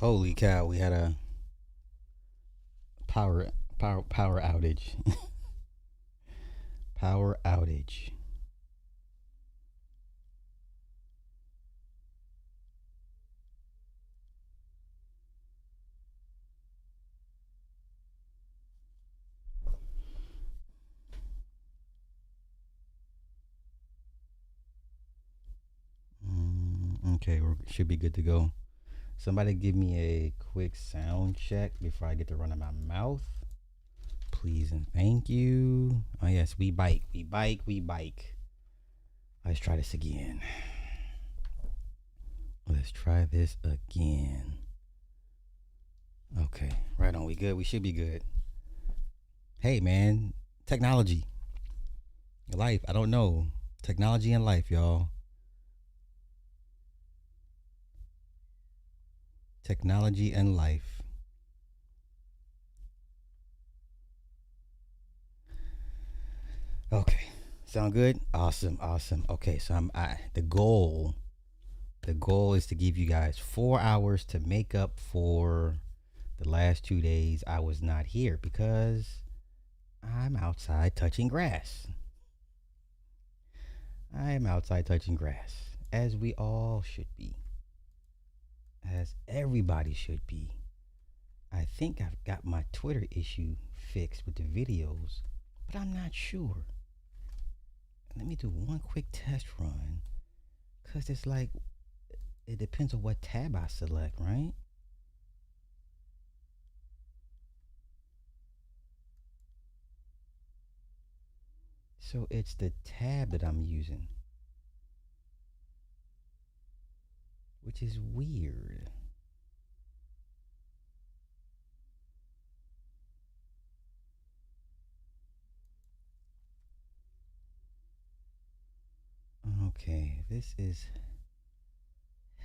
Holy cow, we had a power outage. Power outage. Okay, we should be good to go. Somebody give me a quick sound check before I get to run out my mouth. Please and thank you. Oh yes, we bike. We bike. We bike. Let's try this again. Let's try this again. Okay, right on. We good. We should be good. Hey man, technology, life. I don't know. Technology and life, y'all. Technology and life. Okay. Sound good? Awesome, awesome. Okay, so the goal is to give you guys 4 hours to make up for the last 2 days I was not here because I'm outside touching grass. I am outside touching grass, as we all should be, as everybody should be. I think I've got my Twitter issue fixed with the videos, but I'm not sure. Let me do one quick test run, because it's like, it depends on what tab I select, right? So it's the tab that I'm using, which is weird. Okay, this is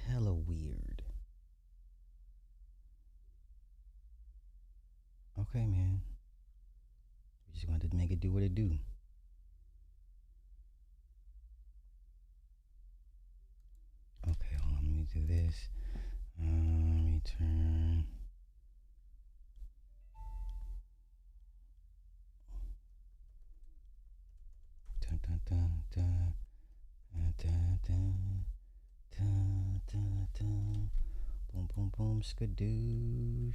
hella weird. Okay, man. We just wanted to make it do what it do. Okay, hold on. Let me do this. Return. Dun, dun, dun, dun, dun, dun, dun, dun, dun, dun. Boom, boom, boom, skadoosh.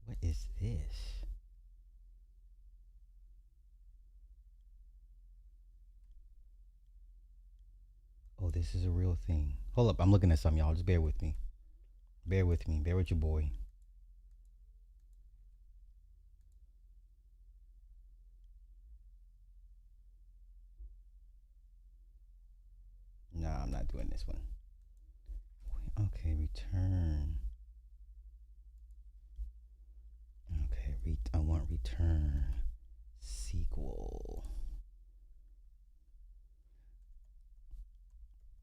What is this? Oh, this is a real thing. Hold up, I'm looking at something, y'all. Just bear with me. Bear with me. Bear with your boy. Nah, I'm not doing this one. Okay, return. Okay, I want return sequel.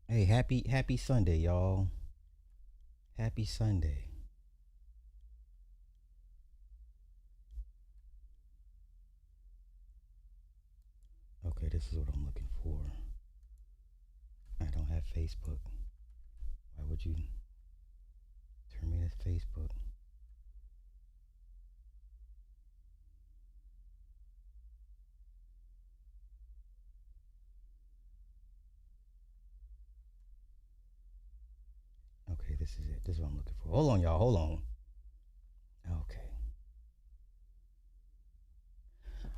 Hey, happy Sunday, y'all. Happy Sunday. Okay, this is what I'm looking for. I don't have Facebook. Why would you turn me to Facebook? Okay, this is it. This is what I'm looking for. Hold on, y'all. Hold on. Okay.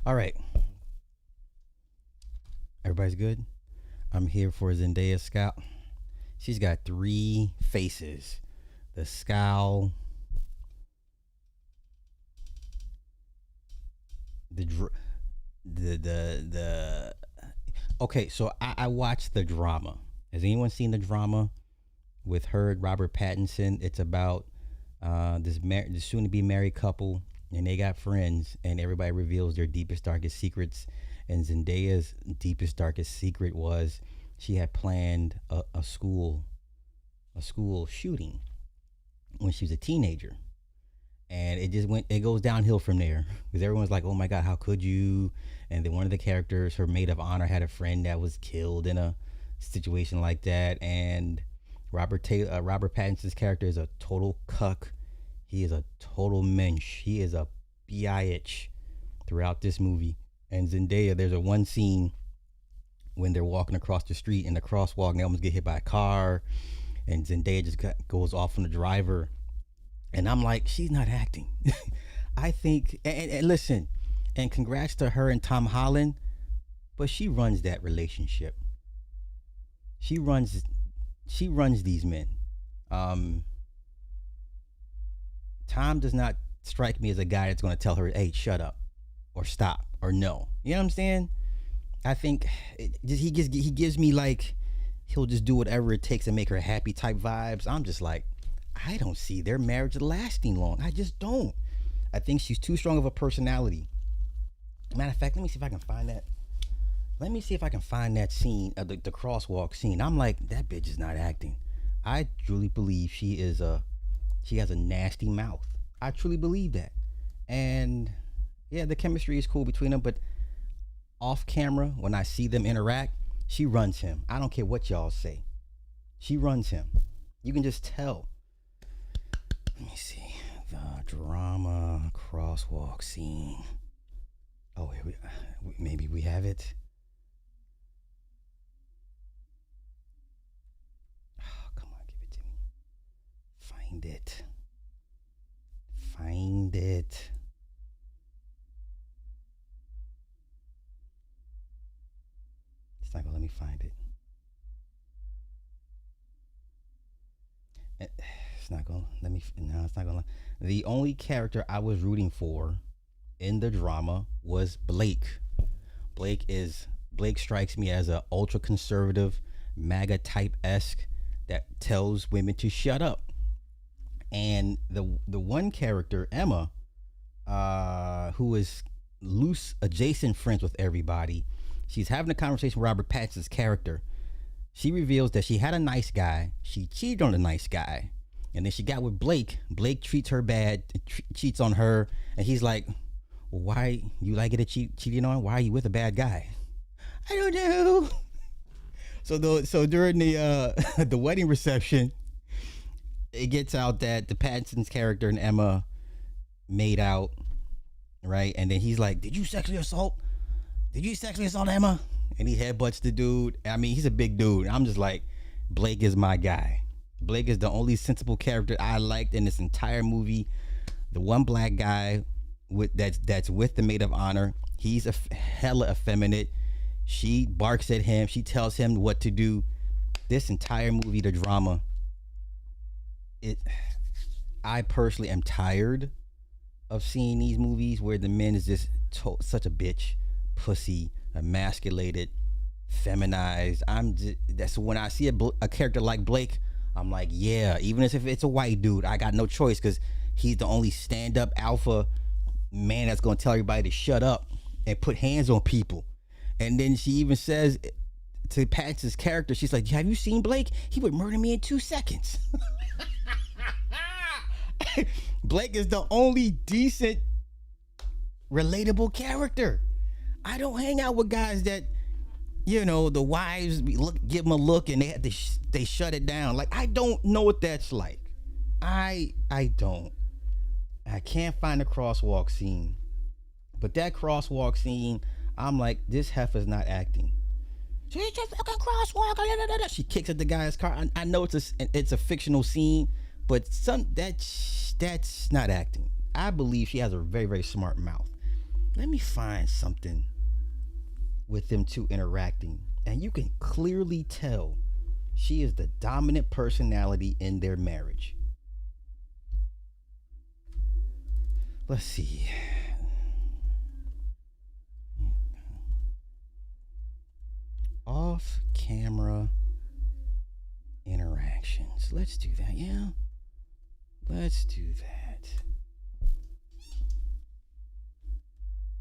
All right. Everybody's good? I'm here for Zendaya Scout. She's got three faces: the scowl, the the. Okay, so I watched the drama. Has anyone seen the drama with her and Robert Pattinson? It's about this soon to be married couple, and they got friends, and everybody reveals their deepest darkest secrets. And Zendaya's deepest darkest secret was she had planned a school shooting when she was a teenager, and it goes downhill from there because everyone's like, oh my god, how could you? And then one of the characters, her maid of honor, had a friend that was killed in a situation like that, and Robert Pattinson's character is a total cuck. He is a total mensch. He is a bitch throughout this movie. And Zendaya, there's a one scene when they're walking across the street in the crosswalk and they almost get hit by a car, and Zendaya just goes off on the driver, and I'm like, she's not acting. I think, and listen, and congrats to her and Tom Holland, but she runs that relationship. She runs, she runs these men. Um, Tom does not strike me as a guy that's going to tell her, "Hey, shut up," or "stop," or "no." You know what I'm saying? I think he gives me like he'll just do whatever it takes to make her happy type vibes. I'm just like, I don't see their marriage lasting long. I just don't. I think she's too strong of a personality. Matter of fact, let me see if I can find that. Let me see if I can find that scene, the crosswalk scene. I'm like, that bitch is not acting. I truly believe she has a nasty mouth. I truly believe that. And yeah, the chemistry is cool between them, but off camera, when I see them interact, she runs him. I don't care what y'all say. She runs him. You can just tell. Let me see. The drama crosswalk scene. Oh, here maybe we have it. Oh, come on, give it to me. Find it. Find it. It's not gonna let me find it. It's not gonna let me. No, it's not gonna. The only character I was rooting for in the drama was Blake. Blake strikes me as a ultra conservative, MAGA type esque that tells women to shut up. And the one character, Emma, who is loose adjacent friends with everybody, she's having a conversation with Robert Pattinson's character. She reveals that she had a nice guy. She cheated on a nice guy. And then she got with Blake. Blake treats her bad, cheats on her. And he's like, well, why you like it cheating on? Why are you with a bad guy? I don't know. So during the the wedding reception, it gets out that the Pattinson's character and Emma made out, right? And then he's like, Did you sexually assault Emma? And he headbutts the dude. I mean, he's a big dude. I'm just like, Blake is my guy. Blake is the only sensible character I liked in this entire movie. The one black guy that's with the maid of honor. He's hella effeminate. She barks at him. She tells him what to do. This entire movie, the drama. I personally am tired of seeing these movies where the man is just such a bitch, pussy, emasculated, feminized. That's when I see a character like Blake, I'm like, yeah, even if it's a white dude, I got no choice because he's the only stand-up alpha man that's gonna tell everybody to shut up and put hands on people. And then she even says to Pat's character, she's like, have you seen Blake? He would murder me in 2 seconds. Blake is the only decent, relatable character. I don't hang out with guys that, the wives give them a look and they shut it down. Like, I don't know what that's like. I don't. I can't find the crosswalk scene. But that crosswalk scene, I'm like, this heifer's not acting. She's just fucking crosswalk. She kicks at the guy's car. I know it's a fictional scene, but that's not acting. I believe she has a very, very smart mouth. Let me find something with them two interacting, and you can clearly tell she is the dominant personality in their marriage. Let's see. Off camera interactions. Let's do that. Yeah. Let's do that.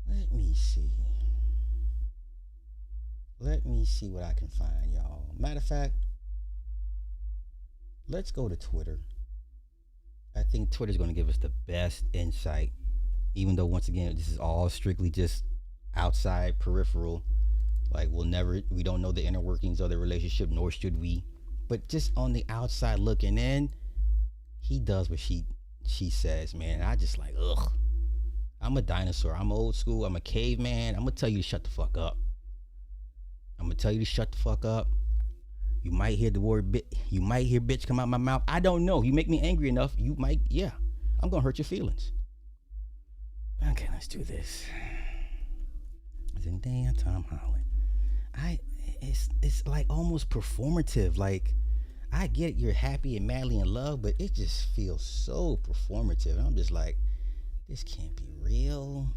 Let me see. Let me see what I can find, y'all. Matter of fact, let's go to Twitter. I think Twitter's going to give us the best insight, even though, once again, this is all strictly just outside, peripheral. Like, we don't know the inner workings of the relationship, nor should we. But just on the outside looking in, he does what she says, man. I just like, ugh. I'm a dinosaur. I'm old school. I'm a caveman. I'm gonna tell you to shut the fuck up. I'm gonna tell you to shut the fuck up. You might hear the word bitch. You might hear bitch come out my mouth. I don't know. You make me angry enough. You might, yeah. I'm gonna hurt your feelings. Okay, let's do this. Zendaya, Tom Holland. It's like almost performative. Like, I get you're happy and madly in love, but it just feels so performative. And I'm just like, this can't be real.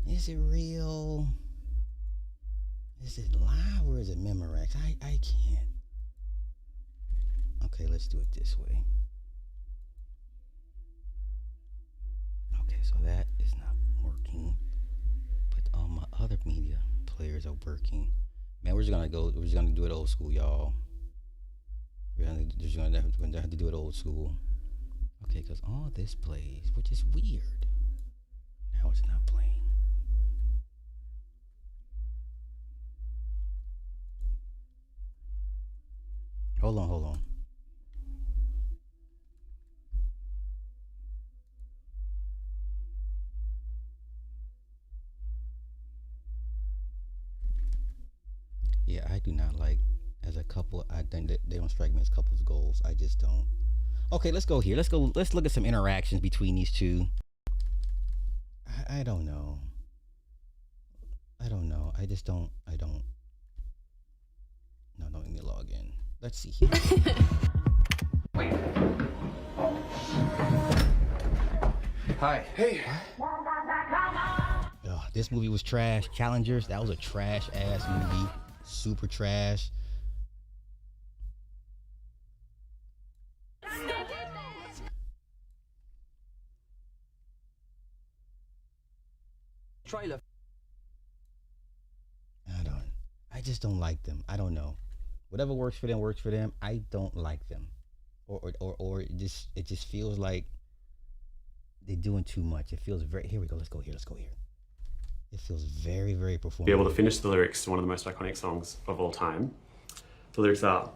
Is it real? Is it live or is it Memorex? I can't. Okay, let's do it this way. Okay, so that is not working. But all my other media players are working. Man, we're just gonna do it old school, y'all. We're gonna have to do it old school. Okay, because all this plays, which is weird. Now it's not playing. Hold on. Yeah, I do not like, as a couple, I think that they don't strike me as couples goals. I just don't. Okay, let's go here. Let's look at some interactions between these two. I don't know. I don't. No, don't let me log in. Let's see here. Wait. Hi. Hey. Ugh, this movie was trash. Challengers, that was a trash ass movie. Super trash. Trailer. I just don't like them. I don't know. Whatever works for them. I don't like them. Or it just feels like they're doing too much. It feels very, here we go. Let's go here. It feels very, very performative. Be able to finish the lyrics to one of the most iconic songs of all time. The lyrics are,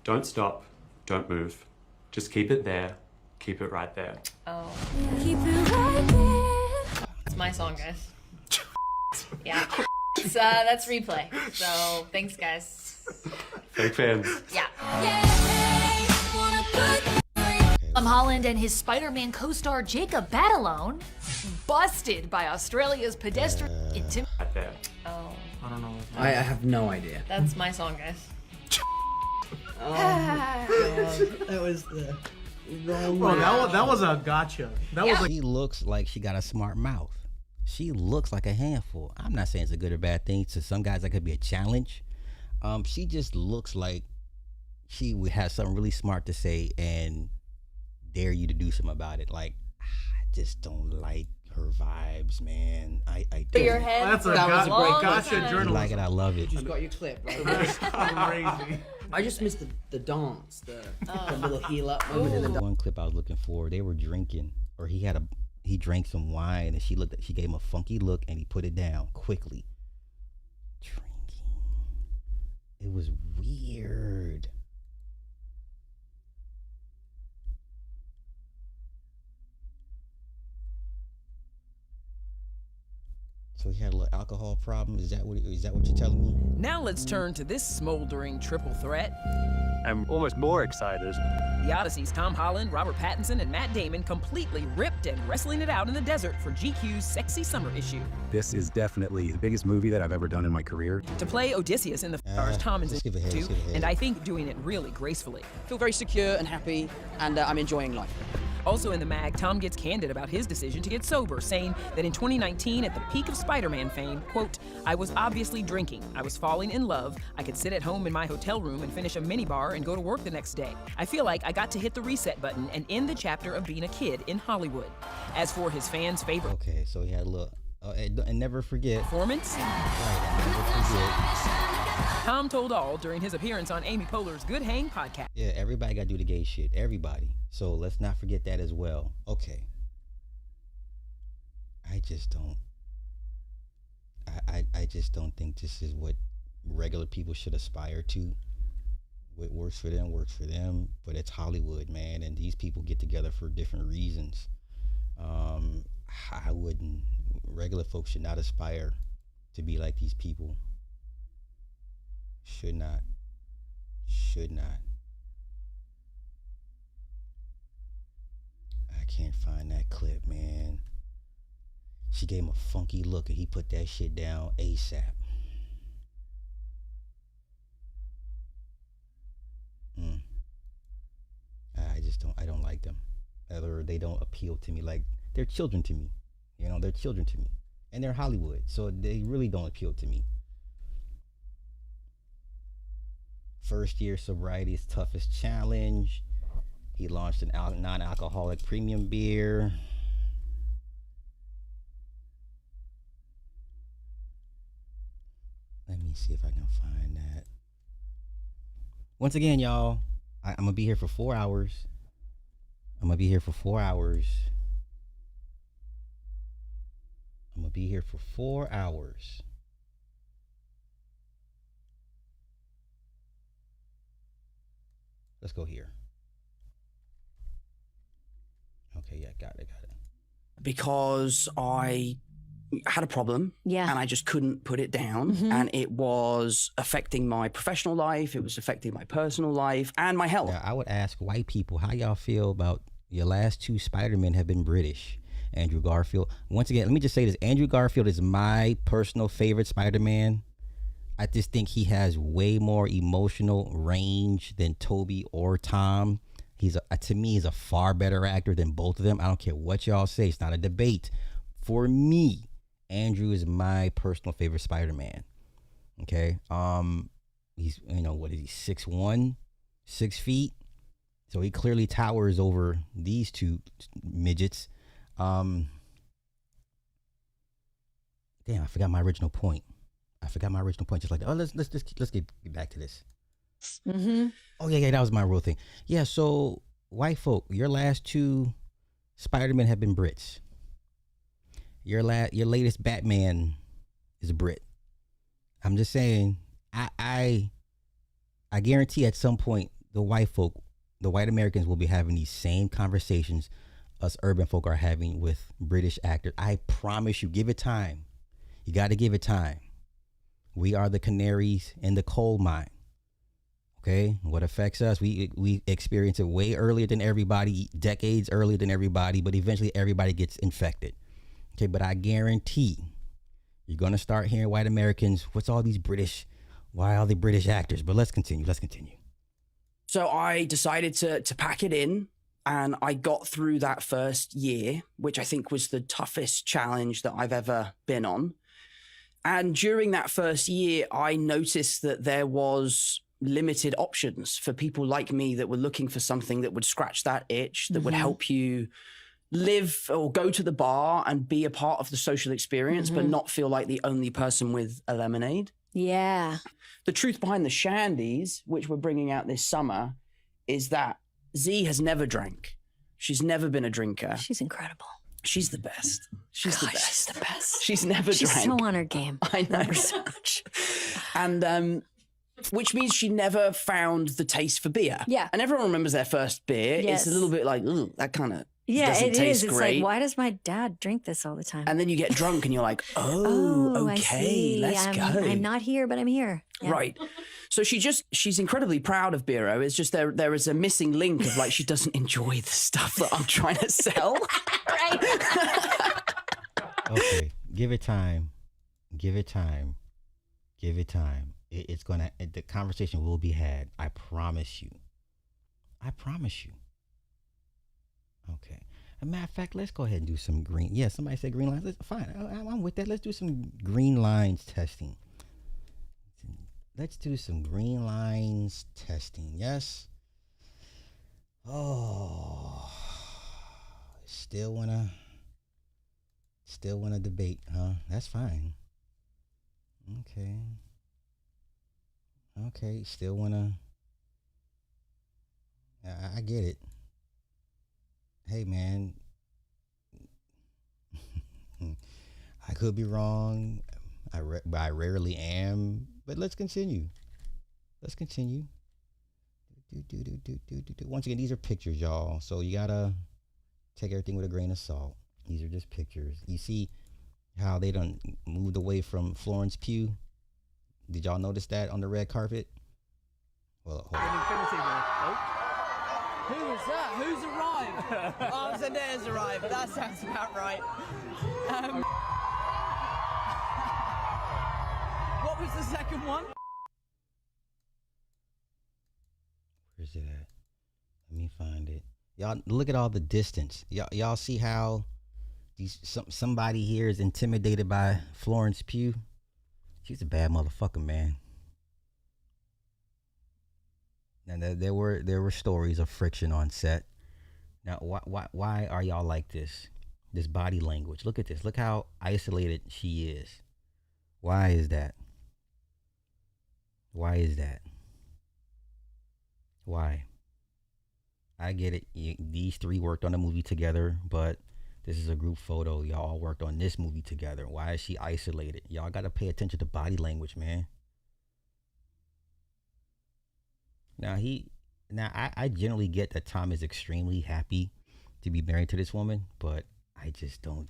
don't stop, don't move, just keep it there, keep it right there. Oh. Keep it right there. It's my song, guys. Yeah. That's replay. So thanks, guys. Fake fans. Yeah. Tom Holland and his Spider-Man co-star Jacob Batalone busted by Australia's pedestrian Right there. Oh. I don't know. I have no idea. That's my song, guys. Oh, God. That was the wrong one. That was a gotcha. That was She looks like she got a smart mouth. She looks like a handful. I'm not saying it's a good or bad thing. To some guys, that could be a challenge. She just looks like she would have something really smart to say and dare you to do something about it. Like, I just don't like her vibes, man. I For don't. your head. That was a long gotcha time. You journalism. like it, I love it. Just got your clip. Right? That's crazy. I just missed the dance, the little heel up moment in the dance. One clip I was looking for, they were drinking, or he drank some wine, and she gave him a funky look, and he put it down quickly. Drinking. It was weird. So he had a little alcohol problem. Is that what you're telling me? Now let's turn to this smoldering triple threat. I'm almost more excited. The Odyssey's Tom Holland, Robert Pattinson, and Matt Damon completely ripped and wrestling it out in the desert for GQ's Sexy Summer issue. This is definitely the biggest movie that I've ever done in my career. To play Odysseus in the stars Tom is skip ahead, too, skip ahead. and I think doing it really gracefully. Feel very secure and happy, and I'm enjoying life. Also in the mag, Tom gets candid about his decision to get sober, saying that in 2019, at the peak of Spider-Man fame, quote, I was obviously drinking, I was falling in love, I could sit at home in my hotel room and finish a minibar and go to work the next day. I feel like I got to hit the reset button and end the chapter of being a kid in Hollywood. As for his fans' favorite Okay, so he had a little, and never forget. performance, Right, and never forget. Tom told all during his appearance on Amy Poehler's Good Hang podcast. Yeah, everybody got to do the gay shit. Everybody. So let's not forget that as well. Okay. I just don't. I just don't think this is what regular people should aspire to. What works for them works for them. But it's Hollywood, man, and these people get together for different reasons. I wouldn't. Regular folks should not aspire to be like these people. Should not. Should not. I can't find that clip, man. She gave him a funky look and he put that shit down ASAP. I don't like them. Or they don't appeal to me. Like, they're children to me. You know, they're children to me. And they're Hollywood, so they really don't appeal to me. First year sobriety's toughest challenge. He launched an non-alcoholic premium beer. Let me see if I can find that. Once again, y'all, I'm going to be here for 4 hours. I'm going to be here for 4 hours. I'm going to be here for 4 hours. Let's go here. Okay, yeah, got it. Because I had a problem, Yeah. and I just couldn't put it down, and it was affecting my professional life, it was affecting my personal life, and my health. Now, I would ask white people, how y'all feel about your last two Spider-Men have been British? Andrew Garfield. Once again, let me just say this. Andrew Garfield is my personal favorite Spider-Man. I just think he has way more emotional range than Toby or Tom. To me, he's a far better actor than both of them. I don't care what y'all say. It's not a debate. For me, Andrew is my personal favorite Spider-Man. Okay. He's, what is he, 6'1", 6 feet? So he clearly towers over these two midgets. Damn, I forgot my original point. Just like, let's get back to this. Oh yeah, that was my real thing. Yeah, so white folk, your last two Spider-Men have been Brits. Your latest Batman is a Brit. I'm just saying, I guarantee at some point the white Americans will be having these same conversations us urban folk are having with British actors. I promise you, give it time. You got to give it time. We are the canaries in the coal mine. Okay, what affects us, we experience it way earlier than everybody, decades earlier than everybody, but eventually everybody gets infected. Okay, but I guarantee you're gonna start hearing white Americans, why are they British actors? But let's continue. So I decided to pack it in, and I got through that first year, which I think was the toughest challenge that I've ever been on. And during that first year, I noticed that there was limited options for people like me that were looking for something that would scratch that itch, that would help you live or go to the bar and be a part of the social experience, but not feel like the only person with a lemonade. Yeah. The truth behind the shandies, which we're bringing out this summer, is that Z has never drank. She's never been a drinker. She's incredible. She's the best. She's the best. She's the best. She's never She's drank. so on her game. I know so much. And which means she never found the taste for beer. Yeah. And everyone remembers their first beer. Yes. It's a little bit like, ooh, that kind of doesn't it taste is. It's great. like, why does my dad drink this all the time? And then you get drunk and you're like, oh, I okay, see. let's go. I'm not here, but I'm here. Yeah. Right. So she's incredibly proud of Biro. It's just there is a missing link of like, she doesn't enjoy the stuff that I'm trying to sell. Right. Okay, give it time. The conversation will be had. I promise you. Okay. As a matter of fact, let's go ahead and do some green. Yeah, somebody said green lines. Fine, I'm with that. Let's do some green lines testing. Yes. Oh, still wanna debate, huh? That's fine. Okay. Still wanna. I get it. Hey, man. I could be wrong. I rarely am. But let's continue. Once again, these are pictures, y'all. So you gotta take everything with a grain of salt. These are just pictures. You see how they done moved away from Florence Pugh? Did y'all notice that on the red carpet? Well, hold on. Who was that? Who's arrived? Oh, Zendaya's arrived. That sounds about right. What was the second one? Where's it at? Let me find it. Y'all look at all the distance. Y'all see how somebody here is intimidated by Florence Pugh? She's a bad motherfucker, man. And there were stories of friction on set. Now, why are y'all like this? This body language. Look at this. Look how isolated she is. Why is that? Why is that? Why? I get it. These three worked on a movie together, but this is a group photo. Y'all all worked on this movie together. Why is she isolated? Y'all got to pay attention to body language, man. Now I generally get that Tom is extremely happy to be married to this woman, but I just don't.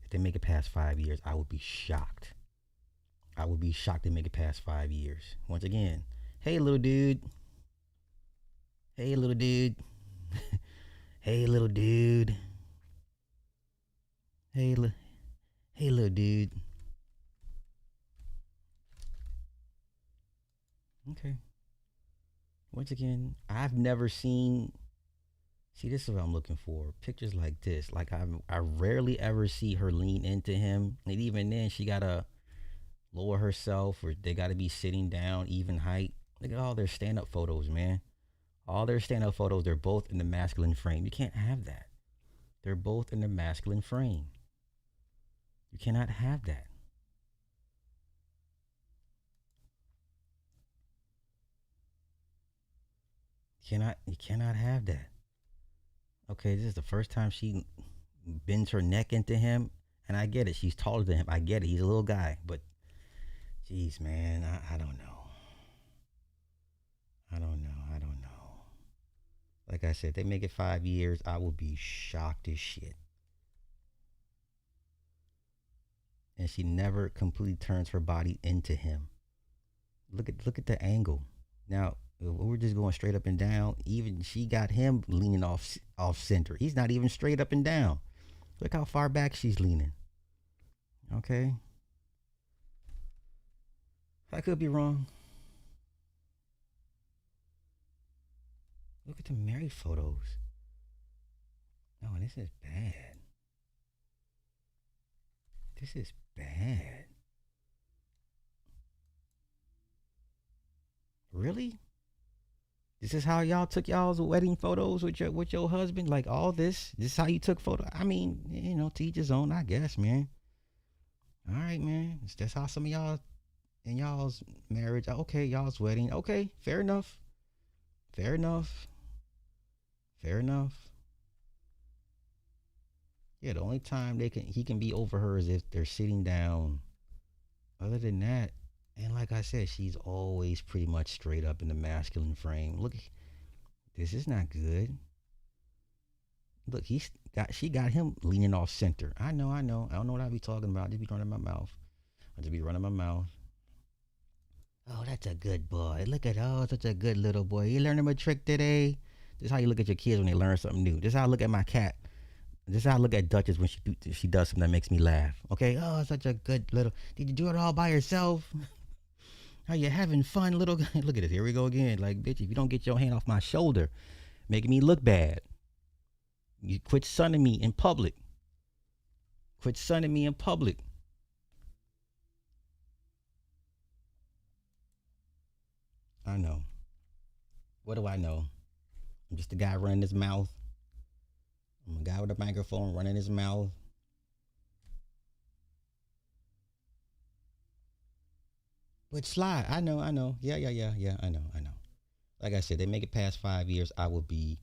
If they make it past 5 years, I would be shocked. I would be shocked to make it past 5 years. Once again, hey little dude. Hey little dude. Hey little dude. Hey little dude. Okay. Once again, I've never seen. See, this is what I'm looking for. Pictures like this. Like I rarely ever see her lean into him, and even then, she gotta lower herself, or they gotta be sitting down, even height. Look at all their stand-up photos, man. All their stand-up photos, they're both in the masculine frame. You can't have that. They're both in the masculine frame. You cannot have that. You cannot have that. Okay, this is the first time she bends her neck into him, and I get it. She's taller than him. I get it. He's a little guy, but jeez, man, I don't know. I don't know. Like I said, they make it 5 years, I will be shocked as shit. And she never completely turns her body into him. Look at the angle. Now, we're just going straight up and down. Even she got him leaning off center. He's not even straight up and down. Look how far back she's leaning. Okay. I could be wrong. Look at the married photos. No, this is bad. This is bad. Really? This is how y'all took y'all's wedding photos with your husband? Like all this? This is how you took photos? I mean, to each his own, I guess, man. All right, man. That's how some of y'all in y'all's marriage. Okay, y'all's wedding. Okay, fair enough. Fair enough. Fair enough. Yeah, the only time he can be over her is if they're sitting down. Other than that, and like I said, she's always pretty much straight up in the masculine frame. Look, this is not good. Look, she got him leaning off center. I know. I don't know what I be talking about. I just be running my mouth. Oh, that's a good boy. Look at, such a good little boy. You learned him a trick today? This is how you look at your kids when they learn something new. This is how I look at my cat. This is how I look at Duchess when she does something that makes me laugh. Okay? Oh, such a good little... Did you do it all by yourself? Are you having fun, little guy? Look at this. Here we go again. Like, bitch, if you don't get your hand off my shoulder, making me look bad. You quit sunning me in public. I know. What do I know? I'm just a guy running his mouth. I'm a guy with a microphone running his mouth. But Sly, I know. Yeah, I know. Like I said, they make it past 5 years, I will be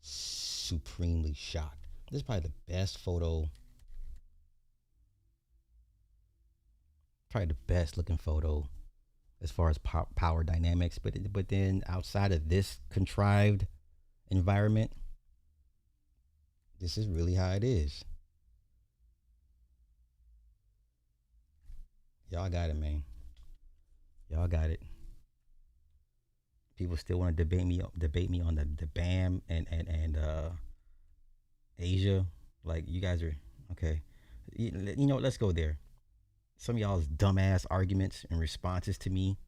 supremely shocked. This is probably the best photo. Probably the best looking photo as far as power dynamics. But then outside of this contrived environment, this is really how it is. Y'all got it, man. Y'all got it. People still want to debate me on the BAM and Asia. Like, you guys are okay. You know, let's go there. Some of y'all's dumbass arguments and responses to me.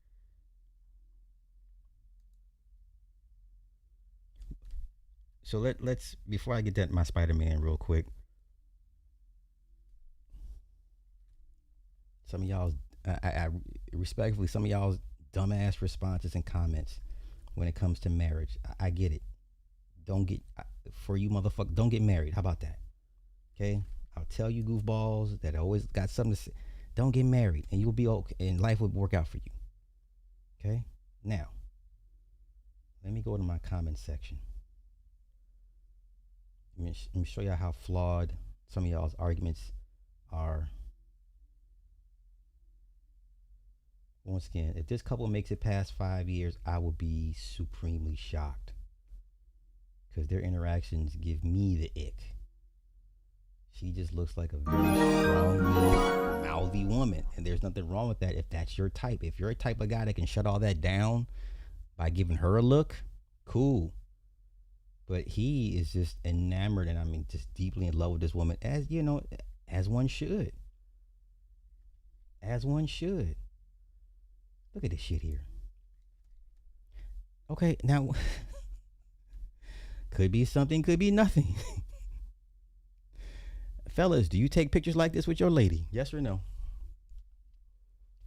So let's before I get to my Spider-Man real quick. Some of y'all's I respectfully, some of y'all's dumbass responses and comments when it comes to marriage. I get it. Don't get, for you motherfuckers, don't get married. How about that? Okay? I'll tell you goofballs that always got something to say. Don't get married and you'll be okay and life will work out for you. Okay? Now, let me go to my comment section. Let me show y'all how flawed some of y'all's arguments are. Once again, if this couple makes it past 5 years, I will be supremely shocked. Because their interactions give me the ick. She just looks like a very strong, mouthy woman. And there's nothing wrong with that if that's your type. If you're a type of guy that can shut all that down by giving her a look, cool. But he is just enamored and I mean just deeply in love with this woman, as you know, as one should. As one should. Look at this shit here. Okay, now could be something, could be nothing. Fellas, do you take pictures like this with your lady? Yes or no?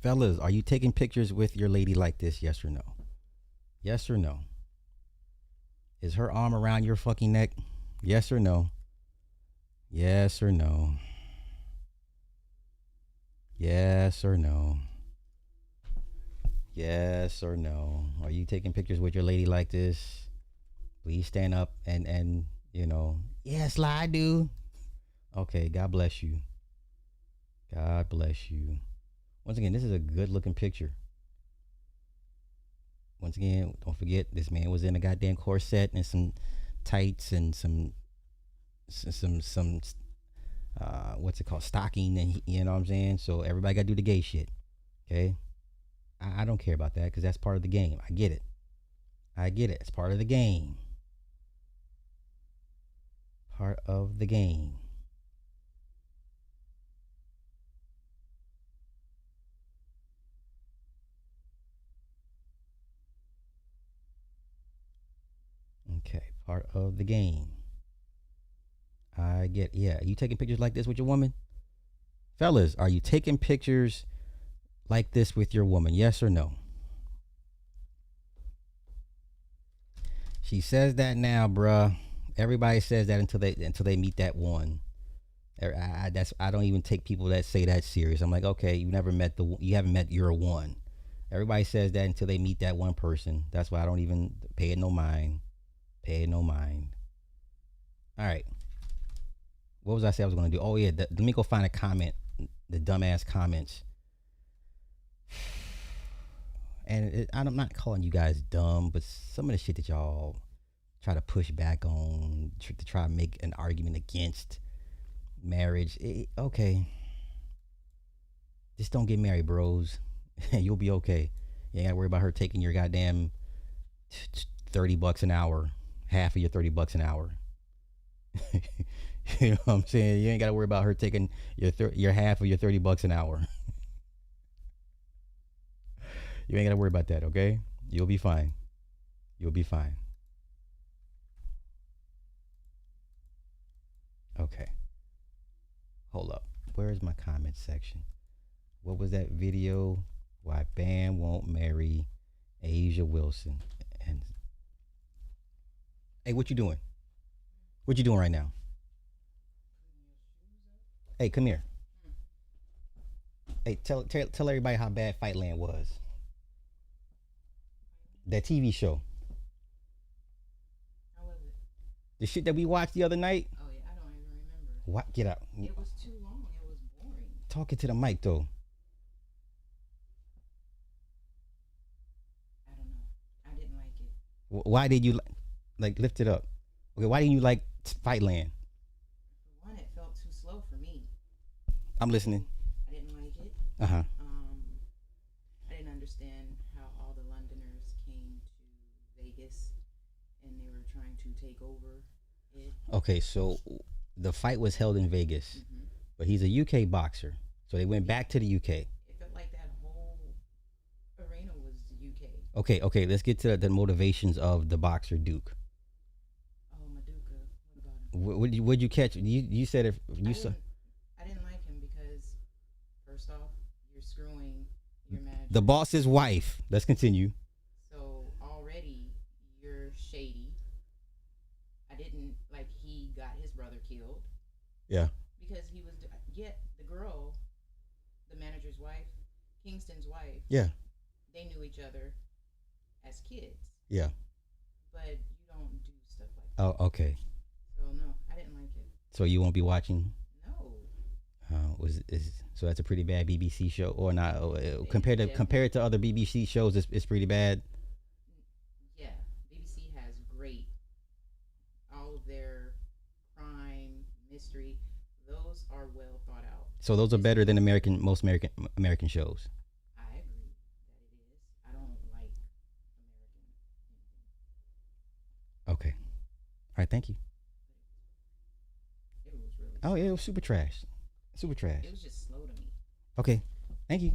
Fellas, are you taking pictures with your lady like this? Yes or no? Yes or no? Is her arm around your fucking neck? Yes or no? Yes or no? Yes or no? Yes or no? Are you taking pictures with your lady like this? Please stand up and you know, yes, I do. Okay, God bless you. God bless you. Once again, this is a good looking picture. Once again, don't forget this man was in a goddamn corset and some tights and some what's it called, stocking, and you know what I'm saying? So everybody got to do the gay shit. Okay? I don't care about that because that's part of the game. I get it. It's part of the game. Part of the game. Okay, part of the game. I get, yeah. Are you taking pictures like this with your woman? Fellas, are you taking pictures like this with your woman? Yes or no? She says that now, bruh. Everybody says that until they meet that one. I don't even take people that say that serious. I'm like, okay, you haven't met your one. Everybody says that until they meet that one person. That's why I don't even pay it no mind. All right. What was I say I was going to do? Oh yeah, let me go find a comment. The dumbass comments. And I'm not calling you guys dumb, but some of the shit that y'all try to push back on, to try to make an argument against marriage. Okay. Just don't get married, bros. You'll be okay. You ain't got to worry about her taking your goddamn $30 an hour, half of your $30 an hour. You know what I'm saying? You ain't got to worry about her taking your half of your $30 an hour. You ain't got to worry about that, okay? You'll be fine. Okay. Hold up. Where is my comment section? What was that video? Why Bam won't marry Asia Wilson. And hey, what you doing? What you doing right now? Hey, come here. Hey, tell everybody how bad Fightland was. That TV show. How was it? The shit that we watched the other night. Oh yeah, I don't even remember. What? Get out. It was too long. It was boring. Talking to the mic though. Why did you like lift it up? Okay, why didn't you like Fightland? For one, it felt too slow for me. I'm listening. I didn't like it. Uh-huh. I didn't understand how all the Londoners came to Vegas and they were trying to take over it. Okay, so the fight was held in Vegas, but he's a UK boxer, so they went back to the UK. It felt like that whole arena was the UK. Okay, let's get to the motivations of the boxer Duke. Oh, Maduka. What about him? Would you catch? You said if you saw. I didn't like him because, first off, you're screwing your manager. The boss's wife. Let's continue. So already you're shady. I didn't like he got his brother killed. Yeah. Because he was yet the girl, the manager's wife, Kingston's wife. Yeah. They knew each other as kids. Yeah. But you don't do stuff like that. Oh, okay. So no, I didn't like it. So you won't be watching? No. So that's a pretty bad BBC show, or not? Compared to other BBC shows, it's pretty bad. Yeah, BBC has great. All of their crime, mystery, those are well thought out. So those are better than most American shows. I agree that it is. I don't like American. Okay. All right. Thank you. It was really. Oh yeah, it was super trash. Super trash. It was just slow to me. Okay. Thank you.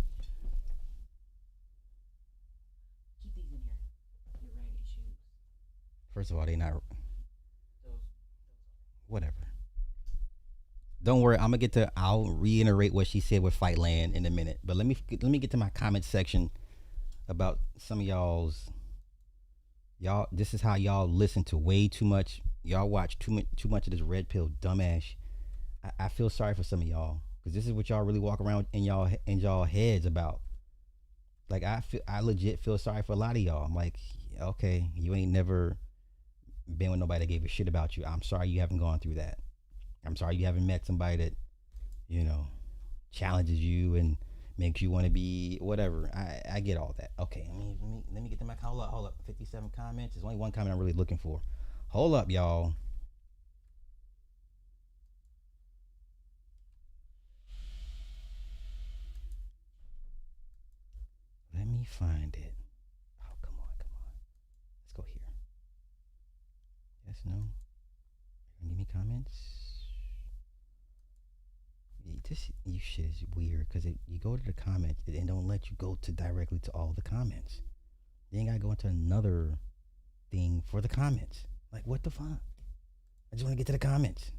Keep these in here. Your ragged shoes. First of all, they not. Those. Whatever. Don't worry. I'll reiterate what she said with Fightland in a minute. But let me get to my comment section about some of y'all. This is how y'all listen to way too much. Y'all watch too much of this red pill dumbass. I feel sorry for some of y'all, because this is what y'all really walk around in y'all heads about. Like I legit feel sorry for a lot of y'all. I'm like, okay, you ain't never been with nobody that gave a shit about you. I'm sorry you haven't gone through that. I'm sorry you haven't met somebody that, challenges you and makes you want to be whatever. I get all that. Okay, let me get to my hold up. 57 comments. There's only one comment I'm really looking for. Hold up, y'all. Let me find it. Oh, come on. Let's go here. Yes, no. Give me comments. You shit is weird, because you go to the comments and don't let you go to directly to all the comments. You ain't gotta go into another thing for the comments. Like, what the fuck? I just want to get to the comments.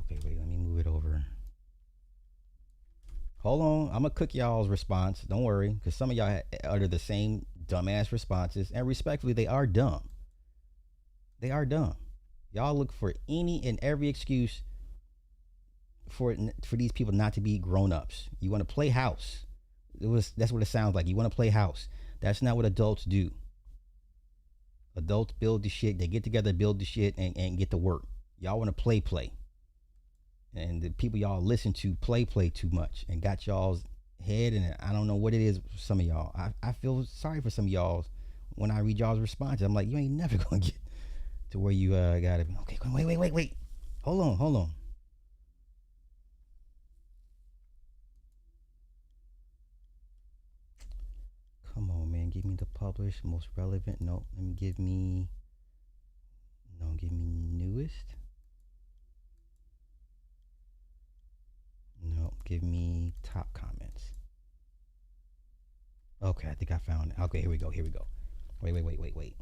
Okay, wait, let me move it over. Hold on, I'm gonna cook y'all's response. Don't worry, because some of y'all utter the same dumbass responses, and respectfully, they are dumb. They are dumb. Y'all look for any and every excuse for these people not to be grown-ups. You want to play house. That's what it sounds like. You want to play house. That's not what adults do. Adults build the shit. They get together, build the shit, and get to work. Y'all want to play. And the people y'all listen to play too much and got y'all's head, and I don't know what it is for some of y'all. I feel sorry for some of y'all when I read y'all's responses. I'm like, you ain't never gonna get to where you gotta be. Okay, wait. Hold on. Come on, man. Give me the published, most relevant. No, give me newest. No, give me top comments. Okay, I think I found it. Okay, here we go. Wait.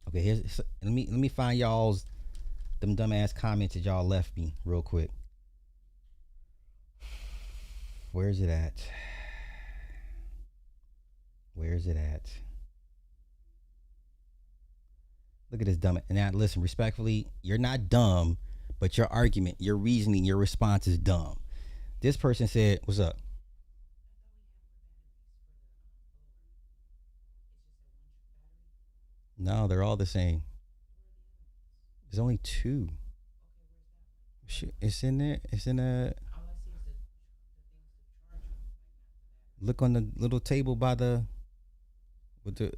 Okay, let me find y'all's them dumbass comments that y'all left me real quick. Where's it at? Look at this dumb. Now listen, respectfully, you're not dumb, but your argument, your reasoning, your response is dumb. This person said, "What's up?" No, they're all the same. There's only two. It's in there. It's in a. Look on the little table by the with the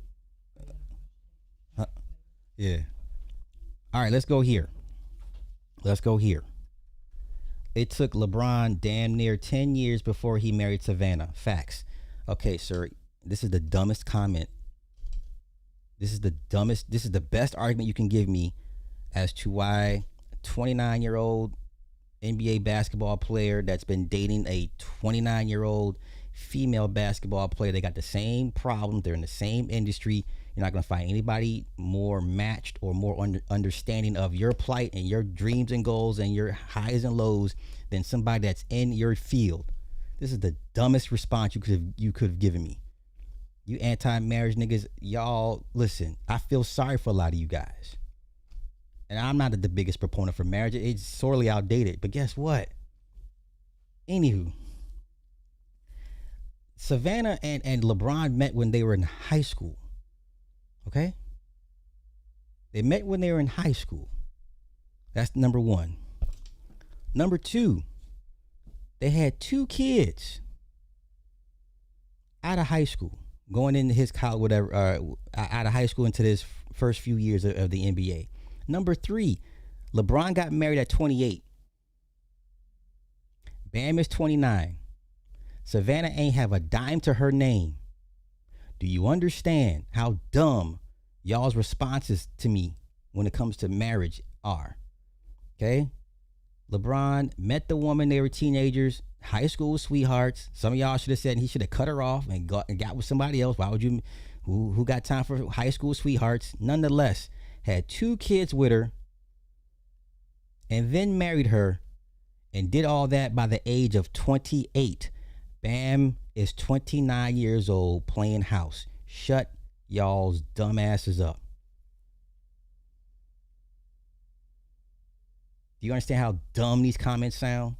yeah. All right, let's go here. Let's go here. It took LeBron damn near 10 years before he married Savannah. Facts. Okay, sir. This is the dumbest comment. This is the best argument you can give me as to why a 29-year-old NBA basketball player that's been dating a 29-year-old female basketball player, they got the same problem. They're in the same industry. You're not going to find anybody more matched or more understanding of your plight and your dreams and goals and your highs and lows than somebody that's in your field. This is the dumbest response you could have given me. You anti-marriage niggas, y'all, listen, I feel sorry for a lot of you guys. And I'm not the biggest proponent for marriage. It's sorely outdated. But guess what? Anywho, Savannah and LeBron met when they were in high school. Okay? They met when they were in high school. That's number one. Number two, they had 2 kids out of high school, going into his college, whatever, out of high school into his first few years of the NBA. Number 3, LeBron got married at 28. Bam is 29. Savannah ain't have a dime to her name. Do you understand how dumb y'all's responses to me when it comes to marriage are? Okay? LeBron met the woman, they were teenagers, high school sweethearts. Some of y'all should have said he should have cut her off and got with somebody else. Why would you? Who got time for high school sweethearts? Nonetheless, had 2 kids with her and then married her and did all that by the age of 28. Bam is 29 years old playing house. Shut y'all's dumb asses up. Do you understand how dumb these comments sound?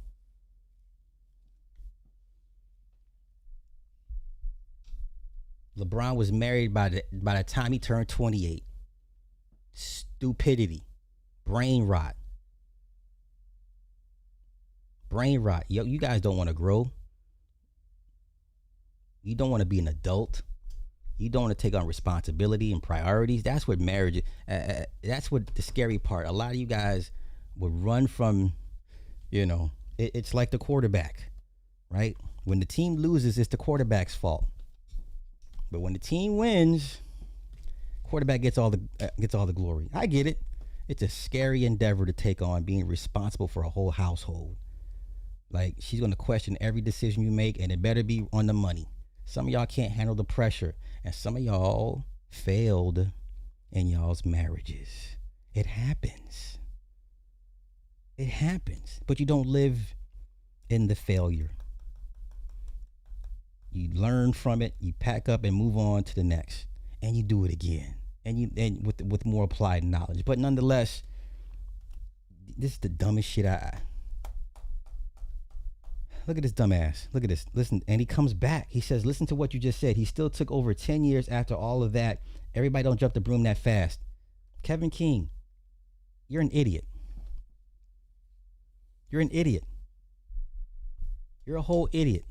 LeBron was married by the time he turned 28. Stupidity. Brain rot. Brain rot. Yo, you guys don't want to grow. You don't want to be an adult. You don't want to take on responsibility and priorities. That's what marriage is. That's what the scary part. A lot of you guys would run from, it's like the quarterback, right? When the team loses, it's the quarterback's fault. But when the team wins, quarterback gets all the glory. I get it. It's a scary endeavor to take on being responsible for a whole household. Like, she's going to question every decision you make, and it better be on the money. Some of y'all can't handle the pressure, and some of y'all failed in y'all's marriages. It happens. It happens. But you don't live in the failure. You learn from it, you pack up and move on to the next, and you do it again, and with more applied knowledge. But nonetheless, this is the dumbest shit. Look at this dumbass. Look at this. Listen, and he comes back. He says, "Listen to what you just said." He still took over 10 years after all of that. Everybody don't jump the broom that fast. Kevin King, you're an idiot. You're an idiot. You're a whole idiot.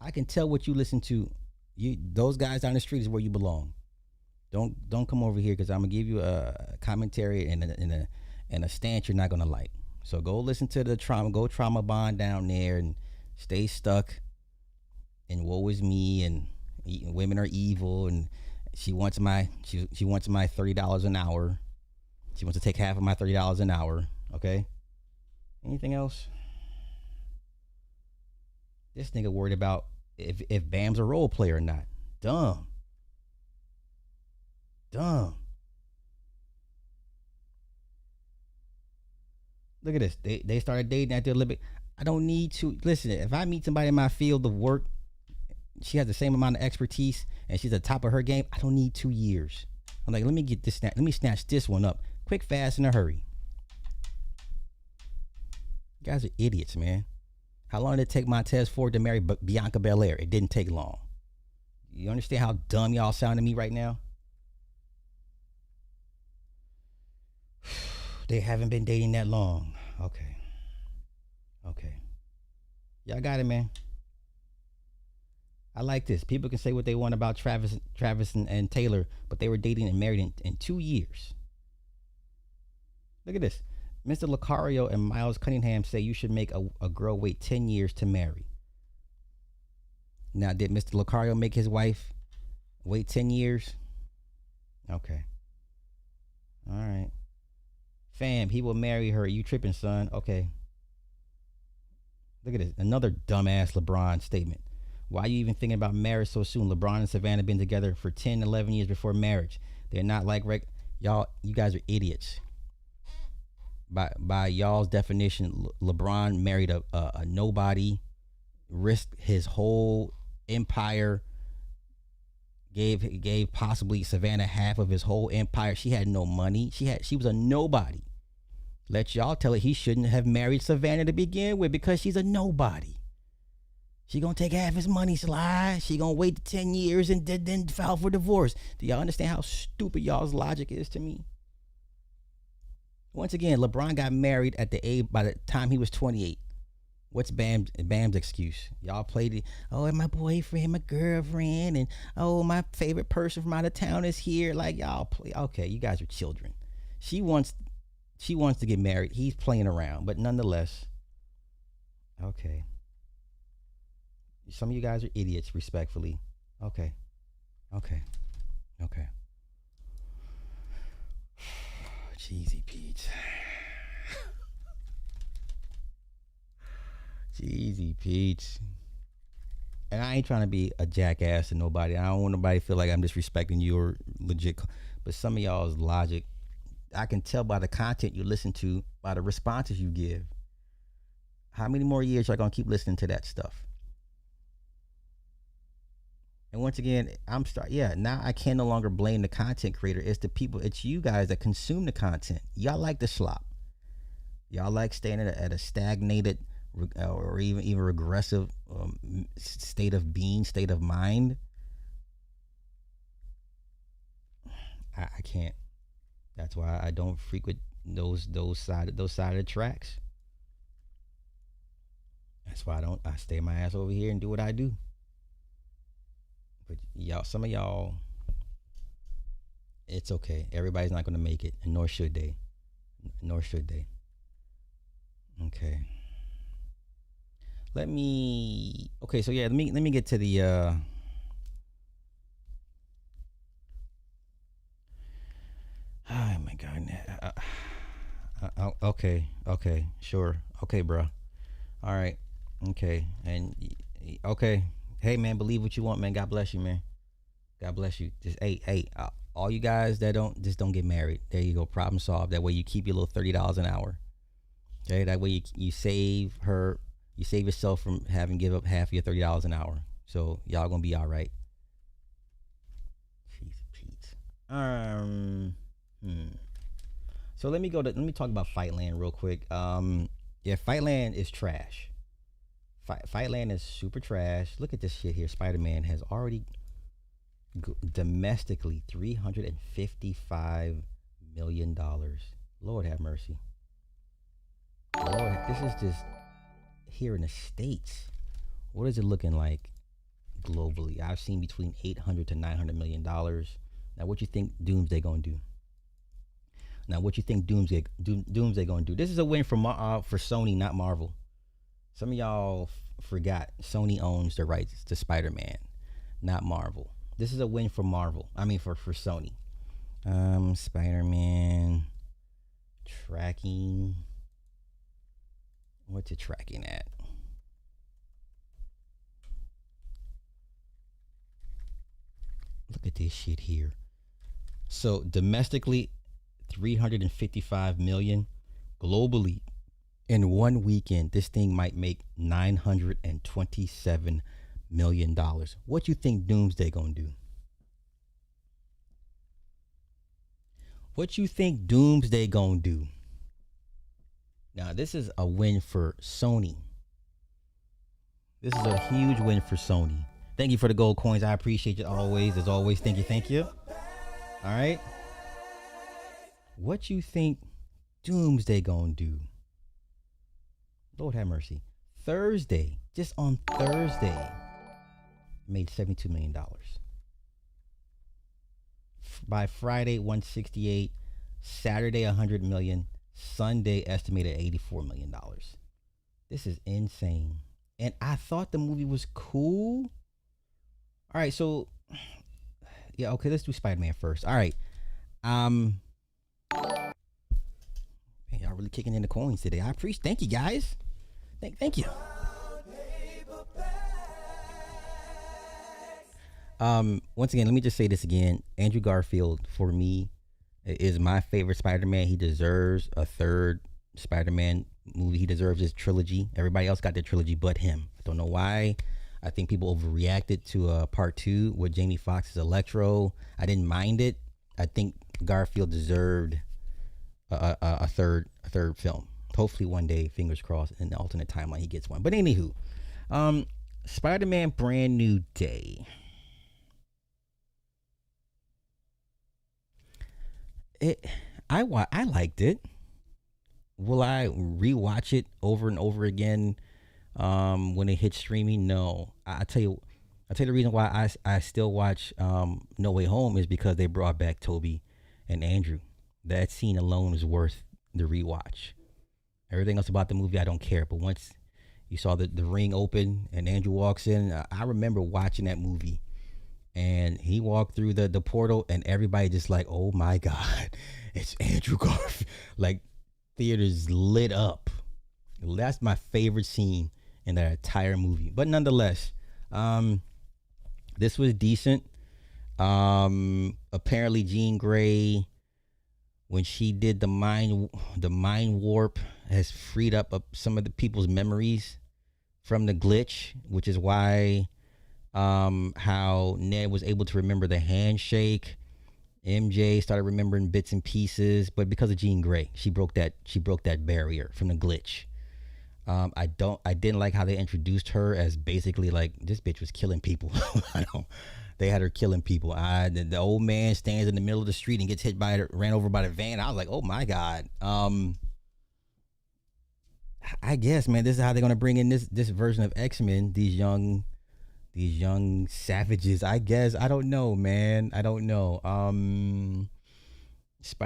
I can tell what you listen to. Those guys down the street is where you belong. Don't come over here, because I'm gonna give you a commentary and a stance you're not gonna like. So go listen to the trauma bond down there and stay stuck. And woe is me, and women are evil, and she wants my $30 an hour. She wants to take half of my $30 an hour. Okay. Anything else? This nigga worried about if Bam's a role player or not. Dumb. Look at this. They started dating at the Olympic. I don't need to. Listen, if I meet somebody in my field of work, she has the same amount of expertise and she's at the top of her game, I don't need 2 years. I'm like, let me snatch this one up. Quick, fast, in a hurry. You guys are idiots, man. How long did it take Montez Ford to marry Bianca Belair? It didn't take long. You understand how dumb y'all sound to me right now? They haven't been dating that long. Okay. Y'all got it, man. I like this. People can say what they want about Travis and Taylor, but they were dating and married in 2 years. Look at this. Mr. Lucario and Miles Cunningham say you should make a girl wait 10 years to marry. Now, did Mr. Lucario make his wife wait 10 years? Okay. All right. Fam, he will marry her. You tripping, son. Okay. Look at this. Another dumbass LeBron statement. Why are you even thinking about marriage so soon? LeBron and Savannah been together for 10, 11 years before marriage. They're not like y'all. You guys are idiots. By y'all's definition, LeBron married a nobody, risked his whole empire, gave possibly Savannah half of his whole empire. She had no money. She was a nobody. Let y'all tell it he shouldn't have married Savannah to begin with because she's a nobody. She gonna take half his money, Sly. She gonna wait 10 years and then file for divorce. Do y'all understand how stupid y'all's logic is to me? Once again, LeBron got married by the time he was 28. What's Bam's excuse? Y'all played it. Oh, and my boyfriend, my girlfriend, and oh, my favorite person from out of town is here. Like y'all play. Okay, you guys are children. She wants to get married. He's playing around, but nonetheless. Okay. Some of you guys are idiots, respectfully. Okay. Jeezy Pete. Jeezy Pete. And I ain't trying to be a jackass to nobody. I don't want nobody to feel like I'm disrespecting you or legit. But some of y'all's logic, I can tell by the content you listen to, by the responses you give. How many more years y'all gonna keep listening to that stuff? And once again, now I can no longer blame the content creator. It's the people, it's you guys that consume the content. Y'all like the slop. Y'all like staying at a stagnated or even regressive state of being, state of mind. I can't. That's why I don't frequent those side of the tracks. That's why I stay my ass over here and do what I do. But y'all, some of y'all, it's okay. Everybody's not going to make it, and nor should they. Okay. Let me get to the oh my god. Okay, sure. Okay, bro. All right. Okay. And okay. Hey man, believe what you want, man. God bless you, man. God bless you. Just hey, all you guys that don't get married. There you go. Problem solved. That way you keep your little $30 an hour. Okay, that way you save yourself from having to give up half of your $30 an hour. So y'all gonna be all right. Jeez, Pete. So let me talk about Fightland real quick. Fightland is trash. Fightland is super trash. Look at this shit here. Spider-Man has already domestically $355 million. Lord have mercy. Lord, this is just here in the States. What is it looking like globally? I've seen between $800 to $900 million. Now, what you think Doomsday gonna do? Doomsday gonna do? This is a win for Sony, not Marvel. Some of y'all forgot Sony owns the rights to Spider-Man, not Marvel. This is a win for Marvel. I mean for Sony. Spider-Man tracking. What's it tracking at? Look at this shit here. So domestically, 355 million. Globally, in one weekend, this thing might make $927 million. What you think Doomsday gonna do? What you think Doomsday gonna do? Now, this is a win for Sony. This is a huge win for Sony. Thank you for the gold coins. I appreciate you always. As always, thank you. All right. What you think Doomsday gonna do? Lord have mercy. Thursday, just on Thursday, made $72 million. By Friday, 168. Saturday, 100 million. Sunday, estimated $84 million. This is insane. And I thought the movie was cool. All right, so yeah, okay, let's do Spider-Man first. All right. Man, y'all really kicking in the coins today. I appreciate. Thank you, guys. Thank you. Once again, let me just say this again. Andrew Garfield, for me, is my favorite Spider-Man. He deserves a third Spider-Man movie. He deserves his trilogy. Everybody else got their trilogy but him. I don't know why. I think people overreacted to part 2 with Jamie Foxx's Electro. I didn't mind it. I think Garfield deserved a third film. Hopefully one day, fingers crossed, in the alternate timeline he gets one. But anywho, Spider-Man Brand New Day. I liked it. Will I rewatch it over and over again when it hits streaming? No. I tell you the reason why I still watch No Way Home is because they brought back Toby and Andrew. That scene alone is worth the rewatch. Everything else about the movie I don't care, but once you saw the ring open and Andrew walks in, I remember watching that movie. And he walked through the portal and everybody just like, oh my God, it's Andrew Garfield. Like, theaters lit up. That's my favorite scene in that entire movie. But nonetheless, this was decent. Apparently Jean Grey, when she did the mind warp, has freed up some of the people's memories from the glitch, which is why how Ned was able to remember the handshake. MJ started remembering bits and pieces, but because of Jean Grey, she broke that barrier from the glitch. I didn't like how they introduced her as basically like this bitch was killing people. They had her killing people. The old man stands in the middle of the street and gets ran over by the van. I was like, oh my God. I guess, man, this is how they're gonna bring in this version of X-Men. These young savages, I guess. I don't know, man. I don't know.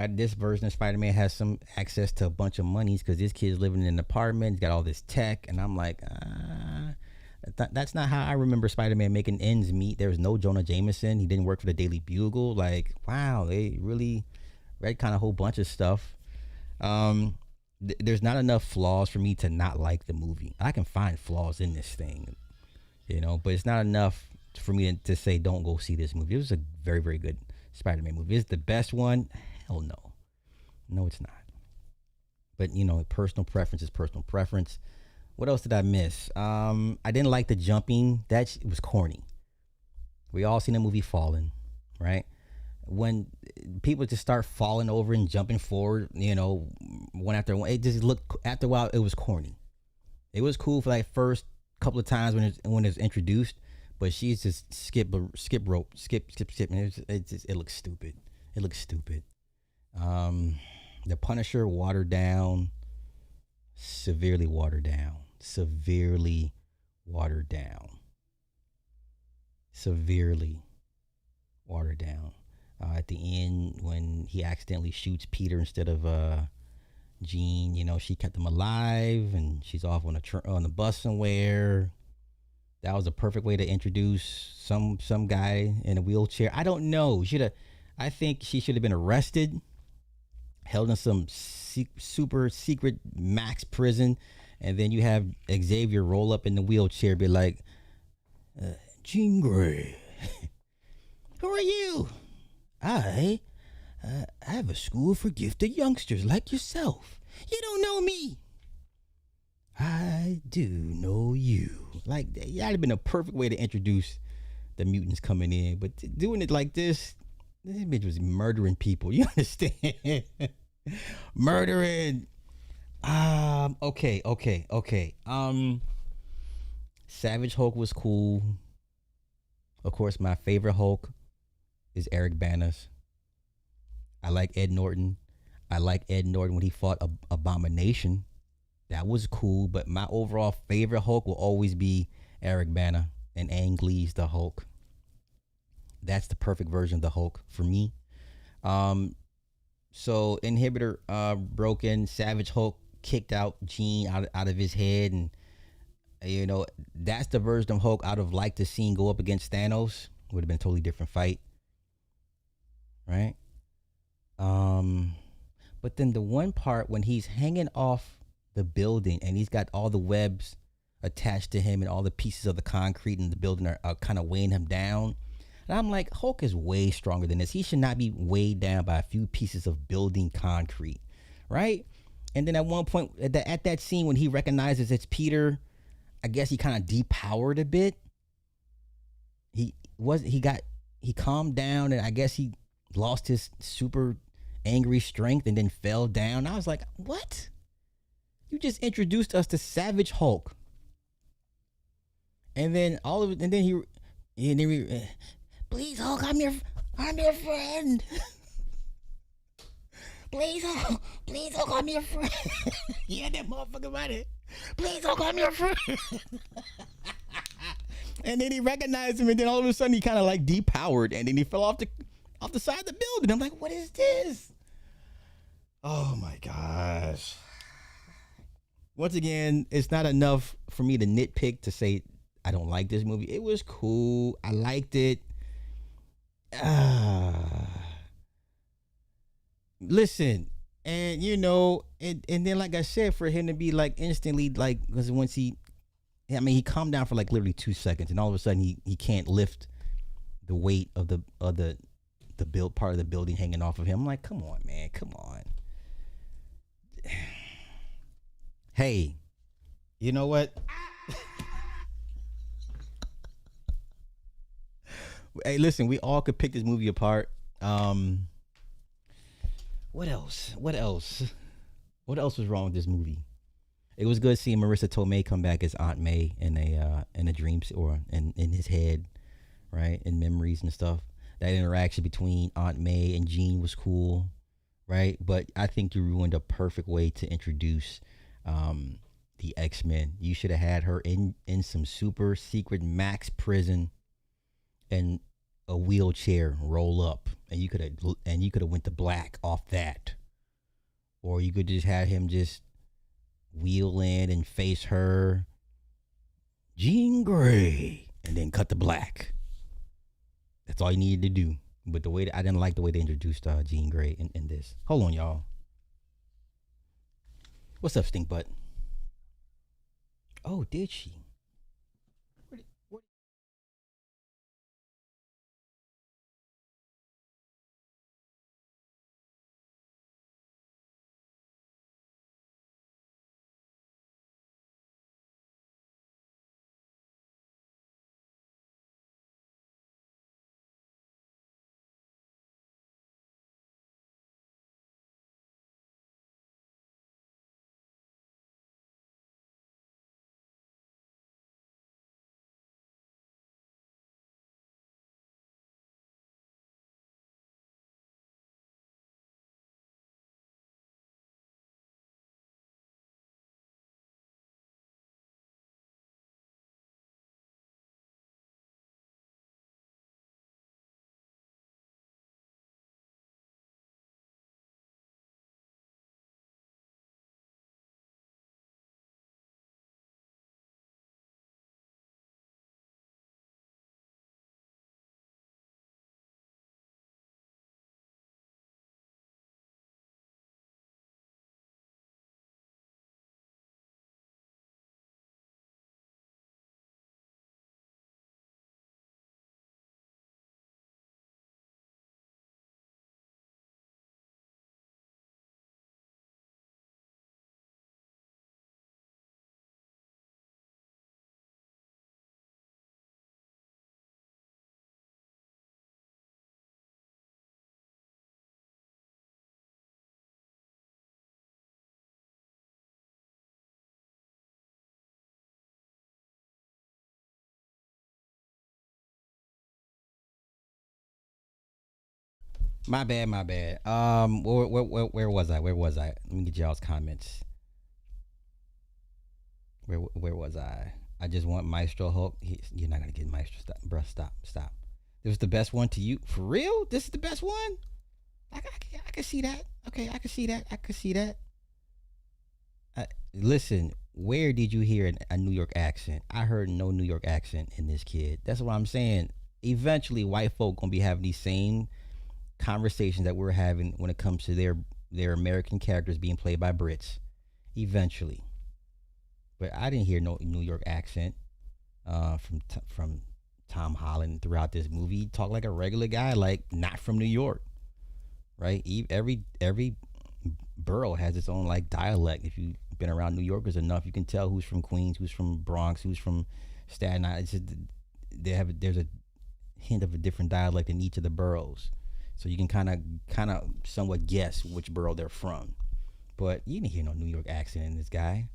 This version of Spider-Man has some access to a bunch of monies because this kid's living in an apartment. He's got all this tech, and I'm like, that's not how I remember Spider-Man making ends meet. There was no Jonah Jameson. He didn't work for the Daily Bugle. Like, wow, they really read kind of a whole bunch of stuff. There's not enough flaws for me to not like the movie. I can find flaws in this thing, but it's not enough for me to say don't go see this movie. It was a very, very good Spider-Man movie. Is it the best one? Hell no. No, it's not. But, personal preference is personal preference. What else did I miss? I didn't like the jumping. That was corny. We all seen the movie Fallen, right? When people just start falling over and jumping forward, one after one, it just looked, after a while, it was corny. It was cool for like first couple of times when it was introduced, but she's just skip rope, skip, and it looks stupid. It looks stupid. The Punisher watered down, severely watered down. At the end, when he accidentally shoots Peter instead of Jean, she kept him alive, and she's off on the bus somewhere. That was a perfect way to introduce some guy in a wheelchair. I don't know. I think she should have been arrested, held in some super secret max prison, and then you have Xavier roll up in the wheelchair, be like, Jean Grey, who are you? I have a school for gifted youngsters like yourself. You don't know me. I do know you. Like, that'd have been a perfect way to introduce the mutants coming in, but doing it like this bitch was murdering people. You understand? Murdering. Okay. Savage Hulk was cool. Of course, my favorite Hulk is Eric Bana's. I like Ed Norton. I like Ed Norton when he fought Abomination. That was cool, but my overall favorite Hulk will always be Eric Bana. and Ang Lee's the Hulk. That's the perfect version of the Hulk for me. So inhibitor broken, Savage Hulk kicked out Gene out of his head, and you know, that's the version of Hulk I'd have liked to see go up against Thanos. Would have been a totally different fight. Right? But then the one part when he's hanging off the building and he's got all the webs attached to him and all the pieces of the concrete in the building are kind of weighing him down. And I'm like, Hulk is way stronger than this. He should not be weighed down by a few pieces of building concrete, right? And then at one point, at that scene when he recognizes it's Peter, I guess he kind of depowered a bit. He calmed down, and I guess he lost his super angry strength and then fell down. I was like, what? You just introduced us to Savage Hulk. And then please, Hulk, I'm your friend. Please, Hulk, I'm your friend. Yeah, that motherfucker about it. Please, Hulk, I'm your friend. And then he recognized him, and then all of a sudden he kind of like depowered, and then he fell off the side of the building. I'm like, what is this? Oh my gosh. Once again, it's not enough for me to nitpick to say I don't like this movie. It was cool. I liked it. Listen, and you know, and then like I said, for him to be like instantly like, because once he calmed down for like literally 2 seconds, and all of a sudden he can't lift the weight of the build part of the building hanging off of him. I'm like, come on, man, come on. Hey, you know what? Hey, listen, we all could pick this movie apart. What else? What else was wrong with this movie? It was good seeing Marissa Tomei come back as Aunt May in a dream, or in his head, right? In memories and stuff. That interaction between Aunt May and Jean was cool, right? But I think you ruined a perfect way to introduce the X-Men. You should have had her in some super secret max prison and a wheelchair roll up, and you could have went to black off that, or you could just have him just wheel in and face her, Jean Grey, and then cut to black. That's all you needed to do. But I didn't like the way they introduced Jean Grey in this. Hold on, y'all. What's up, Stink Butt? Oh, did she? My bad. Where was I? Let me get y'all's comments. Where was I? I just want Maestro Hulk. You're not gonna get Maestro. Stop, bro. Stop. This was the best one to you for real. This is the best one. I can see that. Okay, I can see that. Listen, where did you hear a New York accent? I heard no New York accent in this kid. That's what I'm saying. Eventually, white folk gonna be having these same conversations that we're having when it comes to their American characters being played by Brits. Eventually, but I didn't hear no New York accent from Tom Holland throughout this movie. He talked like a regular guy, like not from New York, right? Every borough has its own like dialect. If you've been around New Yorkers enough, you can tell who's from Queens, who's from Bronx, who's from Staten Island. It's just, there's a hint of a different dialect in each of the boroughs, so you can kind of somewhat guess which borough they're from. But you didn't hear no New York accent in this guy,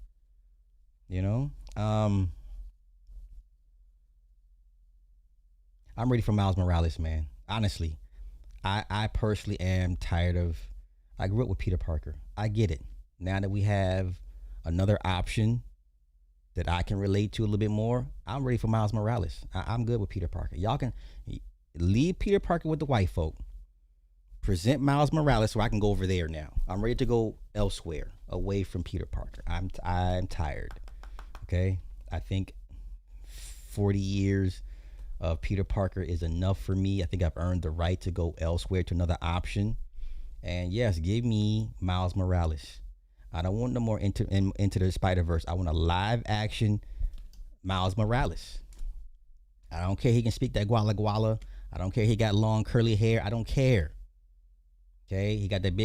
you know. I'm ready for Miles Morales, man. Honestly, I personally am tired of. I grew up with Peter Parker. I get it. Now that we have another option that I can relate to a little bit more, I'm ready for Miles Morales. I'm good with Peter Parker. Y'all can leave Peter Parker with the white folk. Present Miles Morales so I can go over there now. I'm ready to go elsewhere, away from Peter Parker. I'm tired. Okay? I think 40 years of Peter Parker is enough for me. I think I've earned the right to go elsewhere to another option. And yes, give me Miles Morales. I don't want no more into the Spider-Verse. I want a live action Miles Morales. I don't care he can speak that guala guala. I don't care he got long curly hair. I don't care. Okay, he got that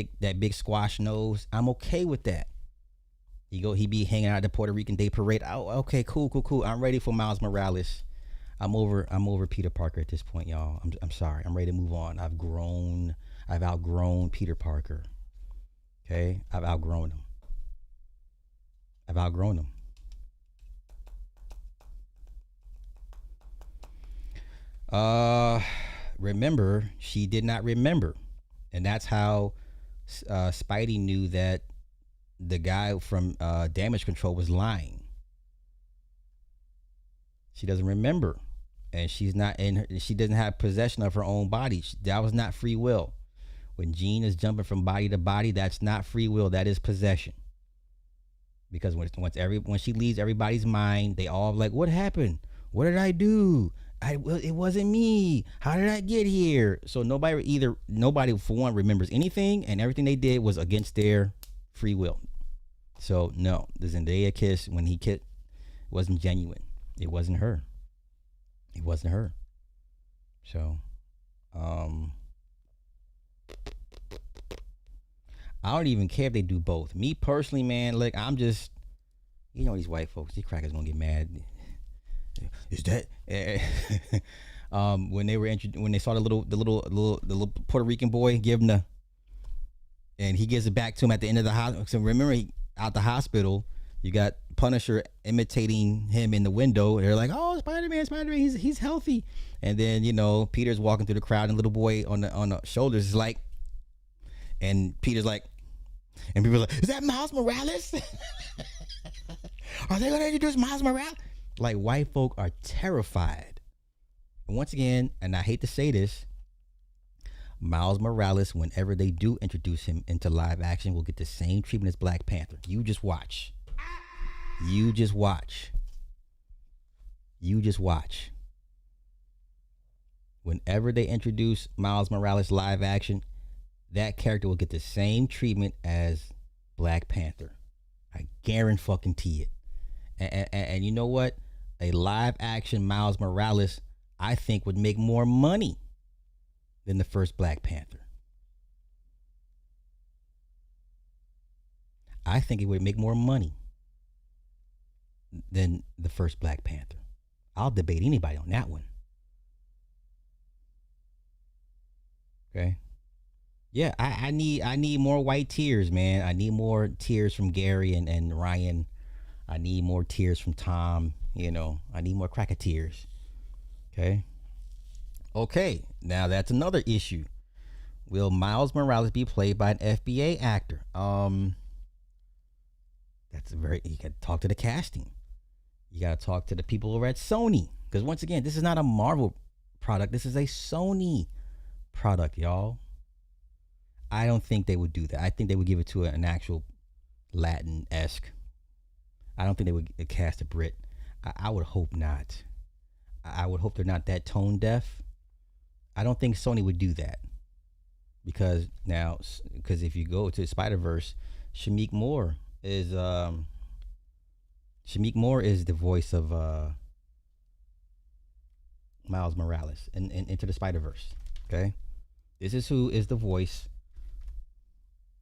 big squash nose. I'm okay with that. He be hanging out at the Puerto Rican Day Parade. Oh, okay, cool. I'm ready for Miles Morales. I'm over Peter Parker at this point, y'all. I'm sorry. I'm ready to move on. I've outgrown Peter Parker. Okay? I've outgrown him. Remember, she did not remember. And that's how Spidey knew that the guy from Damage Control was lying. She doesn't remember. And she doesn't have possession of her own body. That was not free will. When Jean is jumping from body to body, that's not free will. That is possession. Because when she leaves everybody's mind, they all like, what happened? What did I do? It wasn't me. How did I get here? So nobody for one remembers anything, and everything they did was against their free will. So no, the Zendaya kiss when he kissed wasn't genuine. It wasn't her. So, I don't even care if they do both. Me personally, man, like I'm just, these white folks, these crackers gonna get mad. Is that when they saw the little Puerto Rican boy give him and he gives it back to him at the end of the hospital. So remember, out the hospital, you got Punisher imitating him in the window. They're like, "Oh, Spider-Man, he's healthy." And then Peter's walking through the crowd, and little boy on the shoulders is like, and Peter's like, and people are like, "Is that Miles Morales? Are they gonna introduce Miles Morales?" Like, white folk are terrified. And once again, and I hate to say this, Miles Morales, whenever they do introduce him into live action, will get the same treatment as Black Panther. You just watch. Whenever they introduce Miles Morales live action, that character will get the same treatment as Black Panther. I guarantee it. And you know what? A live action Miles Morales, I think, would make more money than the first Black Panther. I think it would make more money than the first Black Panther. I'll debate anybody on that one. Okay. Yeah, I need more white tears, man. I need more tears from Gary and Ryan. I need more tears from Tom. I need more cracker tears. Okay, now that's another issue. Will Miles Morales be played by an FBA actor? You got to talk to the casting. You got to talk to the people over at Sony. Because once again, this is not a Marvel product. This is a Sony product, y'all. I don't think they would do that. I think they would give it to an actual Latin-esque. I don't think they would cast a Brit. I would hope not. I would hope they're not that tone deaf. I don't think Sony would do that. Because if you go to Spider-Verse, Shamik Moore is the voice of Miles Morales in Into the Spider-Verse. Okay? This is who is the voice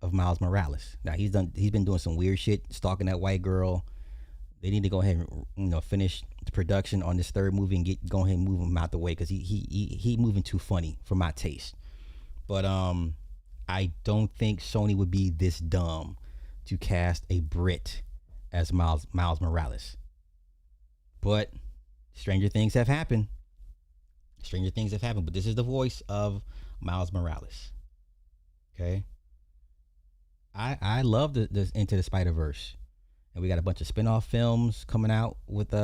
of Miles Morales. Now he's been doing some weird shit, stalking that white girl. They need to go ahead and finish the production on this third movie and go ahead and move him out the way, because he moving too funny for my taste. But I don't think Sony would be this dumb to cast a Brit as Miles Morales. But stranger things have happened. But this is the voice of Miles Morales. Okay. I love the Into the Spider-Verse. And we got a bunch of spin-off films coming out with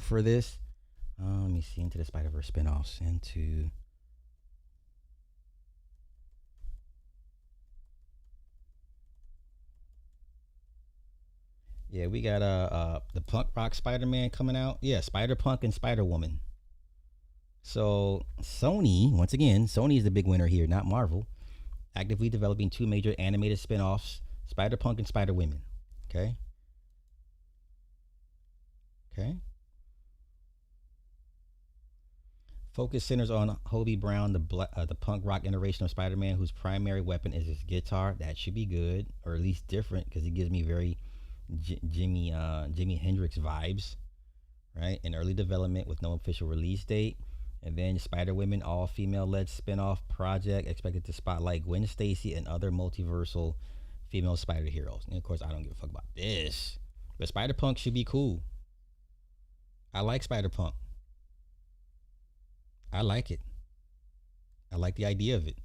for this. Let me see, Into the Spider-Verse spin-offs. Yeah, we got the punk rock Spider-Man coming out. Yeah, Spider-Punk and Spider-Woman. So Sony, once again, Sony is the big winner here, not Marvel. Actively developing 2 major animated spin-offs, Spider-Punk and Spider-Woman. Okay. Focus centers on Hobie Brown, the punk rock iteration of Spider-Man, whose primary weapon is his guitar. That should be good, or at least different, because he gives me very Jimi Hendrix vibes, right? In early development with no official release date. And then Spider-Women, all-female led spin-off project expected to spotlight Gwen Stacy and other multiversal female spider heroes. And of course, I don't give a fuck about this, but Spider-Punk should be cool. I like Spider-Punk. I like it. I like the idea of it.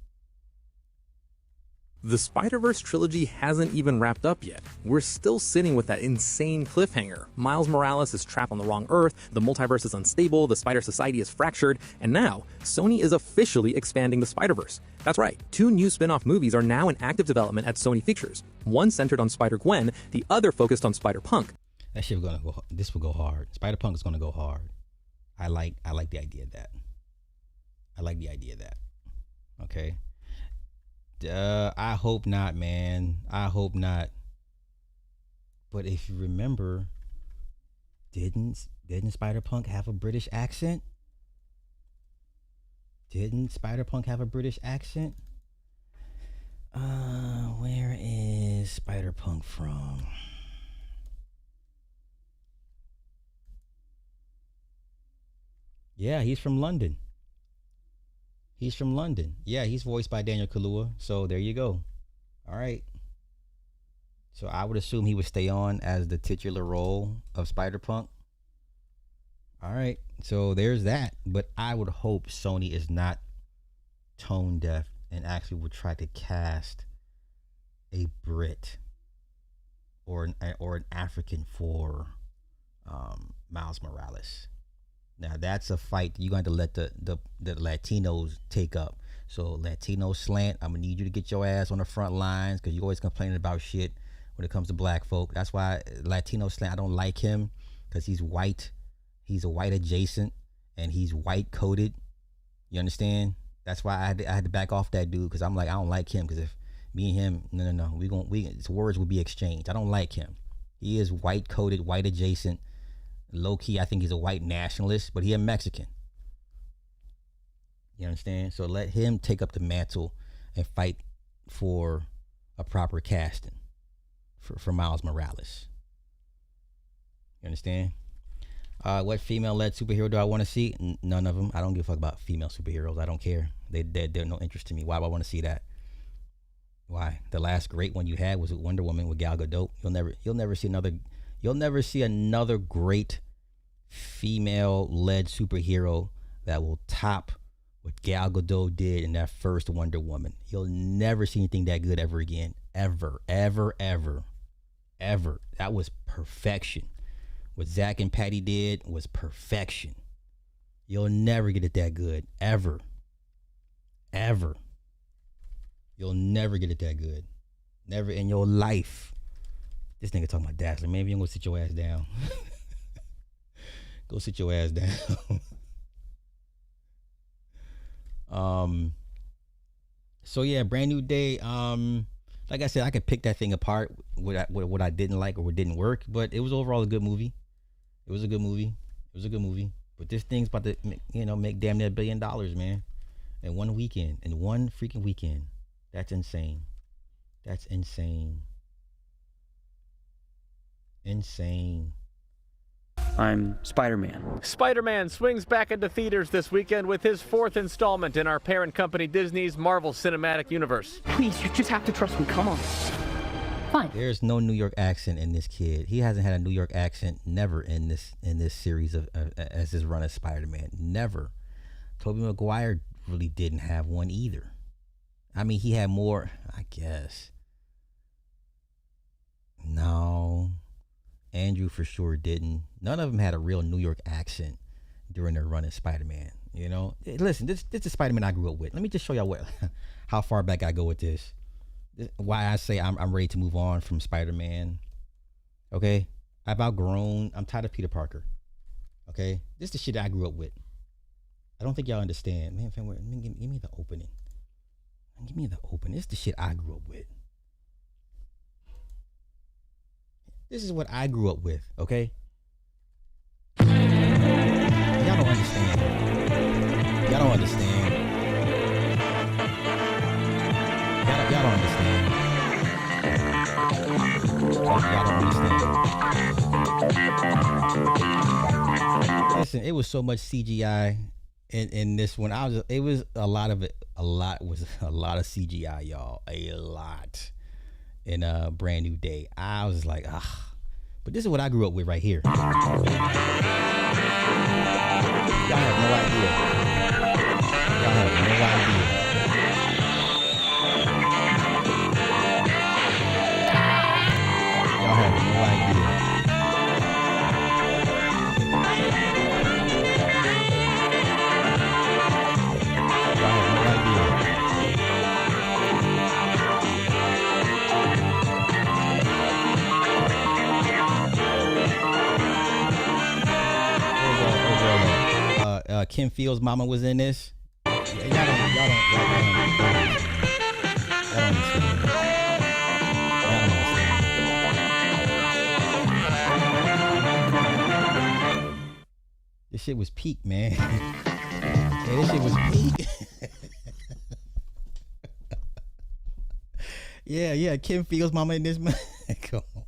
The Spider-Verse trilogy hasn't even wrapped up yet. We're still sitting with that insane cliffhanger. Miles Morales is trapped on the wrong Earth, the multiverse is unstable, the Spider Society is fractured, and now Sony is officially expanding the Spider-Verse. That's right, 2 new spin-off movies are now in active development at Sony Pictures. One centered on Spider-Gwen, the other focused on Spider-Punk. That shit this will go hard. Spider-Punk is gonna go hard. I like the idea of that. Okay. I hope not, man. I hope not. But if you remember, didn't Spider-Punk have a British accent? Where is Spider-Punk from? Yeah, he's from London. Yeah, he's voiced by Daniel Kaluuya. So there you go. All right. So I would assume he would stay on as the titular role of Spider-Punk. All right. So there's that. But I would hope Sony is not tone deaf and actually would try to cast a Brit or an African for Miles Morales. Now that's a fight you're going to let the Latinos take up. So Latino slant, I'm gonna need you to get your ass on the front lines, because you're always complaining about shit when it comes to black folk. That's why Latino slant, I don't like him, because he's white. He's a white adjacent, and he's white coded. You understand? That's why I had to back off that dude, because I'm like, I don't like him, because if me and him, no, his words will be exchanged. I don't like him. He is white coded, white adjacent. Low key, I think he's a white nationalist, but he a Mexican. You understand? So let him take up the mantle and fight for a proper casting for Miles Morales. You understand? What female-led superhero do I want to see? None of them. I don't give a fuck about female superheroes. I don't care. They're no interest to me. Why would I want to see that? Why? The last great one you had was Wonder Woman with Gal Gadot. You'll never see another great female-led superhero that will top what Gal Gadot did in that first Wonder Woman. You'll never see anything that good ever again. Ever. That was perfection. What Zach and Patty did was perfection. You'll never get it that good. Ever. Ever. You'll never get it that good. Never in your life. This nigga talking about Dazzler. Maybe you gonna go sit your ass down. Go sit your ass down. So yeah, Brand New Day. Like I said, I could pick that thing apart, what I didn't like or what didn't work, but it was overall a good movie. It was a good movie. But this thing's about to, make damn near $1 billion, man, in one weekend, in one freaking weekend. That's insane. That's insane. Insane. I'm Spider-Man. Spider-Man swings back into theaters this weekend with his 4th installment in our parent company Disney's Marvel Cinematic Universe. Please, you just have to trust me. Come on. Fine. There's no New York accent in this kid. He hasn't had a New York accent never in this series of as his run as Spider-Man. Never. Tobey Maguire really didn't have one either. I mean, he had more, I guess. No. Andrew for sure didn't. None of them had a real New York accent during their run as Spider-Man. Listen, this is Spider-Man I grew up with. Let me just show y'all how far back I go with this. Why I say I'm ready to move on from Spider-Man. Okay, I've outgrown. I'm tired of Peter Parker. Okay, this is the shit I grew up with. I don't think y'all understand, man. Give me the opening. Give me the opening. This is the shit I grew up with. This is what I grew up with, okay? Y'all don't understand. Y'all don't understand. Y'all don't understand. Y'all don't understand. Listen, it was so much CGI in this one. It was a lot of CGI, y'all. A lot. In a Brand New Day. I was like, but this is what I grew up with right here. Y'all have no idea. Y'all have no idea. Y'all have no idea. Kim Fields' mama was in this. Y'all don't understand. This shit was peak, man. Yeah, this shit was peak. Yeah, Kim Fields' mama in this, man. Come on,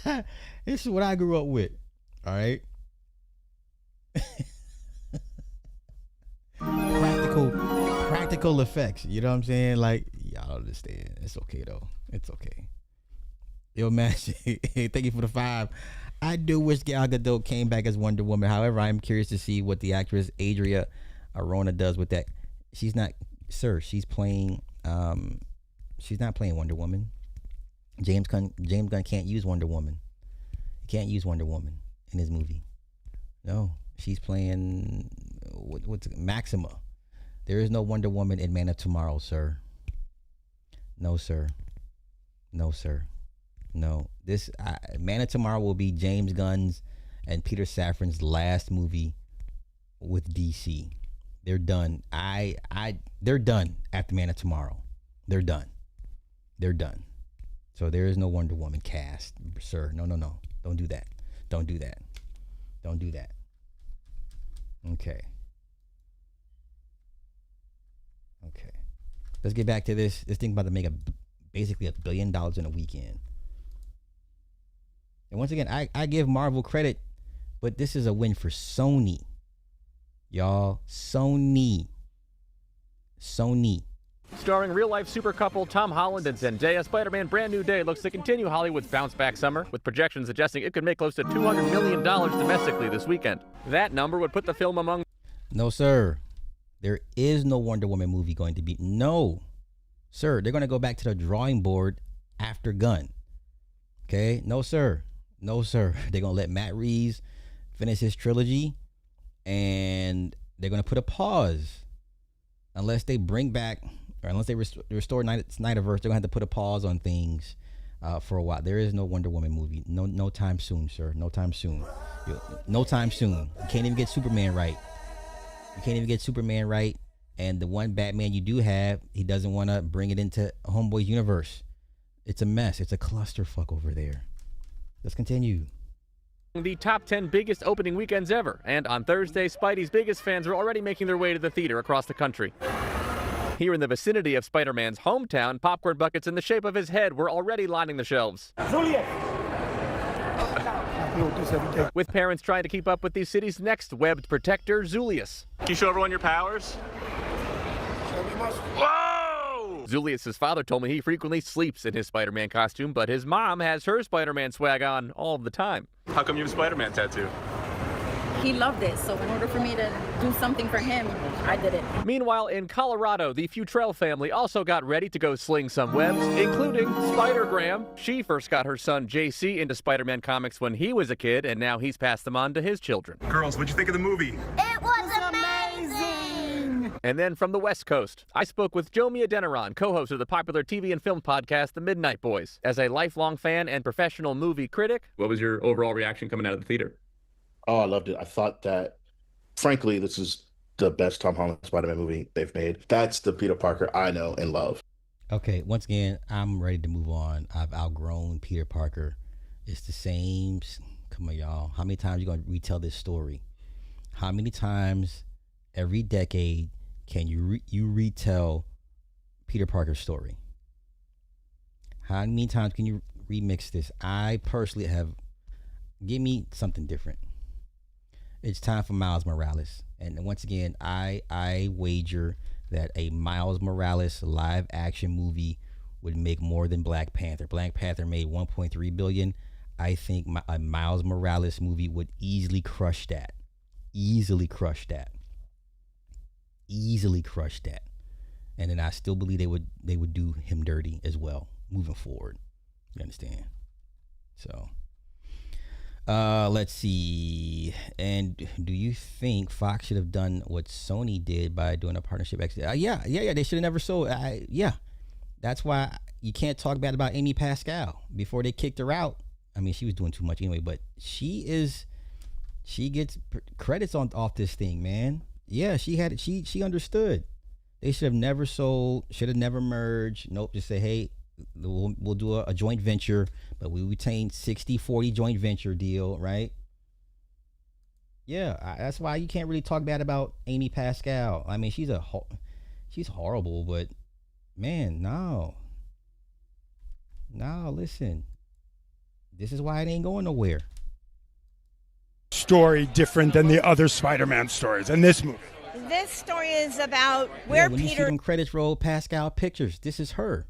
man. This is what I grew up with. All right. Practical effects. You know what I'm saying? Like, y'all understand. It's okay though. It's okay. Yo, man. Thank you for the 5. I do wish Gal Gadot came back as Wonder Woman. However, I'm curious to see what the actress Adria Arjona does with that. She's not, sir. She's playing. She's not playing Wonder Woman. James Gunn can't use Wonder Woman. He can't use Wonder Woman in his movie. No, she's playing what's it, Maxima. There is no Wonder Woman in Man of Tomorrow, sir. No, sir. No, sir. No. This Man of Tomorrow will be James Gunn's and Peter Safran's last movie with DC. They're done. They're done after Man of Tomorrow. They're done. They're done. So there is no Wonder Woman cast, sir. No. Don't do that. Don't do that. Don't do that. Okay. Let's get back to this. This thing's about to make basically $1 billion in a weekend. And once again, I give Marvel credit, but this is a win for Sony. Y'all, Sony. Starring real-life super couple Tom Holland and Zendaya, Spider-Man Brand New Day looks to continue Hollywood's bounce-back summer, with projections suggesting it could make close to $200 million domestically this weekend. That number would put the film among... No, sir. There is no Wonder Woman movie going to be. No. Sir, they're going to go back to the drawing board after Gunn. Okay, no sir, no sir. They're gonna let Matt Reeves finish his trilogy, and they're gonna put a pause unless they bring back or unless they restore Snyderverse. They're gonna have to put a pause on things for a while. There is no Wonder Woman movie. No time soon, sir. No time soon. No time soon. You can't even get Superman right. And the one Batman you do have, he doesn't want to bring it into Homeboy's universe. It's a mess. It's a clusterfuck over there. Let's continue. The top 10 biggest opening weekends ever. And on Thursday, Spidey's biggest fans are already making their way to the theater across the country. Here in the vicinity of Spider-Man's hometown, popcorn buckets in the shape of his head were already lining the shelves. With parents trying to keep up with the city's next webbed protector, Zulius. Can you show everyone your powers? Whoa! Zulius's father told me he frequently sleeps in his Spider-Man costume, but his mom has her Spider-Man swag on all the time. How come you have a Spider-Man tattoo? He loved it, so in order for me to do something for him, I did it. Meanwhile, in Colorado, the Futrell family also got ready to go sling some webs, including Spider-Gram. She first got her son JC into Spider-Man comics when he was a kid, and now he's passed them on to his children. Girls, what'd you think of the movie? It was amazing! And then from the West Coast, I spoke with Jomia Adeniran, co-host of the popular TV and film podcast, The Midnight Boys. As a lifelong fan and professional movie critic, What was your overall reaction coming out of the theater? Oh, I loved it. I thought that, frankly, this is the best Tom Holland Spider-Man movie they've made. That's the Peter Parker I know and love. Okay, once again, I'm ready to move on. I've outgrown Peter Parker. It's the same. Come on, y'all. How many times are you going to retell this story? How many times every decade can you retell Peter Parker's story? How many times can you remix this? I personally have. Give me something different. It's time for Miles Morales. And once again, I wager that a Miles Morales live action movie would make more than Black Panther. Black Panther made $1.3 billion. I think a Miles Morales movie would easily crush that. Easily crush that. And then I still believe they would do him dirty as well moving forward. You understand? So let's see. And do you think Fox should have done what Sony did by doing a partnership? Yeah. They should have never sold. That's why you can't talk bad about Amy Pascal before they kicked her out. I mean, she was doing too much anyway, but she gets credits off this thing, man. Yeah, she understood. They should have never sold. Should have never merged. Nope. Just say, hey, we'll do a joint venture, but we retain 60-40 joint venture deal, right? Yeah, that's why you can't really talk bad about Amy Pascal. I mean, she's horrible, but man, no, listen, this is why it ain't going nowhere. Story different than the other Spider-Man stories in this movie. This story is about where when Peter. You see them credits roll, Pascal Pictures. This is her.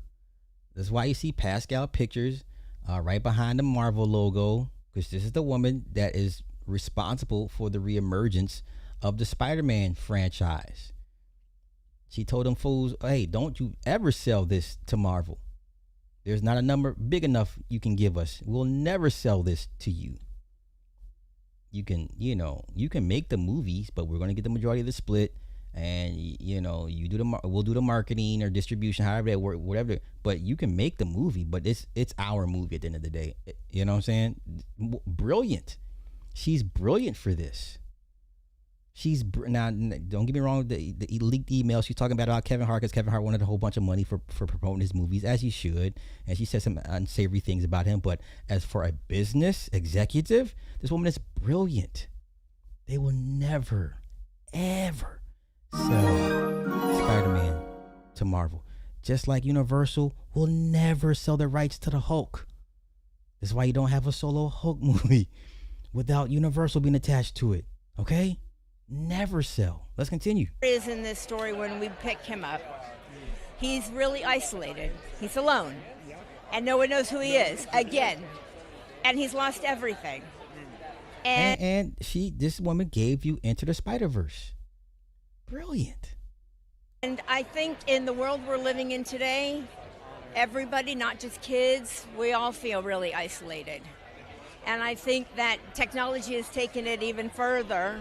That's why you see Pascal Pictures right behind the Marvel logo, because this is the woman that is responsible for the reemergence of the Spider-Man franchise. She told them fools, hey, don't you ever sell this to Marvel. There's not a number big enough you can give us. We'll never sell this to you. You can make the movies, but we're going to get the majority of the split. And we'll do the marketing or distribution, however that work, whatever. But you can make the movie, but it's our movie at the end of the day. You know what I'm saying? Brilliant. She's brilliant for this. Now, don't get me wrong. The leaked email she's talking about Kevin Hart, because Kevin Hart wanted a whole bunch of money for promoting his movies, as he should. And she said some unsavory things about him. But as for a business executive, this woman is brilliant. They will never, ever sell Spider-Man to Marvel, just like Universal will never sell the rights to the Hulk. That's why you don't have a solo Hulk movie without Universal being attached to it. Okay, never sell. Let's continue. Is in this story when we pick him up, he's really isolated. He's alone, and no one knows who he is again, and he's lost everything. And this woman gave you Into the Spider-Verse. Brilliant. And I think in the world we're living in today, everybody, not just kids, we all feel really isolated. And I think that technology has taken it even further.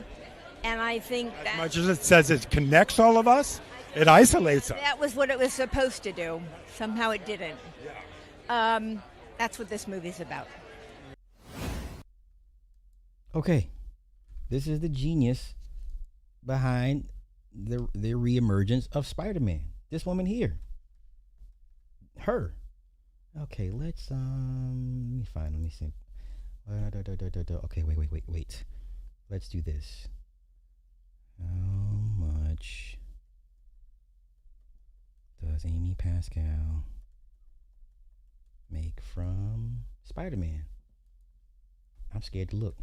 And I think that As much as it says it connects all of us, it isolates us. that was what it was supposed to do. Somehow it didn't. That's what this movie's about. Okay, this is the genius behind the reemergence of Spider-Man. This woman here. Her. Okay, let's let me see. Okay, wait. Let's do this. How much does Amy Pascal make from Spider-Man? I'm scared to look.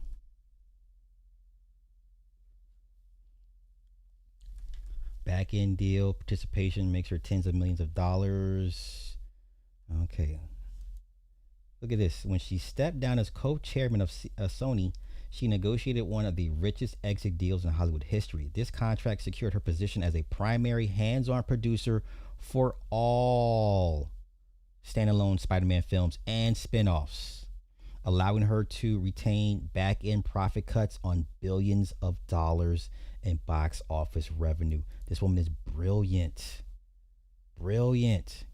Back end deal, participation makes her tens of millions of dollars. Okay. Look at this. When she stepped down as co-chairman of Sony, she negotiated one of the richest exit deals in Hollywood history. This contract secured her position as a primary hands-on producer for all standalone Spider-Man films and spin-offs, allowing her to retain back-end profit cuts on billions of dollars in box office revenue. This woman is brilliant. Brilliant.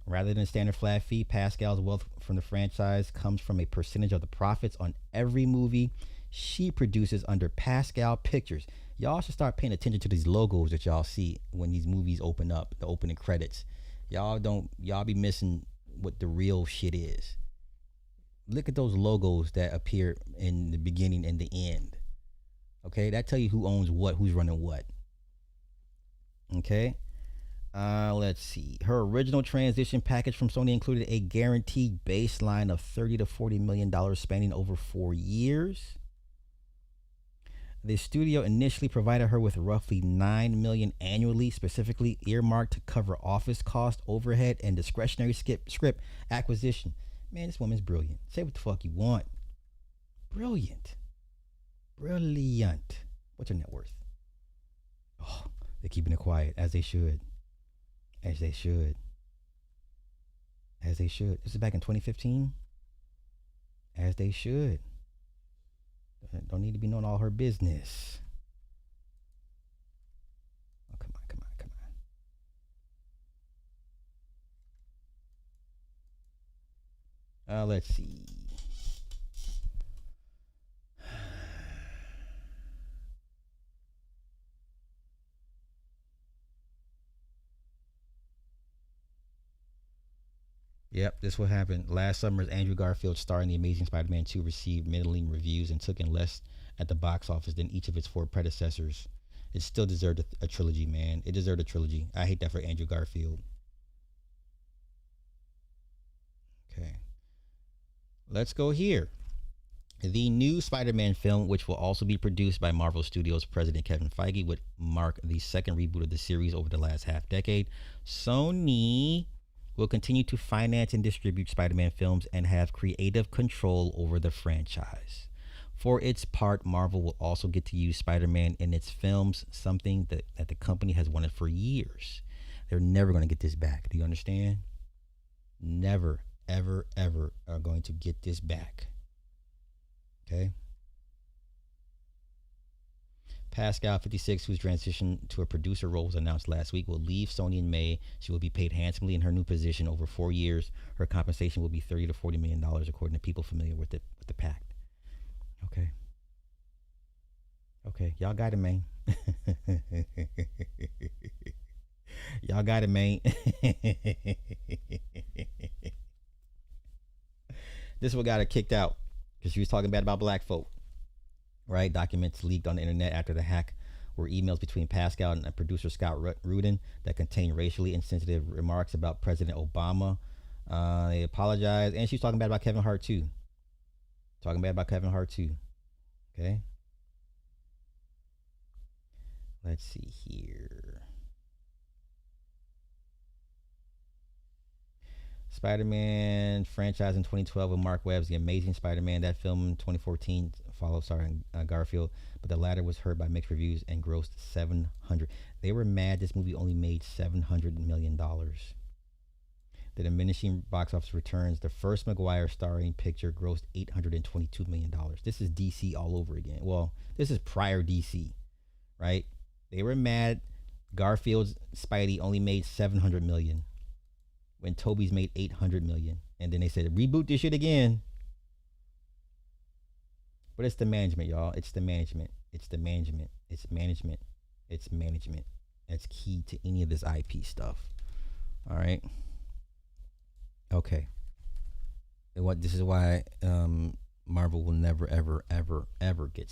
Rather than a standard flat fee, Pascal's wealth from the franchise comes from a percentage of the profits on every movie she produces under Pascal Pictures. Y'all should start paying attention to these logos that y'all see when these movies open up, the opening credits. Y'all be missing what the real shit is. Look at those logos that appear in the beginning and the end. Okay, that tell you who owns what, who's running what. Okay. Let's see. Her original transition package from Sony included a guaranteed baseline of $30 to $40 million spending over 4 years. The studio initially provided her with roughly $9 million annually, specifically earmarked to cover office cost, overhead, and discretionary script acquisition. Man, this woman's brilliant. Say what the fuck you want. Brilliant. Brilliant. What's her net worth? Oh, they're keeping it quiet, as they should. As they should. As they should. This is back in 2015. As they should. Don't need to be knowing all her business. Oh, come on. Let's see. Yep, this what happened. Last summer's Andrew Garfield star in The Amazing Spider-Man 2 received middling reviews and took in less at the box office than each of its 4 predecessors. It still deserved a trilogy, man. It deserved a trilogy. I hate that for Andrew Garfield. Okay. Let's go here. The new Spider-Man film, which will also be produced by Marvel Studios president Kevin Feige, would mark the second reboot of the series over the last half decade. Sony will continue to finance and distribute Spider-Man films and have creative control over the franchise. For its part, Marvel will also get to use Spider-Man in its films, something that the company has wanted for years. They're never going to get this back. Do you understand? Never, ever, ever are going to get this back. Okay? Pascal, 56, whose transition to a producer role was announced last week, will leave Sony in May. She will be paid handsomely in her new position over 4 years. Her compensation will be $30 to $40 million, according to people familiar with the pact. Okay, y'all got it, man. Y'all got it, man. This is what got her kicked out because she was talking bad about black folk. Right, documents leaked on the internet after the hack were emails between Pascal and producer Scott Rudin that contained racially insensitive remarks about President Obama. They apologized, and she's talking bad about Kevin Hart too. Okay. Let's see here. Spider-Man franchise in 2012 with Mark Webb's The Amazing Spider-Man. That film in 2014 followed starring Garfield, but the latter was heard by mixed reviews and grossed $700. They were mad this movie only made $700 million. The diminishing box office returns. The first Maguire starring picture grossed $822 million. This is DC all over again. Well, this is prior DC, right? They were mad. Garfield's Spidey only made $700 million when Toby's made $800 million. And then they said, reboot this shit again. But it's the management, y'all. It's the management. It's the management. It's management. It's management. That's key to any of this IP stuff. All right. Okay. This is why Marvel will never, ever, ever, ever get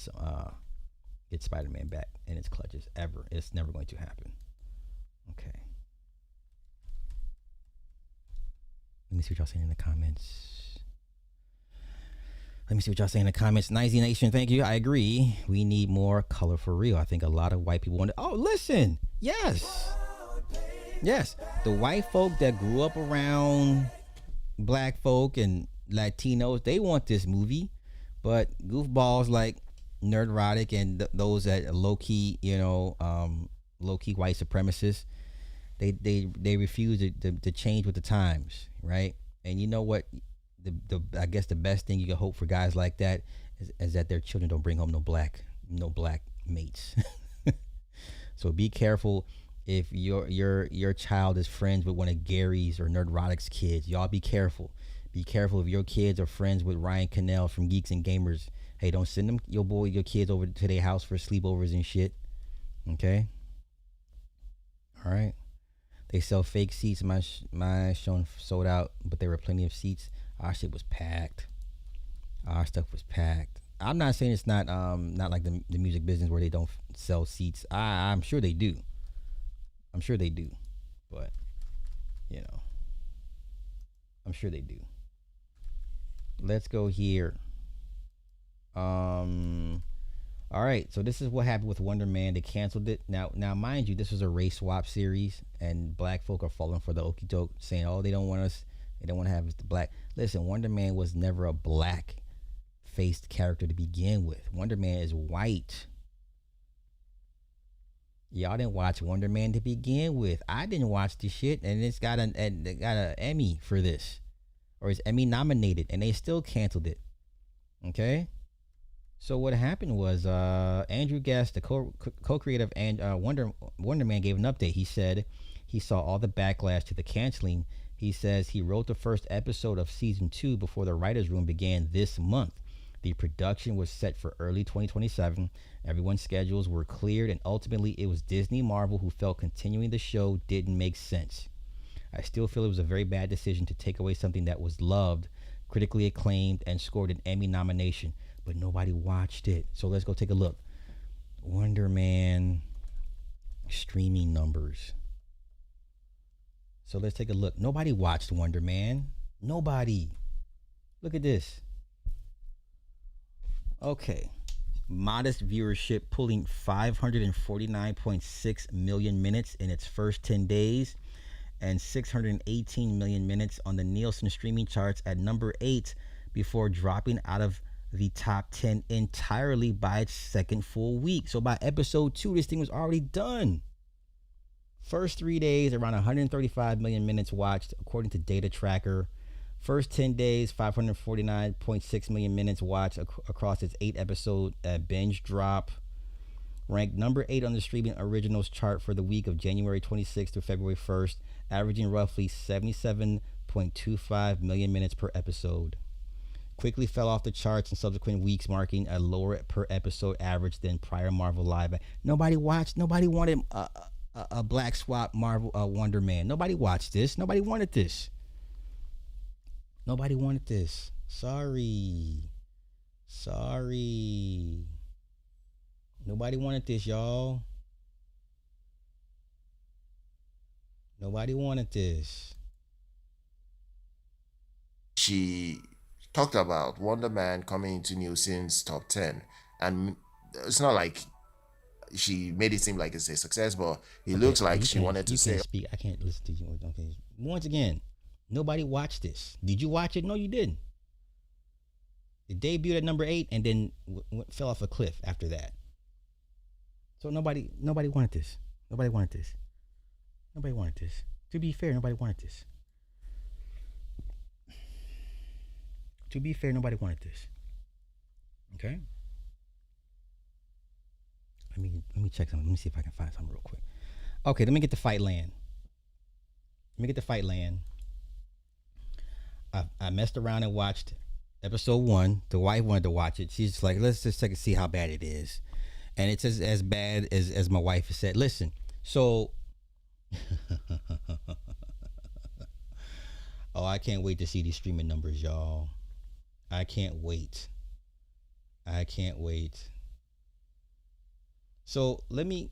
Spider-Man back in its clutches. Ever. It's never going to happen. Okay. Let me see what y'all saying in the comments. Nicey Nation, thank you. I agree. We need more color for real. I think a lot of white people want to. Oh, listen. Yes. Yes. The white folk that grew up around black folk and Latinos, they want this movie. But goofballs like Nerdrotic and those that low-key, low-key white supremacists, they refuse to change with the times, right? And you know what? I guess the best thing you can hope for guys like that is that their children don't bring home no black mates. So be careful if your child is friends with one of Gary's or Nerdrotic's kids. Y'all be careful. Be careful if your kids are friends with Ryan Cannell from Geeks and Gamers. Hey, don't send them your kids over to their house for sleepovers and shit. Okay. All right. They sell fake seats. My show sold out, but there were plenty of seats. Our shit was packed. Our stuff was packed. I'm not saying it's not like the music business where they don't sell seats. I'm sure they do. I'm sure they do. But, I'm sure they do. Let's go here. All right, so this is what happened with Wonder Man. They canceled it. Now, mind you, this was a race swap series, and black folk are falling for the okie doke, saying, "Oh, they don't want us. They don't want to have us the black." Listen, Wonder Man was never a black-faced character to begin with. Wonder Man is white. Y'all didn't watch Wonder Man to begin with. I didn't watch this shit, and it's got an Emmy for this, or it's Emmy nominated, and they still canceled it. Okay. So what happened was Andrew Guest, the co-creator of Wonder Man, gave an update. He said he saw all the backlash to the canceling. He says he wrote the first episode of season 2 before the writer's room began this month. The production was set for early 2027. Everyone's schedules were cleared, and ultimately it was Disney Marvel who felt continuing the show didn't make sense. I still feel it was a very bad decision to take away something that was loved, critically acclaimed, and scored an Emmy nomination. But nobody watched it. So let's go take a look. Wonder Man streaming numbers. So let's take a look. Nobody watched Wonder Man. Nobody. Look at this. Okay. Modest viewership, pulling 549.6 million minutes in its first 10 days and 618 million minutes on the Nielsen streaming charts at number 8 before dropping out of the top 10 entirely by its second full week. So by episode 2, this thing was already done. First 3 days, around 135 million minutes watched, according to Data Tracker. First 10 days, 549.6 million minutes watched across its 8-episode binge drop. Ranked number 8 on the streaming originals chart for the week of January 26th to February 1st, averaging roughly 77.25 million minutes per episode. Quickly fell off the charts in subsequent weeks, marking a lower per episode average than prior Marvel live. Nobody wanted a black swap Marvel Wonder Man. Nobody watched this. Nobody wanted this. Sorry. Nobody wanted this, y'all. Nobody wanted this. She talked about Wonder Man coming into Nielsen's top 10, and it's not like she made it seem like it's a success, but it looks like she wanted to say. Speak. I can't listen to you. Okay. Once again, nobody watched this. Did you watch it? No, you didn't. It debuted at number 8 and then fell off a cliff after that. So nobody wanted this. To be fair, nobody wanted this. To be fair, nobody wanted this. Okay. Let me check something. Let me see if I can find something real quick. Okay, let me get to Fightland. I messed around and watched episode 1. The wife wanted to watch it. She's just like, let's just check and see how bad it is. And it's as bad as my wife has said. Listen, so oh, I can't wait to see these streaming numbers, y'all. I can't wait. So let me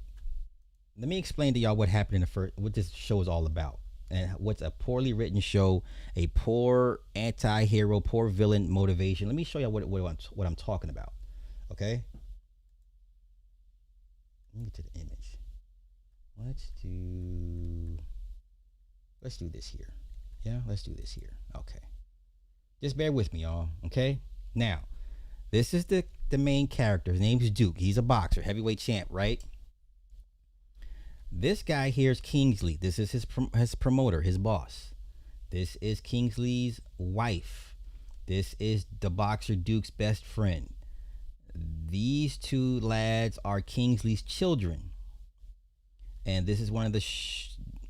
explain to y'all what happened in the first, what this show is all about, and what's a poorly written show, a poor anti-hero, poor villain motivation. Let me show y'all what I'm talking about. Okay. Let me get to the image. Let's do this here. Yeah, let's do this here. Okay. Just bear with me, y'all. Okay. Now, this is the main character. His name is Duke. He's a boxer, heavyweight champ, right? This guy here is Kingsley. This is his promoter, his boss. This is Kingsley's wife. This is the boxer Duke's best friend. These two lads are Kingsley's children. And this is one of the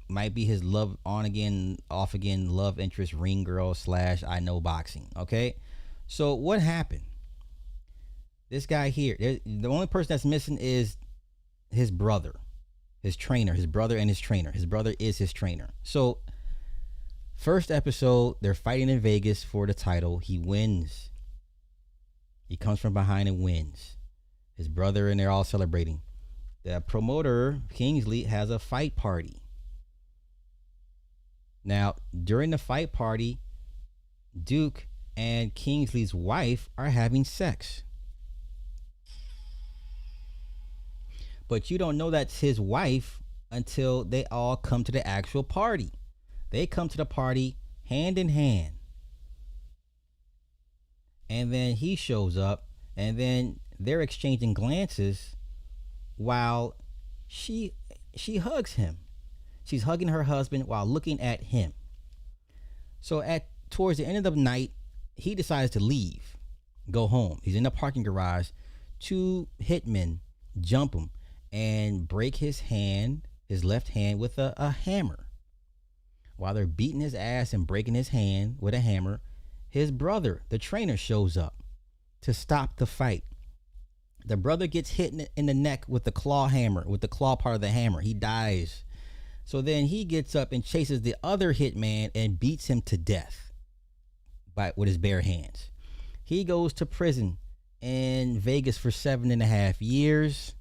might be his love on again, off again love interest, ring girl / I know boxing. Okay. So what happened? This guy here, the only person that's missing is his brother, his trainer, his brother and his trainer. His brother is his trainer. So first episode, they're fighting in Vegas for the title. He wins. He comes from behind and wins. His brother and they're all celebrating. The promoter, Kingsley, has a fight party. Now, during the fight party, Duke and Kingsley's wife are having sex. But you don't know that's his wife until they all come to the actual party. They come to the party hand in hand. And then he shows up, and then they're exchanging glances while she hugs him. She's hugging her husband while looking at him. So towards the end of the night, he decides to leave, go home. He's in the parking garage. 2 hitmen jump him and break his left hand with a hammer. While they're beating his ass and breaking his hand with a hammer, his brother, the trainer, shows up to stop the fight. The brother gets hit in the neck with the claw hammer, with the claw part of the hammer. He dies. So then he gets up and chases the other hitman and beats him to death with his bare hands. He goes to prison in Vegas for 7.5 years.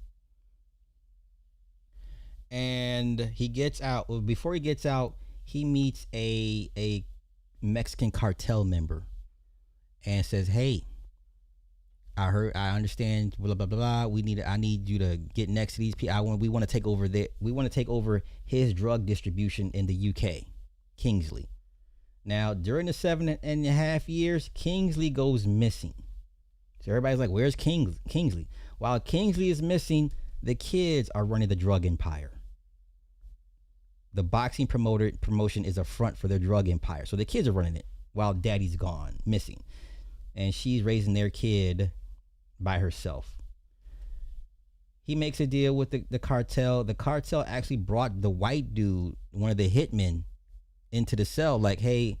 And he gets out. Well, before he gets out, he meets a Mexican cartel member and says, "Hey, I understand, blah blah blah. I need you to get next to these people. We want to take over we want to take over his drug distribution in the UK, Kingsley." Now, during the 7.5 years, Kingsley goes missing. So everybody's like, "Where's Kingsley?" While Kingsley is missing, the kids are running the drug empire. The boxing promotion is a front for their drug empire. So the kids are running it while daddy's gone, missing. And she's raising their kid by herself. He makes a deal with the cartel. The cartel actually brought the white dude, one of the hitmen, into the cell. Like, "Hey,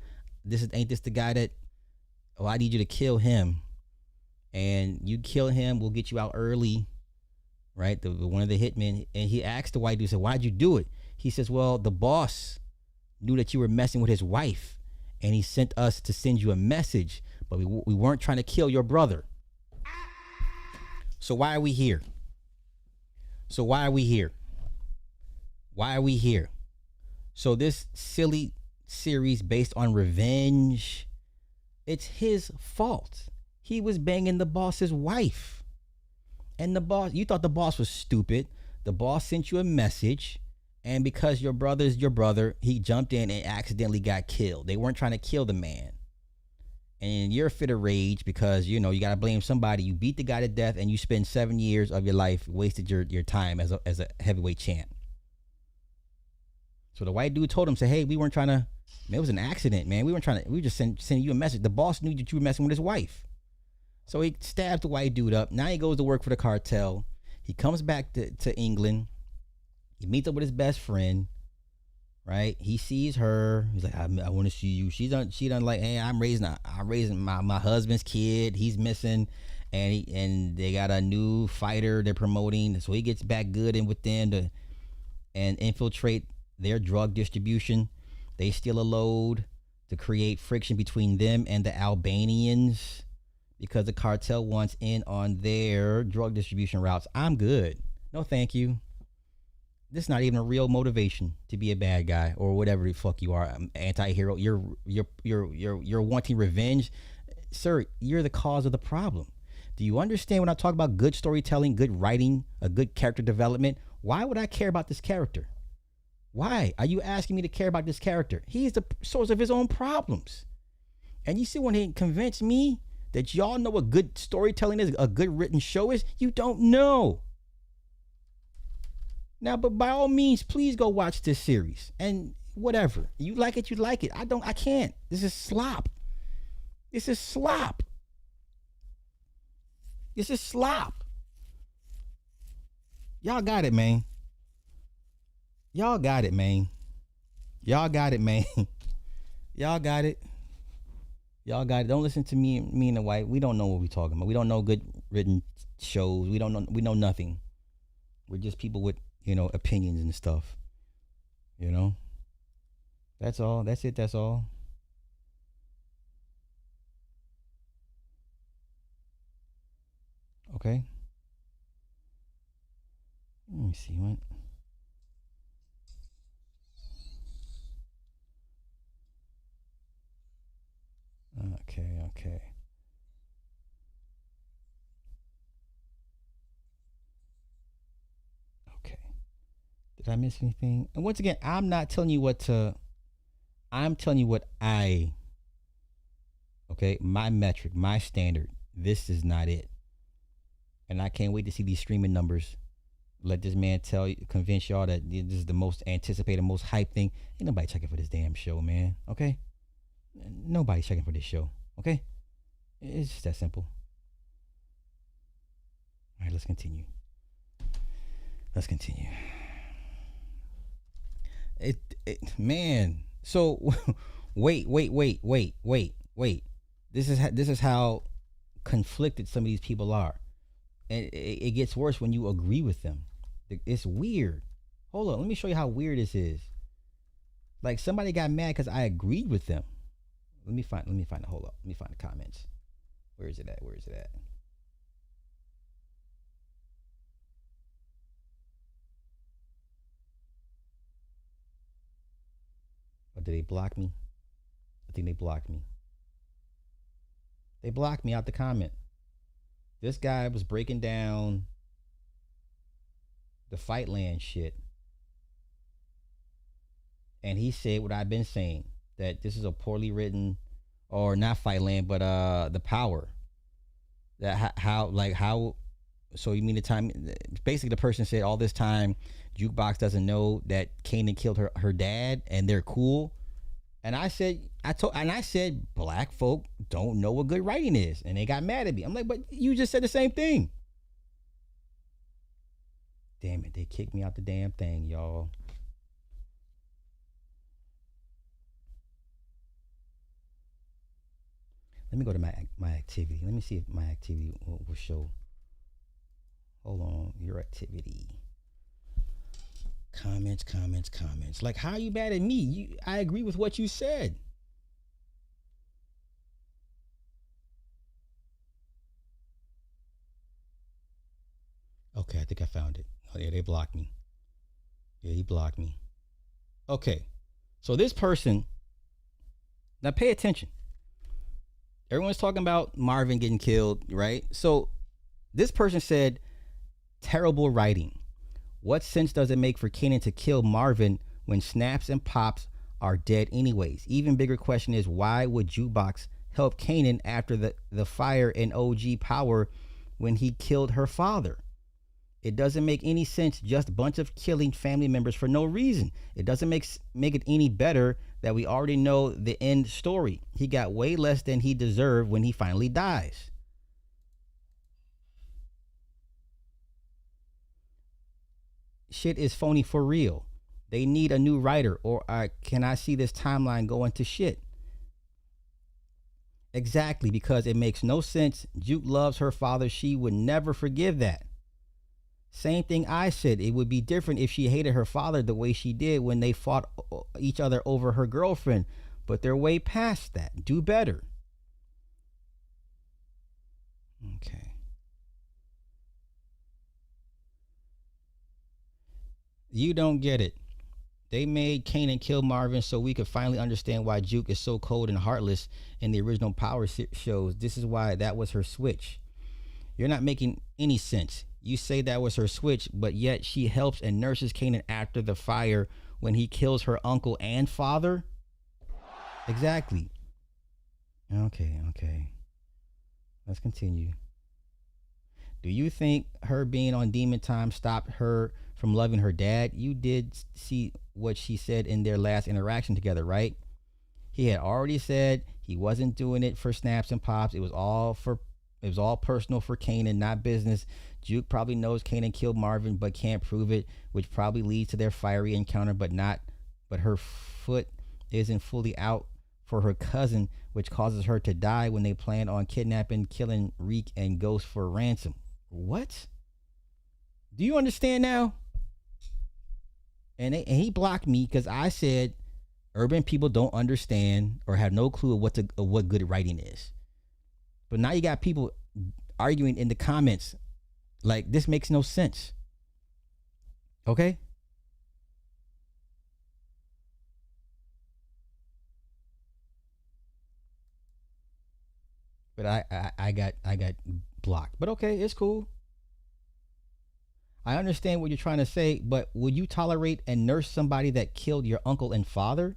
ain't this the guy that, I need you to kill him. And you kill him, we'll get you out early." Right? One of the hitmen. And he asked the white dude, said, "Why'd you do it?" He says, "Well, the boss knew that you were messing with his wife, and he sent us to send you a message, but we weren't trying to kill your brother." So why are we here? So this silly series based on revenge, it's his fault. He was banging the boss's wife. And you thought the boss was stupid. The boss sent you a message. And because your brother's your brother, he jumped in and accidentally got killed. They weren't trying to kill the man. And you're a fit of rage because, you got to blame somebody. You beat the guy to death and you spend 7 years of your life, wasted your time as a heavyweight champ. So the white dude told him, "Hey, we weren't trying to Man, it was an accident, man. We were just sending you a message. The boss knew that you were messing with his wife. So he stabs the white dude up. Now he goes to work for the cartel. He comes back to England. He meets up with his best friend, right? He sees her. He's like, I want to see you. She done like, hey, I'm raising my husband's kid. He's missing. And they got a new fighter they're promoting. So he gets back good in with them and infiltrate their drug distribution. They steal a load to create friction between them and the Albanians because the cartel wants in on their drug distribution routes. I'm good. No, thank you. This is not even a real motivation to be a bad guy or whatever the fuck you are, anti-hero. You're wanting revenge, sir. You're the cause of the problem. Do you understand when I talk about good storytelling, good writing, a good character development? Why would I care about this character? Why are you asking me to care about this character? He's the source of his own problems. And you see when he convinced me that y'all know what good storytelling is, a good written show is, you don't know. Now, but by all means, please go watch this series. And whatever. You like it, you like it. I can't. This is slop. This is slop. This is slop. Y'all got it, man. Y'all got it, man. Y'all got it, man. Y'all got it. Y'all got it. Don't listen to me and the white. We don't know what we're talking about. We don't know good written shows. We know nothing. We're just people with, opinions and stuff. That's all. That's it. That's all. Okay. Let me see what. Okay. Did I miss anything? And once again, I'm not telling you I'm telling you what my metric, my standard. This is not it. And I can't wait to see these streaming numbers. Let this man convince y'all that this is the most anticipated, most hyped thing. Ain't nobody checking for this damn show, man. Okay? Nobody's checking for this show. Okay? It's just that simple. All right, let's continue. Man. So wait. This is how conflicted some of these people are. And it gets worse when you agree with them. It's weird. Hold on, let me show you how weird this is. Like somebody got mad because I agreed with them. Let me find it. Hold up. Let me find the comments. Where is it at? Or did they block me? I think they blocked me. They blocked me out the comment. This guy was breaking down the Fightland shit. And he said what I've been saying, that this is a poorly written, or not Fightland, but The Power. That how so you mean the time, basically the person said all this time Jukebox doesn't know that Kanan killed her dad and they're cool. And I said black folk don't know what good writing is, and they got mad at me. I'm like, but you just said the same thing. Damn it, they kicked me out the damn thing, y'all. Let me go to my activity. Let me see if my activity will show. Hold on, your activity. Comments. Like, how are you mad at me? I agree with what you said. Okay, I think I found it. Oh yeah, they blocked me. Yeah, he blocked me. Okay, so this person, now pay attention. Everyone's talking about Marvin getting killed, right? So this person said, terrible writing. What sense does it make for Kanan to kill Marvin when Snaps and Pops are dead anyways? Even bigger question is, why would Jukebox help Kanan after the fire in OG Power when he killed her father? It doesn't make any sense, just a bunch of killing family members for no reason. It doesn't make it any better that we already know the end story. He got way less than he deserved when he finally dies. Shit is phony for real. They need a new writer, or can I see this timeline going to shit? Exactly, because it makes no sense. Juke loves her father. She would never forgive that. Same thing I said. It would be different if she hated her father the way she did when they fought each other over her girlfriend. But they're way past that. Do better. Okay. You don't get it. They made Kanan kill Marvin so we could finally understand why Juke is so cold and heartless in the original Power shows. This is why that was her switch. You're not making any sense. You say that was her switch, but yet she helps and nurses Kanan after the fire when he kills her uncle and father? Exactly. Okay. Let's continue. Do you think her being on demon time stopped her from loving her dad? You did see what she said in their last interaction together, right? He had already said he wasn't doing it for snaps and pops. It was all personal for Kanan, not business. Juke probably knows Kanan killed Marvin but can't prove it, which probably leads to their fiery encounter, but her foot isn't fully out for her cousin, which causes her to die when they plan on kidnapping, killing Reek and Ghost for ransom. What? Do you understand now? And he blocked me because I said urban people don't understand or have no clue of what good writing is. But now you got people arguing in the comments like this makes no sense. Okay? But I got blocked. But okay, it's cool. I understand what you're trying to say, but would you tolerate and nurse somebody that killed your uncle and father?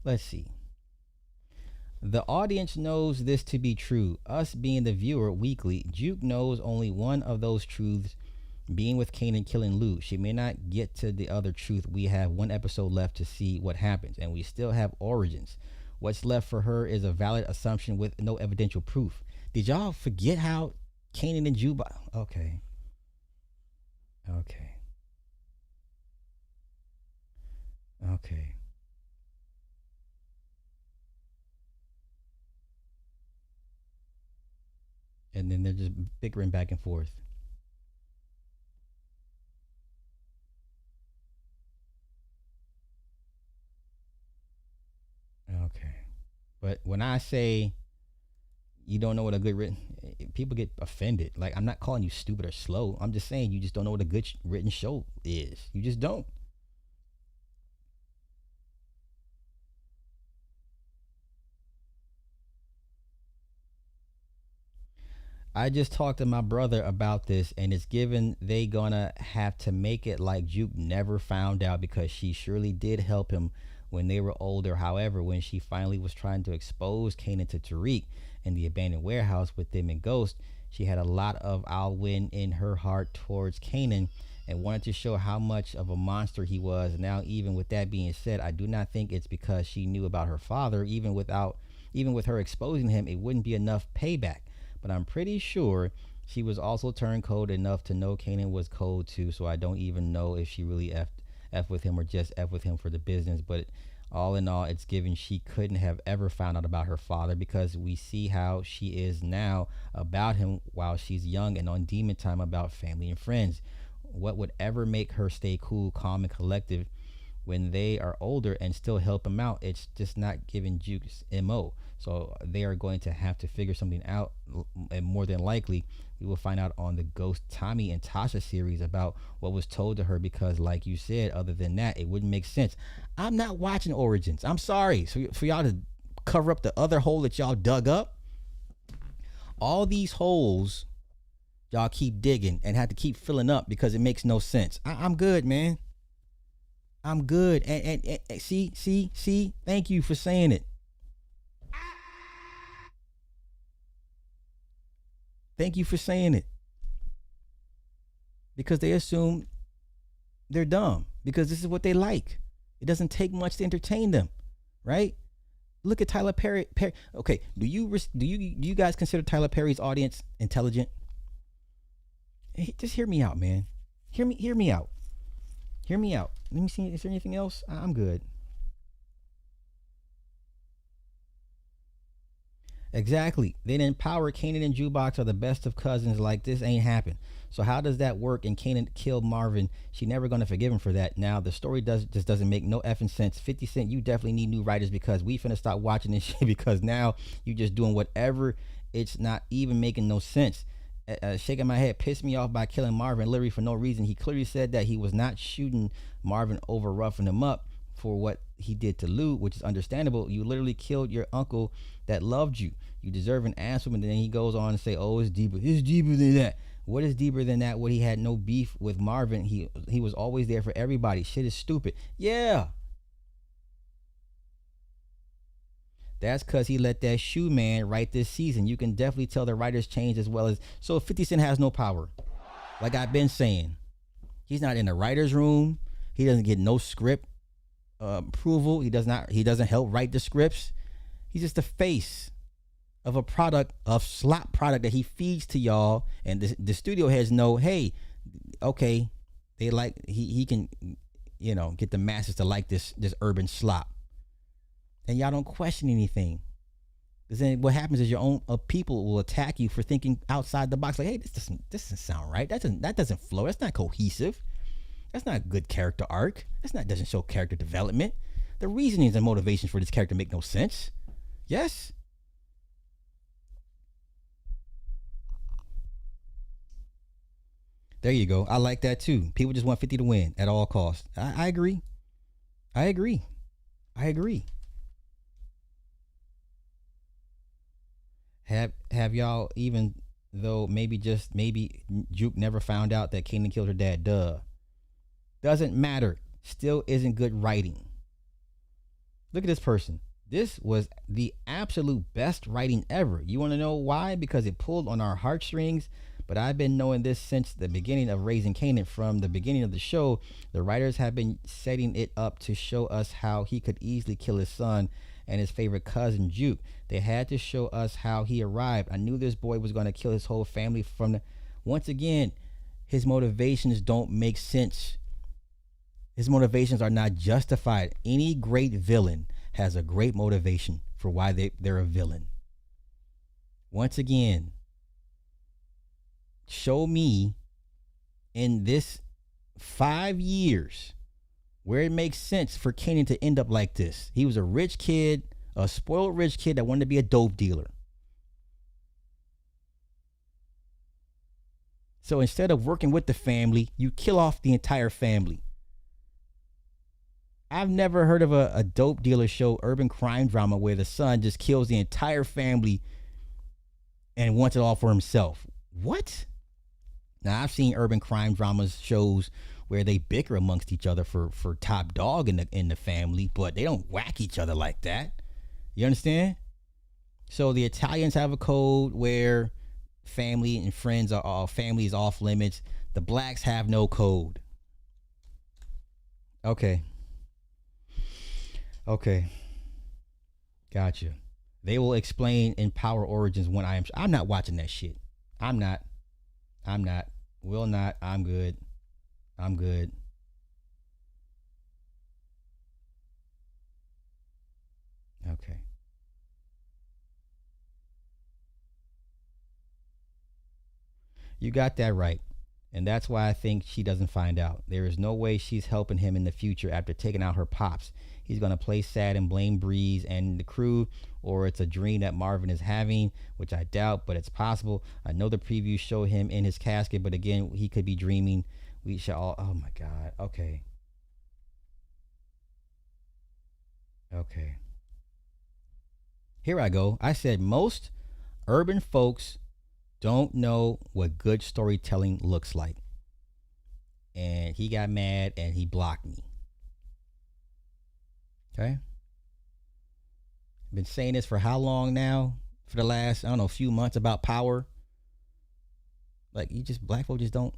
Let's see. The audience knows this to be true. Us being the viewer weekly, Juke knows only one of those truths, being with Kanan killing Lou. She may not get to the other truth. We have one episode left to see what happens, and we still have origins. What's left for her is a valid assumption with no evidential proof. Did y'all forget how Kanan and Juba? Okay. And then they're just bickering back and forth. Okay. But when I say you don't know what a good written, people get offended. Like, I'm not calling you stupid or slow. I'm just saying you just don't know what a good written show is. You just don't. I just talked to my brother about this, and it's given they gonna have to make it like Juke never found out because she surely did help him when they were older. However, when she finally was trying to expose Kanan to Tariq in the abandoned warehouse with them and Ghost, she had a lot of I'll win in her heart towards Kanan and wanted to show how much of a monster he was. Now, even with that being said, I do not think it's because she knew about her father. Even with her exposing him, it wouldn't be enough payback. But I'm pretty sure she was also turned cold enough to know Kanan was cold too. So I don't even know if she really F with him or just F with him for the business. But all in all, it's given she couldn't have ever found out about her father because we see how she is now about him while she's young and on demon time about family and friends. What would ever make her stay cool, calm, and collective when they are older and still help him out? It's just not giving Juke's MO. So they are going to have to figure something out, and more than likely we will find out on the Ghost, Tommy, and Tasha series about what was told to her, because like you said, other than that, it wouldn't make sense. I'm not watching Origins. I'm sorry. So for y'all to cover up the other hole that y'all dug up, all these holes y'all keep digging and have to keep filling up because it makes no sense. I'm good, man. I'm good. And see, thank you for saying it. Thank you for saying it. Because they assume they're dumb because this is what they like. It doesn't take much to entertain them, right? Look at Tyler Perry. Okay, do you guys consider Tyler Perry's audience intelligent? Hey, just hear me out, man. Hear me out. Hear me out. Let me see. Is there anything else? I'm good. Exactly. Then in Power, Kanan and Jukebox are the best of cousins. Like, this ain't happened. So how does that work? And Kanan killed Marvin. She never gonna forgive him for that. Now the story just doesn't make no effing sense. 50 Cent, you definitely need new writers because we finna stop watching this shit because now you just doing whatever. It's not even making no sense. Shaking my head pissed me off by killing Marvin literally for no reason. He clearly said that he was not shooting Marvin over roughing him up for what he did to Lou, which is understandable. You literally killed your uncle that loved you. You deserve an answer. And then he goes on and say, oh, it's deeper. It's deeper than that. What is deeper than that? What, he had no beef with Marvin. He was always there for everybody. Shit is stupid. Yeah. That's because he let that shoe man write this season. You can definitely tell the writers changed as well as. So 50 Cent has no power. Like I've been saying. He's not in the writer's room. He doesn't get no script approval. He doesn't help write the scripts. He's just the face of a product, of slop product that he feeds to y'all, and the studio heads know, hey, okay, they like he can, get the masses to like this urban slop, and y'all don't question anything. Because then what happens is your own people will attack you for thinking outside the box. Like, hey, this doesn't sound right. That doesn't flow. That's not cohesive. That's not good character arc. Doesn't show character development. The reasonings and motivations for this character make no sense. Yes. There you go. I like that too. People just want 50 to win at all costs. I agree. I agree. Have y'all, even though maybe Juke never found out that Kanan killed her dad? Duh. Doesn't matter. Still isn't good writing. Look at this person. This was the absolute best writing ever. You want to know why? Because it pulled on our heartstrings. But I've been knowing this since the beginning of Raising Kanan. From the beginning of the show, the writers have been setting it up to show us how he could easily kill his son and his favorite cousin, Juke. They had to show us how he arrived. I knew this boy was going to kill his whole family from the... Once again, his motivations don't make sense. His motivations are not justified. Any great villain has a great motivation for why they're a villain. Once again, show me in this 5 years where it makes sense for Kanan to end up like this. He was a rich kid, a spoiled rich kid that wanted to be a dope dealer. So instead of working with the family, you kill off the entire family. I've never heard of a dope dealer show, urban crime drama, where the son just kills the entire family and wants it all for himself. What? Now, I've seen urban crime dramas shows where they bicker amongst each other for top dog in the family, but they don't whack each other like that. You understand? So the Italians have a code where family and friends family is off limits. The blacks have no code. Okay. Gotcha. They will explain in Power Origins when I'm not watching that shit. I'm not. Will not. I'm good. Okay. You got that right. And that's why I think she doesn't find out. There is no way she's helping him in the future after taking out her pops. He's going to play sad and blame Breeze and the crew, or it's a dream that Marvin is having, which I doubt, but it's possible. I know the previews show him in his casket, but again, he could be dreaming. We shall all, oh my God. Okay. Here I go. I said most urban folks don't know what good storytelling looks like. And he got mad and he blocked me. Okay. Been saying this for how long now? For the last, few months about Power. Like black folk just don't.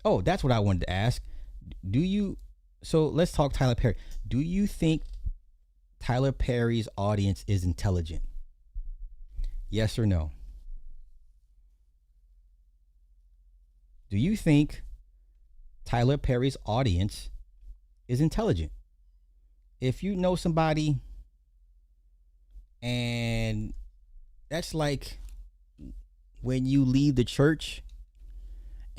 Oh, that's what I wanted to ask. So let's talk Tyler Perry. Do you think Tyler Perry's audience is intelligent? Yes or no? Do you think Tyler Perry's audience is intelligent? If you know somebody and that's like when you leave the church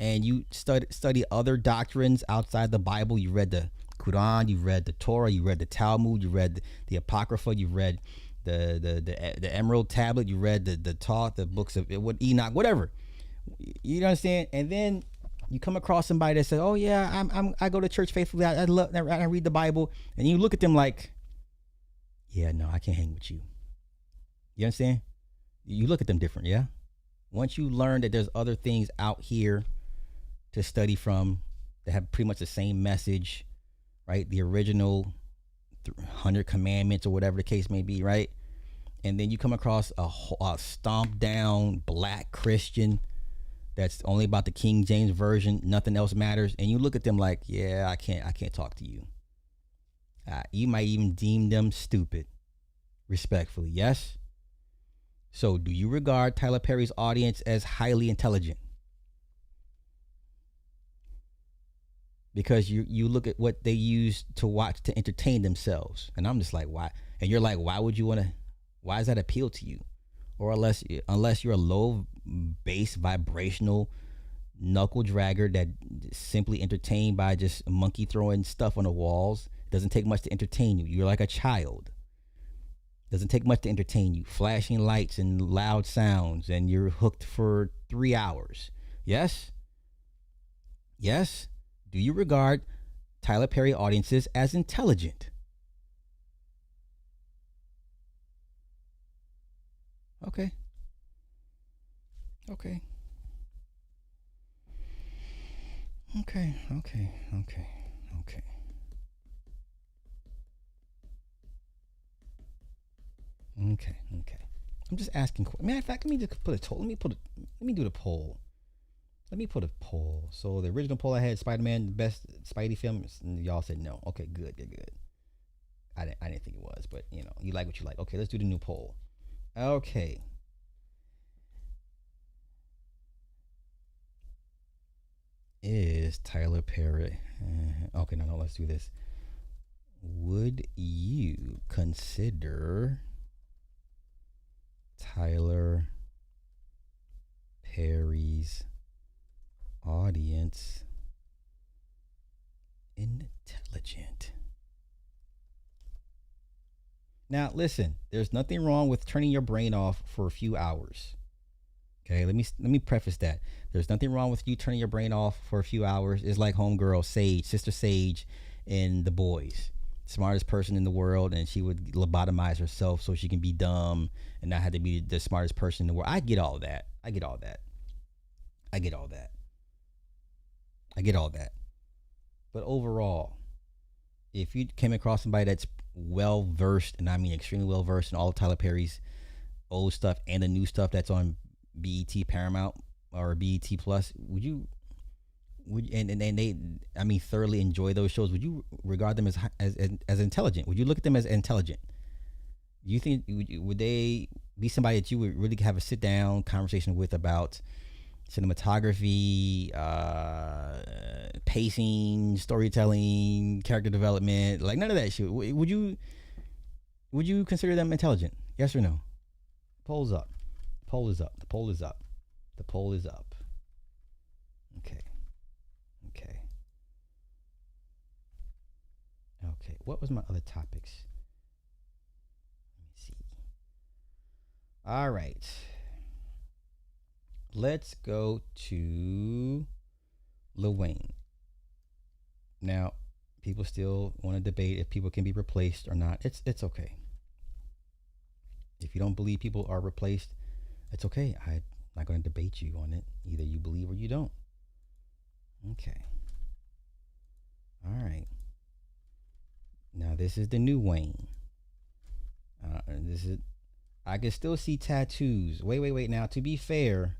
and you study other doctrines outside the Bible, you read the Quran, you read the Torah, you read the Talmud, you read the Apocrypha, you read the Emerald Tablet, you read the Torah, the books of Enoch, whatever. You understand? And then you come across somebody that says, "Oh yeah, I go to church faithfully. I read the Bible," and you look at them like, "Yeah, no, I can't hang with you." You understand? You look at them different, yeah. Once you learn that there's other things out here to study from that have pretty much the same message, right? The original 100 commandments or whatever the case may be, right? And then you come across a stomped down black Christian that's only about the King James version, nothing else matters, and you look at them like, yeah, I can't talk to you. You might even deem them stupid, respectfully, yes? So do you regard Tyler Perry's audience as highly intelligent? Because you look at what they use to watch to entertain themselves. And I'm just like, why? And you're like, why does that appeal to you? Or unless you're a low bass vibrational knuckle dragger that simply entertained by just monkey throwing stuff on the walls. Doesn't take much to entertain you. You're like a child. Doesn't take much to entertain you. Flashing lights and loud sounds, and you're hooked for 3 hours. Yes? Yes? Do you regard Tyler Perry audiences as intelligent? Okay. Okay. Okay. Okay. Okay. Okay. Okay. Okay. I'm just asking. Matter of fact, let me just put a poll. Let me do the poll. Let me put a poll. So the original poll I had, Spider-Man, the best Spidey film, and y'all said no. Okay, good. I didn't think it was, but you like what you like. Okay, let's do the new poll. Okay. Is Tyler Perry? Okay, no, let's do this. Would you consider Tyler Perry's audience intelligent? Now, listen, there's nothing wrong with turning your brain off for a few hours. Okay, let me preface that. There's nothing wrong with you turning your brain off for a few hours. It's like homegirl Sage, Sister Sage in The Boys. Smartest person in the world, and she would lobotomize herself so she can be dumb and not have to be the smartest person in the world. I get all that. But overall, if you came across somebody that's well versed, and I mean extremely well versed in all of Tyler Perry's old stuff and the new stuff that's on BET Paramount or BET Plus, would and they thoroughly enjoy those shows, would you regard them as intelligent? Would you look at them as intelligent? Do you think would they be somebody that you would really have a sit down conversation with about cinematography, pacing, storytelling, character development, like none of that shit? Would you consider them intelligent? Yes or no? Poll is up. Okay. What was my other topics? Let me see. All right. Let's go to Lil Wayne. Now, people still want to debate if people can be replaced or not. It's okay. If you don't believe people are replaced, it's okay. I'm not going to debate you on it. Either you believe or you don't. Okay. All right. Now this is the new Wayne. I can still see tattoos. Wait. Now, to be fair,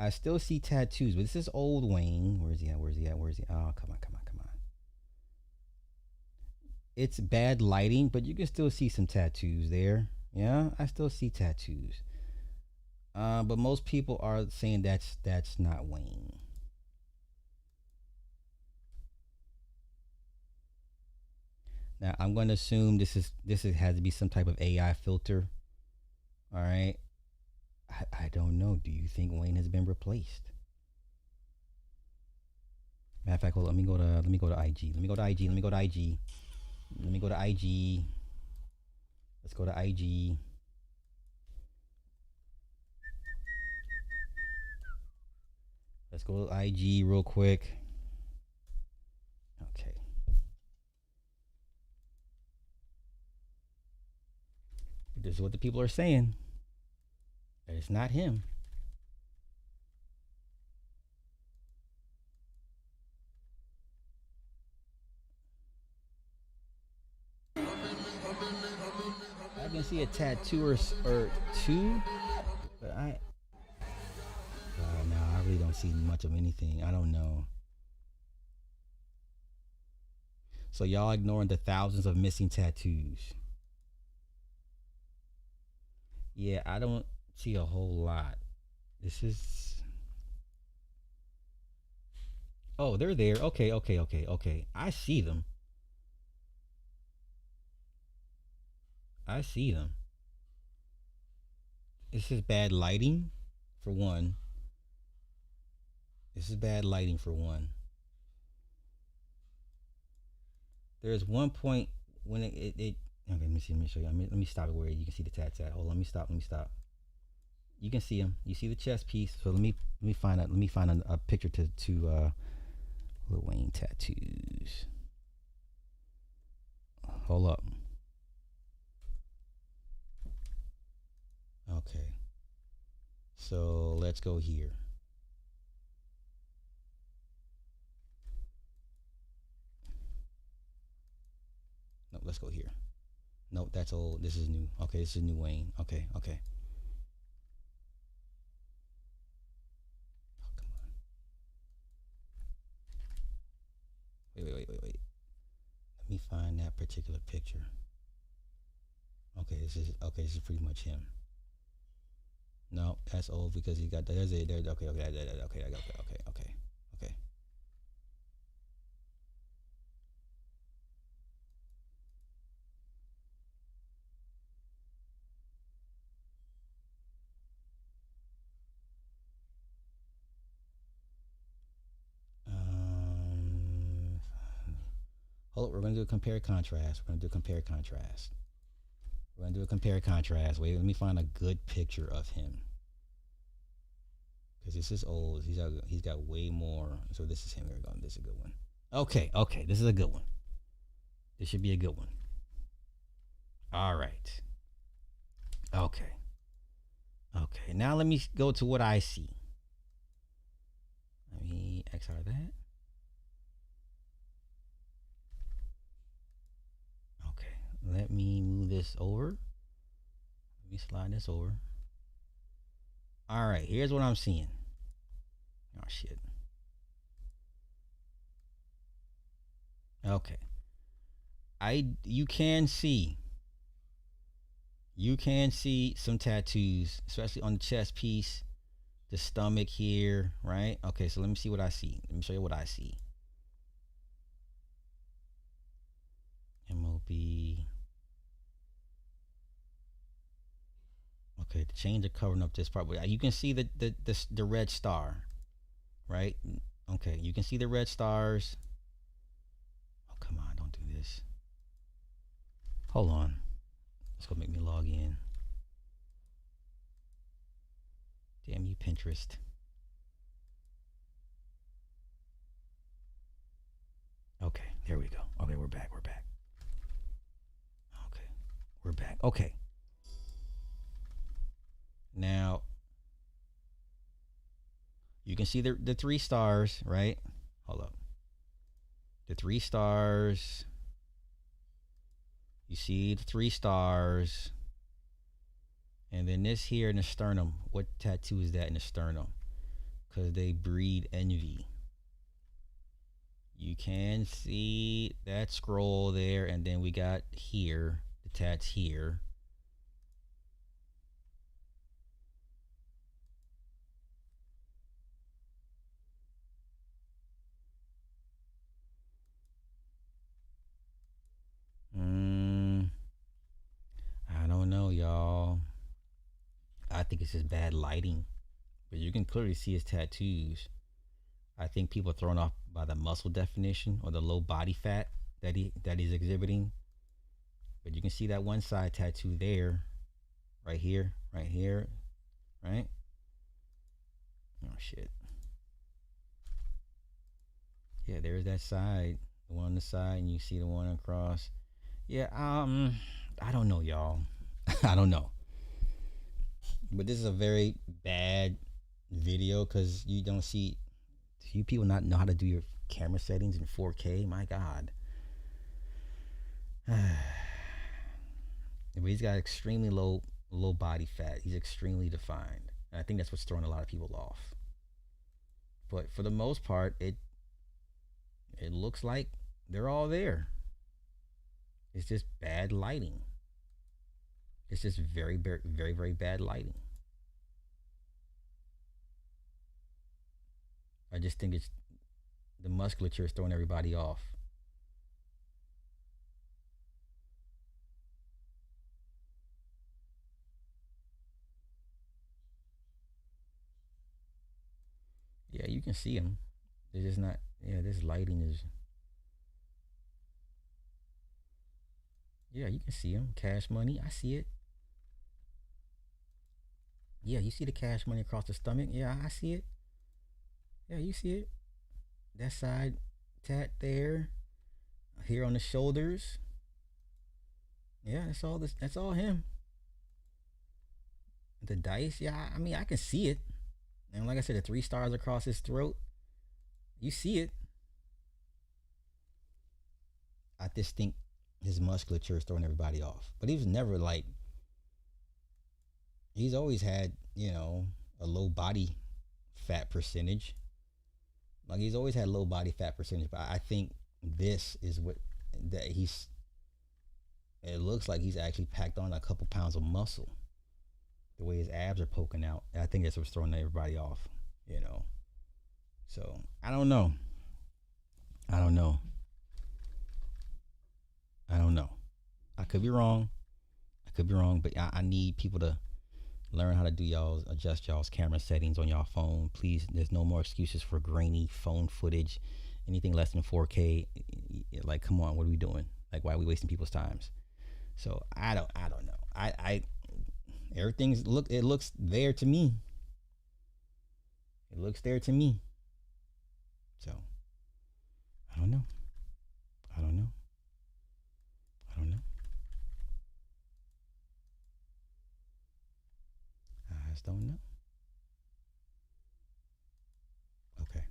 I still see tattoos, but this is old Wayne. Where's he at? Where's he at? Where's he? Oh, come on. It's bad lighting, but you can still see some tattoos there. Yeah, I still see tattoos. But most people are saying that's not Wayne. Now I'm going to assume this has to be some type of AI filter. All right. I don't know. Do you think Wayne has been replaced? Matter of fact, hold on, let me go to IG. Let me go to IG. Let's go to IG. Let's go to IG real quick. Okay. This is what the people are saying. It's not him. I can see a tattoo or two, but no, I really don't see much of anything. I don't know. So y'all ignoring the thousands of missing tattoos. Yeah, I don't see a whole lot. This is... Oh, they're there. Okay. I see them. This is bad lighting, for one. There's one point when it okay, let me show you. Let me stop it where you can see the tats at. Hold on, let me stop. You can see them. You see the chest piece. So let me find a picture to Lil Wayne tattoos. Hold up. Okay. So let's go here. No, let's go here. Nope, that's old. This is new. Okay, this is new Wayne. Okay. Oh, come on. Wait. Let me find that particular picture. Okay, this is pretty much him. No, that's old because he got there's it. There. Okay. Hold up, we're gonna do a compare contrast. Wait, let me find a good picture of him. Because this is old. He's got way more. So this is him. Here we go. This is a good one. Okay. This is a good one. This should be a good one. All right. Okay. Now let me go to what I see. Let me XR that. Okay. Let me move this over. Let me slide this over. All right, here's what I'm seeing. Oh shit. Okay. You can see some tattoos, especially on the chest piece, the stomach here, right? Okay, so let me see what I see. Let me show you what I see. MOB. Okay, the chains are covering up this part, but you can see the red star, right? Okay, you can see the red stars. Oh, come on, don't do this. Hold on. It's gonna make me log in. Damn you, Pinterest. Okay, there we go. Okay, we're back. Okay, we're back. Okay. Now, you can see the 3 stars, right? Hold up. The 3 stars. You see the 3 stars. And then this here in the sternum. What tattoo is that in the sternum? because they breed envy. You can see that scroll there, and then we got here, the tats here. I don't know, y'all. I think it's just bad lighting, but you can clearly see his tattoos. I think people are thrown off by the muscle definition or the low body fat that he's exhibiting. But you can see that one side tattoo there, right here, right? Oh shit. Yeah, there's that side, the one on the side, and you see the one across. Yeah, I don't know, y'all. I don't know. But this is a very bad video because you don't see, few people not know how to do your camera settings in 4K. My God. But he's got extremely low body fat. He's extremely defined. And I think that's what's throwing a lot of people off. But for the most part, it looks like they're all there. It's just bad lighting. It's just very, very, very, very bad lighting. I just think it's the musculature is throwing everybody off. Yeah, you can see them. They're just not. Yeah, this lighting is. Yeah, you can see them. Cash Money, I see it. Yeah, you see the Cash Money across the stomach. Yeah, I see it. Yeah, you see it. That side tat there. Here on the shoulders. Yeah, that's all this. That's all him. The dice. Yeah, I mean, I can see it. And like I said, the 3 stars across his throat. You see it. I just think his musculature is throwing everybody off. But he was never like. He's always had, a low body fat percentage. Like he's always had low body fat percentage. But I think this is what that he's. It looks like he's actually packed on a couple pounds of muscle. The way his abs are poking out. I think that's what's throwing everybody off, So, I don't know. I could be wrong. But I need people to learn how to adjust y'all's camera settings on y'all phone. Please, there's no more excuses for grainy phone footage. Anything less than 4K, like, come on, what are we doing? Like, why are we wasting people's times? So, I don't know. It looks there to me. It looks there to me. So, I don't know. I just don't know. Okay.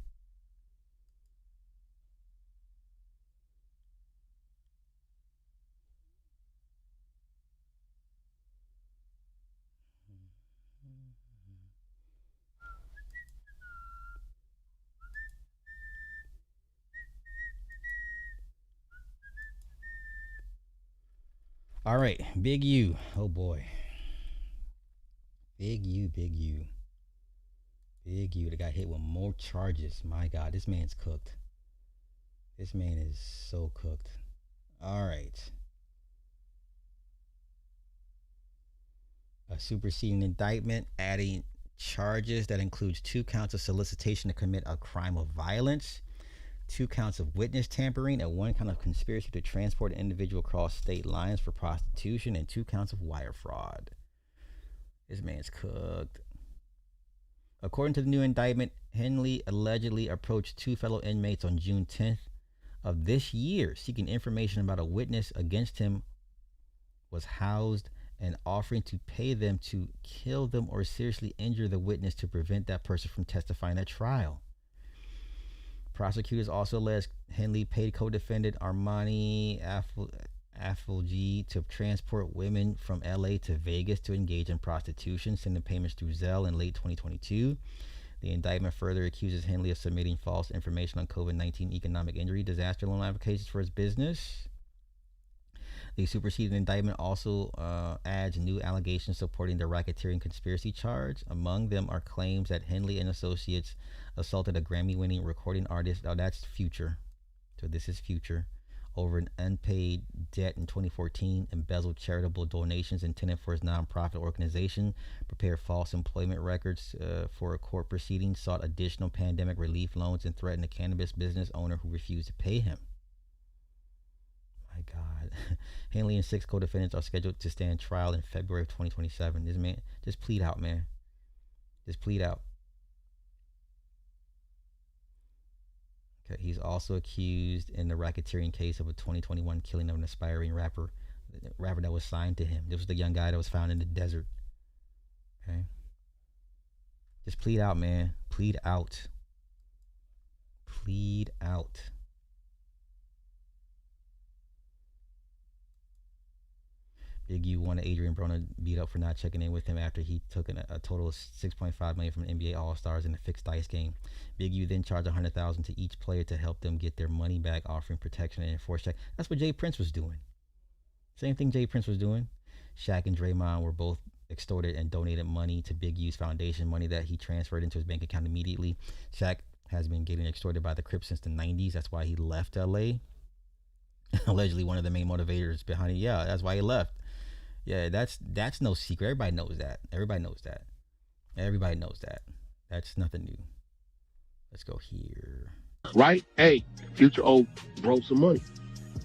All right, Big U. Oh boy. Big U. Big U that got hit with more charges. My God, this man's cooked. This man is so cooked. All right. A superseding indictment adding charges that includes 2 counts of solicitation to commit a crime of violence, 2 counts of witness tampering, and 1 count of conspiracy to transport an individual across state lines for prostitution, and 2 counts of wire fraud. This man's cooked. According to the new indictment, Henley allegedly approached 2 fellow inmates on June 10th of this year, seeking information about a witness against him was housed and offering to pay them to kill them or seriously injure the witness to prevent that person from testifying at trial. Prosecutors also alleged Henley paid co-defendant Armani Affolgi to transport women from LA to Vegas to engage in prostitution, sending payments through Zelle in late 2022. The indictment further accuses Henley of submitting false information on COVID-19 economic injury disaster loan applications for his business. The superseded indictment also adds new allegations supporting the racketeering conspiracy charge. Among them are claims that Henley and Associates assaulted a Grammy-winning recording artist. Oh, that's Future. So this is Future. Over an unpaid debt in 2014, embezzled charitable donations intended for his nonprofit organization, prepared false employment records for a court proceeding, sought additional pandemic relief loans, and threatened a cannabis business owner who refused to pay him. My God. Henley and 6 co-defendants are scheduled to stand trial in February of 2027. This man, just plead out, man. Just plead out. Okay, he's also accused in the racketeering case of a 2021 killing of an aspiring rapper that was signed to him. This was the young guy that was found in the desert. Okay. Just plead out, man. Plead out. Plead out. Big U wanted Adrian Broner beat up for not checking in with him after he took a total of $6.5 million from NBA All-Stars in a fixed dice game. Big U then charged $100,000 to each player to help them get their money back, offering protection and enforced check. That's what Jay Prince was doing. Same thing Jay Prince was doing. Shaq and Draymond were both extorted and donated money to Big U's foundation, money that he transferred into his bank account immediately. Shaq has been getting extorted by the Crips since the 90s. That's why he left LA. Allegedly one of the main motivators behind it. Yeah, that's why he left. Yeah, that's no secret. Everybody knows that. Everybody knows that. Everybody knows that. That's nothing new. Let's go here. Right? Hey, Future owed bro some money.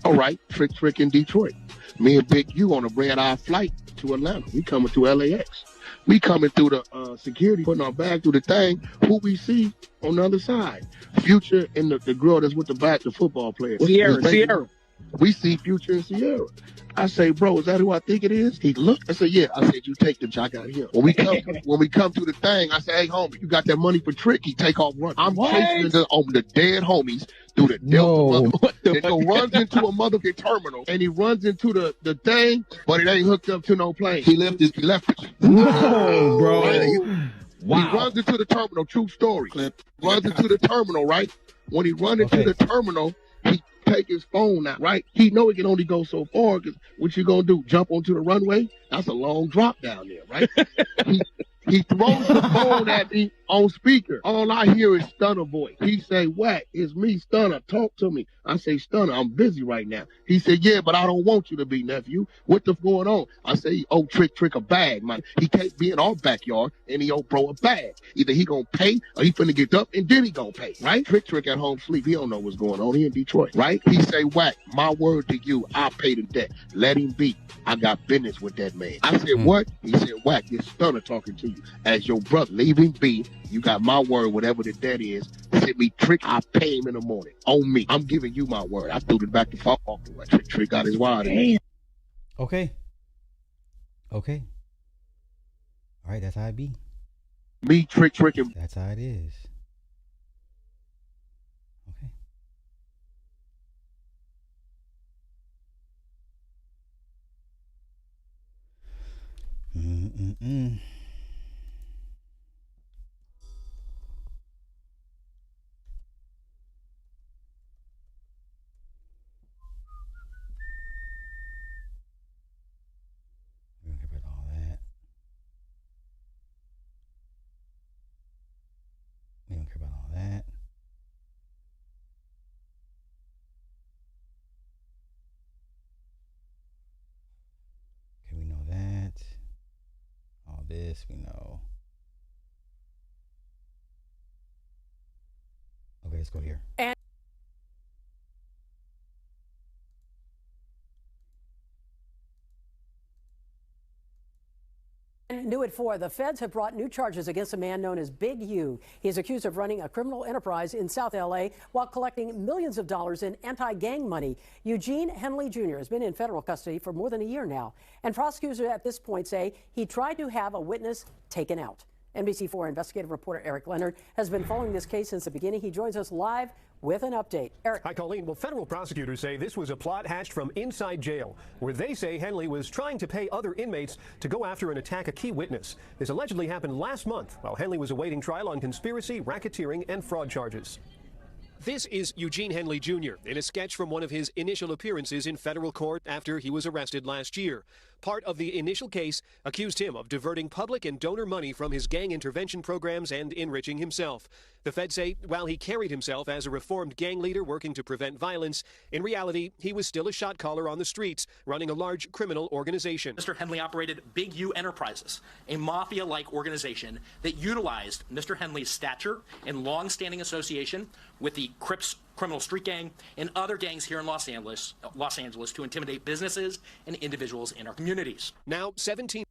All right, Trick in Detroit. Me and Big U on a red-eye flight to Atlanta. We coming to LAX. We coming through the security, putting our bag through the thing. Who we see on the other side? Future and the girl that's with the football player. Sierra. We see Future and Sierra. I say, bro, is that who I think it is? He looked. I said, yeah. I said, you take the I got him. When we come to the thing, I say, hey, homie, you got that money for Trick? He take off running. I'm chasing the dead homies through the Delta. Then he runs into a motherfucking terminal, and he runs into the thing, but it ain't hooked up to no plane. He left it. No, bro. Wow. He runs into the terminal. True story. Runs into the terminal, right? When he runs into the terminal, he take his phone out, right? He know he can only go so far, because what you gonna do, jump onto the runway? That's a long drop down there, right? He throws the phone at me on speaker. All I hear is Stunner voice. He say, Whack, it's me, Stunner. Talk to me. I say, Stunner, I'm busy right now. He said, yeah, but I don't want you to be, nephew. What the going on? I say, oh, Trick a bag, man. He can't be in our backyard, and he owe bro a bag. Either he gonna pay, or he finna get up, and then he gonna pay, right? Trick at home sleep. He don't know what's going on. He in Detroit, right? He say, Whack, my word to you, I'll pay the debt. Let him be. I got business with that man. I said, what? He said, Whack, this Stunner talking to you. As your brother, leave him be. You got my word, whatever the debt is. Send me Trick, I'll pay him in the morning. On me. I'm giving you my word. I threw it back to fall off the way. Trick got his wire. Okay. All right, that's how it be. Me, Trick, and that's how it is. Okay. We don't care about all that. We don't care about all that. Okay, we know that. All this we know. Okay, let's go here. New at 4, the feds have brought new charges against a man known as Big U. He is accused of running a criminal enterprise in South LA while collecting millions of dollars in anti-gang money. Eugene Henley Jr. has been in federal custody for more than a year now, and prosecutors at this point say he tried to have a witness taken out. NBC4 investigative reporter Eric Leonard has been following this case since the beginning. He joins us live with an update. Eric. Hi, Colleen. Well, federal prosecutors say this was a plot hatched from inside jail, where they say Henley was trying to pay other inmates to go after and attack a key witness. This allegedly happened last month while Henley was awaiting trial on conspiracy, racketeering, and fraud charges. This is Eugene Henley Jr. in a sketch from one of his initial appearances in federal court after he was arrested last year. Part of the initial case accused him of diverting public and donor money from his gang intervention programs and enriching himself. The feds say while he carried himself as a reformed gang leader working to prevent violence, in reality, he was still a shot caller on the streets, running a large criminal organization. Mr. Henley operated Big U Enterprises, a mafia-like organization that utilized Mr. Henley's stature and long-standing association with the Crips criminal street gang and other gangs here in Los Angeles to intimidate businesses and individuals in our communities. Now 17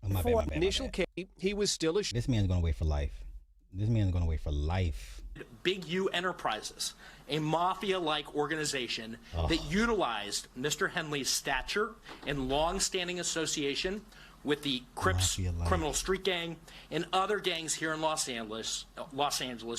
my bad. Initial case, he was still a This man's going to wait for life. This man's going to wait for life. Big U Enterprises, a mafia-like organization that utilized Mr. Henley's stature and long-standing association with the Crips criminal street gang and other gangs here in Los Angeles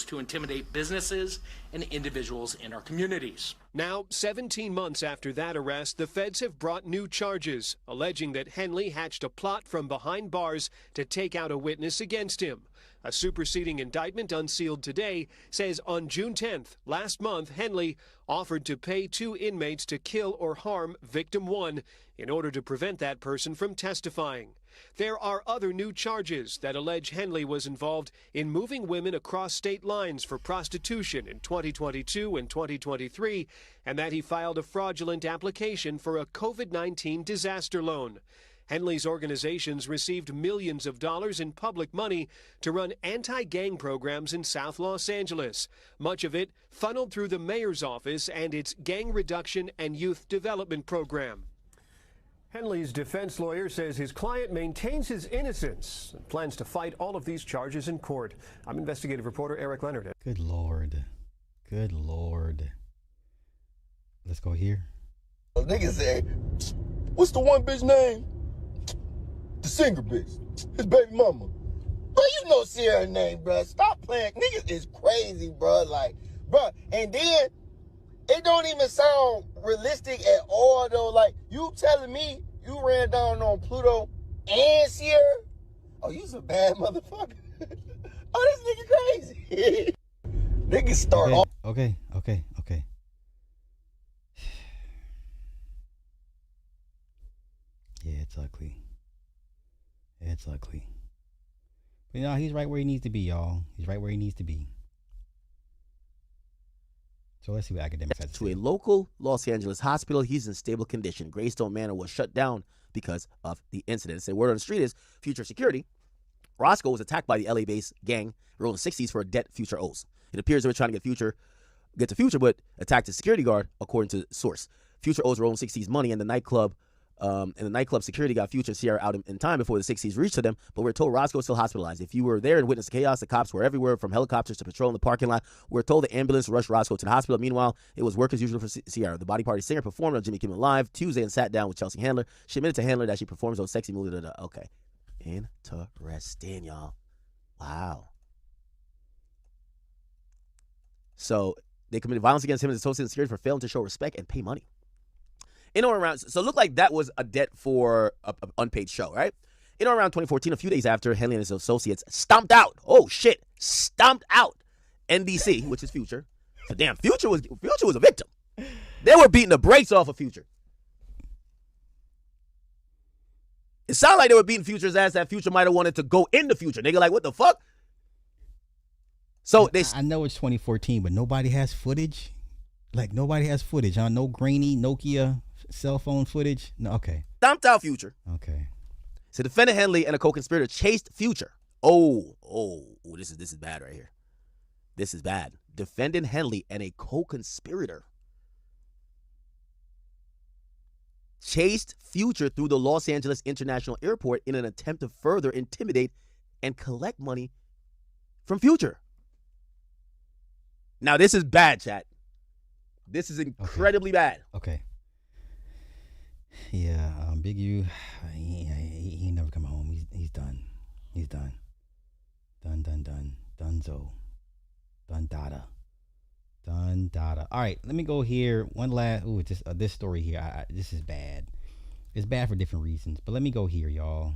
to intimidate businesses and individuals in our communities. Now, 17 months after that arrest, the feds have brought new charges, alleging that Henley hatched a plot from behind bars to take out a witness against him. A superseding indictment unsealed today says on June 10th, last month, Henley offered to pay 2 inmates to kill or harm victim 1 in order to prevent that person from testifying. There are other new charges that allege Henley was involved in moving women across state lines for prostitution in 2022 and 2023, and that he filed a fraudulent application for a COVID-19 disaster loan. Henley's organizations received millions of dollars in public money to run anti-gang programs in South Los Angeles, much of it funneled through the mayor's office and its gang reduction and youth development program. Henley's defense lawyer says his client maintains his innocence and plans to fight all of these charges in court. I'm investigative reporter Eric Leonard. Good Lord. Good Lord. Let's go here. Nigga said, what's the one bitch name? The singer bitch. His baby mama. Bro, you know Sierra name, bro. Stop playing. Niggas is crazy, bro. Like, bro. And then, it don't even sound realistic at all, though. Like, you telling me you ran down on Pluto and Sierra? Oh, you's a bad motherfucker. Oh, this nigga crazy. Niggas start off. Okay. Yeah, it's ugly. It's ugly. But he's right where he needs to be, y'all. He's right where he needs to be. So let's see what academics has to say. To a local Los Angeles hospital, he's in stable condition. Greystone Manor was shut down because of the incident. The word on the street is Future Security. Roscoe was attacked by the LA-based gang in the 60s for a debt Future owes. It appears they were trying to get to Future, but attacked a security guard, according to source. Future owes Rolling 60s money, and the nightclub security got Future and Sierra out in time before the 60s reached to them, but we're told Roscoe is still hospitalized. If you were there and witnessed the chaos, the cops were everywhere, from helicopters to patrol in the parking lot. We're told the ambulance rushed Roscoe to the hospital. Meanwhile, it was work as usual for Sierra. The Body Party singer performed on Jimmy Kimmel Live Tuesday and sat down with Chelsea Handler. She admitted to Handler that she performs those sexy moves. Okay. Interesting, y'all. Wow. So they committed violence against him and his associates in security for failing to show respect and pay money. In or around, so it looked like that was a debt for an unpaid show, right? In or around 2014, a few days after Henley and his associates stomped out NBC, which is Future. So damn, Future was a victim. They were beating the brakes off of Future. It sounded like they were beating Future's ass. That Future might have wanted to go in the Future. Nigga, like, what the fuck? So I know it's 2014, but nobody has footage. Like, nobody has footage, huh? No grainy Nokia cell phone footage. No, okay. Stomped out Future. Okay. So defendant Henley and a co-conspirator chased Future. Oh, this is bad right here. This is bad. Defendant Henley and a co-conspirator chased Future through the Los Angeles International Airport in an attempt to further intimidate and collect money from Future. Now, this is bad, chat. This is incredibly bad. Okay. Yeah, Big U, he never come home. He's done. He's done. Dun dun dun. Dunzo. Dun dada. Dun dada. All right, let me go here. One last. Ooh, this story here. This is bad. It's bad for different reasons, but let me go here, y'all.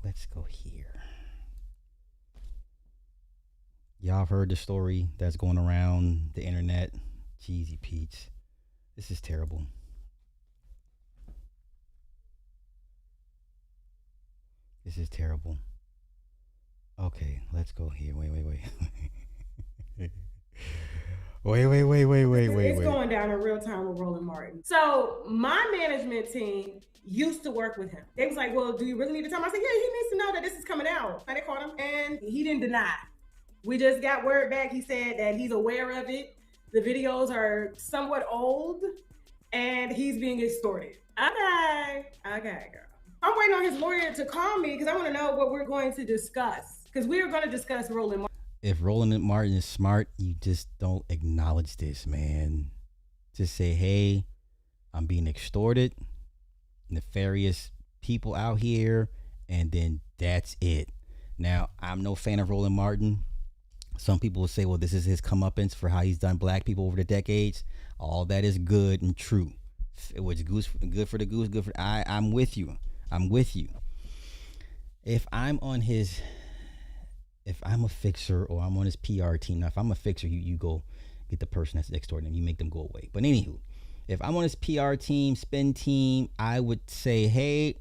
Let's go here. Y'all have heard the story that's going around the internet. Jeezy Pete's. This is terrible. This is terrible. Okay, let's go here. Wait. It's going down in real time with Roland Martin. So my management team used to work with him. They was like, well, do you really need to tell him? I said, yeah, he needs to know that this is coming out. And they called him, and he didn't deny. We just got word back. He said that he's aware of it. The videos are somewhat old, and he's being extorted. Okay, girl. I'm waiting on his lawyer to call me because I want to know what we're going to discuss. Because we are going to discuss Roland Martin. If Roland Martin is smart, you just don't acknowledge this, man. Just say, hey, I'm being extorted. Nefarious people out here. And then that's it. Now, I'm no fan of Roland Martin. Some people will say, well, this is his comeuppance for how he's done black people over the decades. All that is good and true. It was good for the goose, good for I'm with you. If I'm a fixer or I'm on his PR team, now if I'm a fixer, you go get the person that's extorting him, you make them go away. But anywho, if I'm on his PR team, spin team, I would say, hey,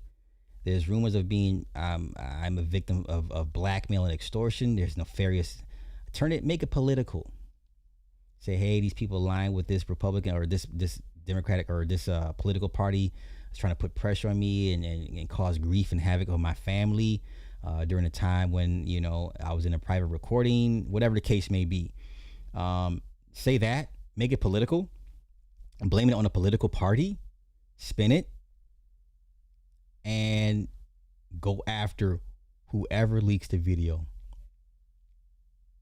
there's rumors of being, I'm a victim of blackmail and extortion. There's nefarious, make it political. Say, hey, these people align with this Republican or this Democratic or this political party is trying to put pressure on me and cause grief and havoc on my family during a time when, I was in a private recording, whatever the case may be. Say that, make it political, and blame it on a political party, spin it, and go after whoever leaks the video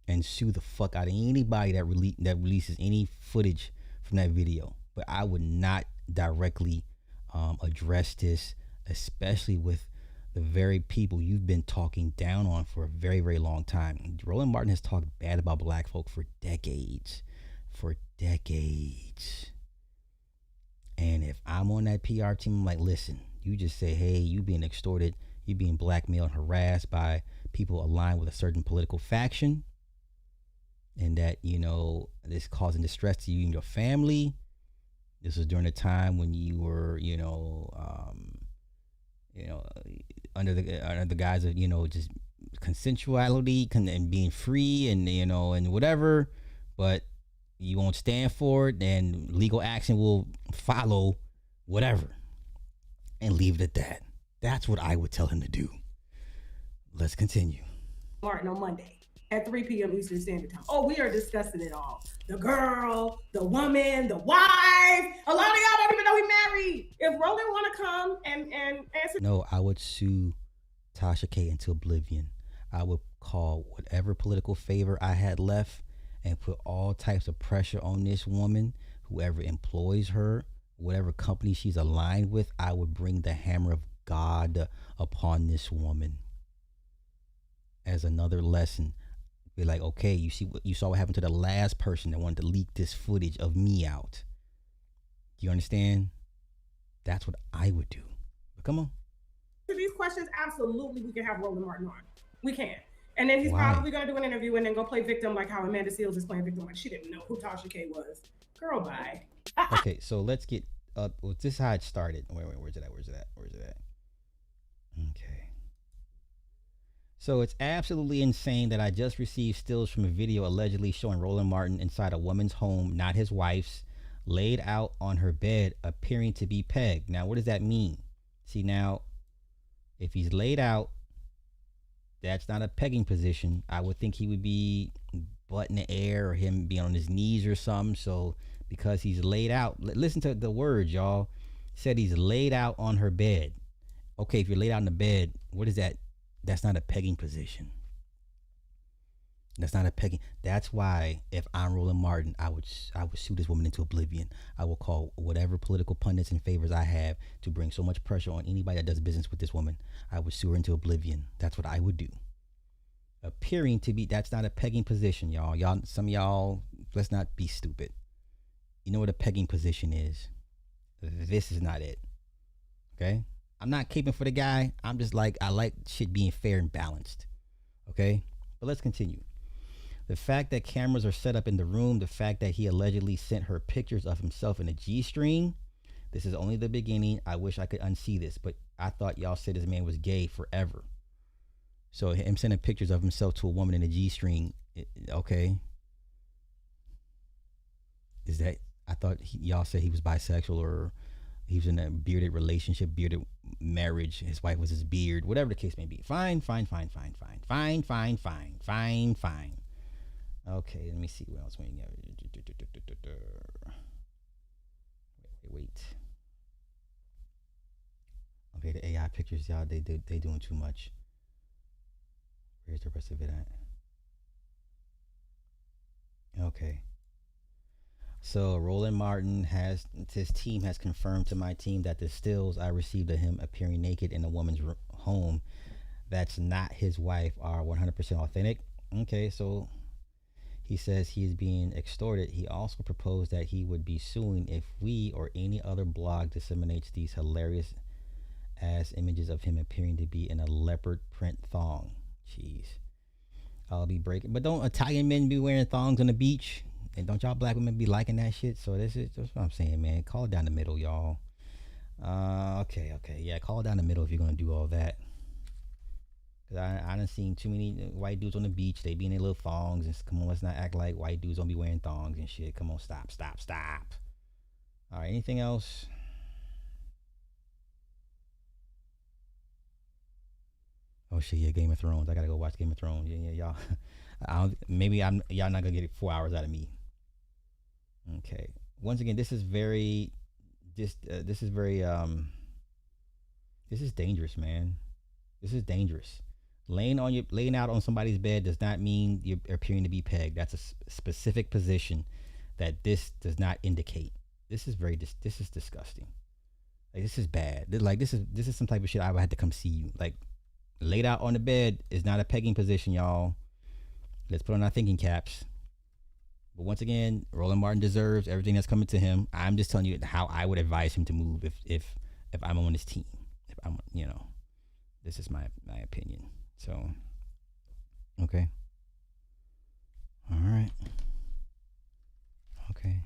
and sue the fuck out of anybody that releases any footage from that video. But I would not directly address this, especially with the very people you've been talking down on for a very, very long time. Roland Martin has talked bad about black folk for decades. And if I'm on that PR team, I'm like, listen, you just say, hey, you being extorted, you being blackmailed, harassed by people aligned with a certain political faction, and that, this causing distress to you and your family. This was during a time when you were, under the guise of, just consensuality and being free and, and whatever, but you won't stand for it, and legal action will follow, whatever, and leave it at that. That's what I would tell him to do. Let's continue. Martin on Monday at 3 p.m. Eastern Standard Time. Oh, we are discussing it all. The girl, the woman, the wife. A lot of y'all don't even know he married. If Roland want to come and answer. No, I would sue Tasha K into oblivion. I would call whatever political favor I had left and put all types of pressure on this woman, whoever employs her, whatever company she's aligned with. I would bring the hammer of God upon this woman as another lesson. Be like, okay, you saw what happened to the last person that wanted to leak this footage of me out. Do you understand? That's what I would do. But come on. To these questions, absolutely, we can have Roland Martin on. We can. And then he's Why? probably going to do an interview and then go play victim like how Amanda Seales is playing victim. Like, she didn't know who Tasha K was. Girl, bye. Okay, so let's get well, this is how it started. Wait, where's it at? Okay. So it's absolutely insane that I just received stills from a video allegedly showing Roland Martin inside a woman's home, not his wife's, laid out on her bed, appearing to be pegged. Now, what does that mean? See, now, if he's laid out, that's not a pegging position. I would think he would be butt in the air or him being on his knees or something. So because he's laid out, listen to the words, y'all. Said he's laid out on her bed. Okay, if you're laid out in the bed, what is that? That's not a pegging position. That's not a pegging. That's why if I'm Roland Martin, I would sue this woman into oblivion. I will call whatever political pundits and favors I have to bring so much pressure on anybody that does business with this woman. I would sue her into oblivion. That's what I would do. Appearing to be, that's not a pegging position, y'all. Some of y'all, let's not be stupid. You know what a pegging position is? This is not it. Okay? I'm not caping for the guy. I'm just like, I like shit being fair and balanced. Okay? But let's continue. The fact that cameras are set up in the room, the fact that he allegedly sent her pictures of himself in a G-string, this is only the beginning. I wish I could unsee this, but I thought y'all said this man was gay forever. So him sending pictures of himself to a woman in a G-string, okay. Is that, I thought y'all said he was bisexual or he was in a bearded relationship, bearded marriage. His wife was his beard, whatever the case may be. Fine. Okay, let me see what else. Wait. Okay, the AI pictures, y'all, they doing too much. Where's the rest of it at? Okay. So Roland Martin his team has confirmed to my team that the stills I received of him appearing naked in a woman's home that's not his wife are 100% authentic. Okay, so he says he is being extorted. He also proposed that he would be suing if we or any other blog disseminates these hilarious ass images of him appearing to be in a leopard print thong. Jeez. I'll be breaking. But don't Italian men be wearing thongs on the beach? And don't y'all black women be liking that shit? So that's what I'm saying, man. Call it down the middle, y'all. Okay. Yeah, call it down the middle if you're going to do all that. Because I done seen too many white dudes on the beach. They be in their little thongs. And come on, let's not act like white dudes don't be wearing thongs and shit. Come on, stop. All right, anything else? Oh shit, yeah, Game of Thrones. I gotta go watch Game of Thrones. Yeah, y'all. Y'all not gonna get 4 hours out of me. Okay. Once again, this is dangerous, man. This is dangerous. Laying out on somebody's bed does not mean you're appearing to be pegged. That's a specific position that this does not indicate. This is disgusting. Like, this is bad. This is some type of shit I would have to come see you. Like, laid out on the bed is not a pegging position, y'all. Let's put on our thinking caps. But once again, Roland Martin deserves everything that's coming to him. I'm just telling you how I would advise him to move if I'm on his team. If I'm, this is my opinion. So, okay. All right. Okay.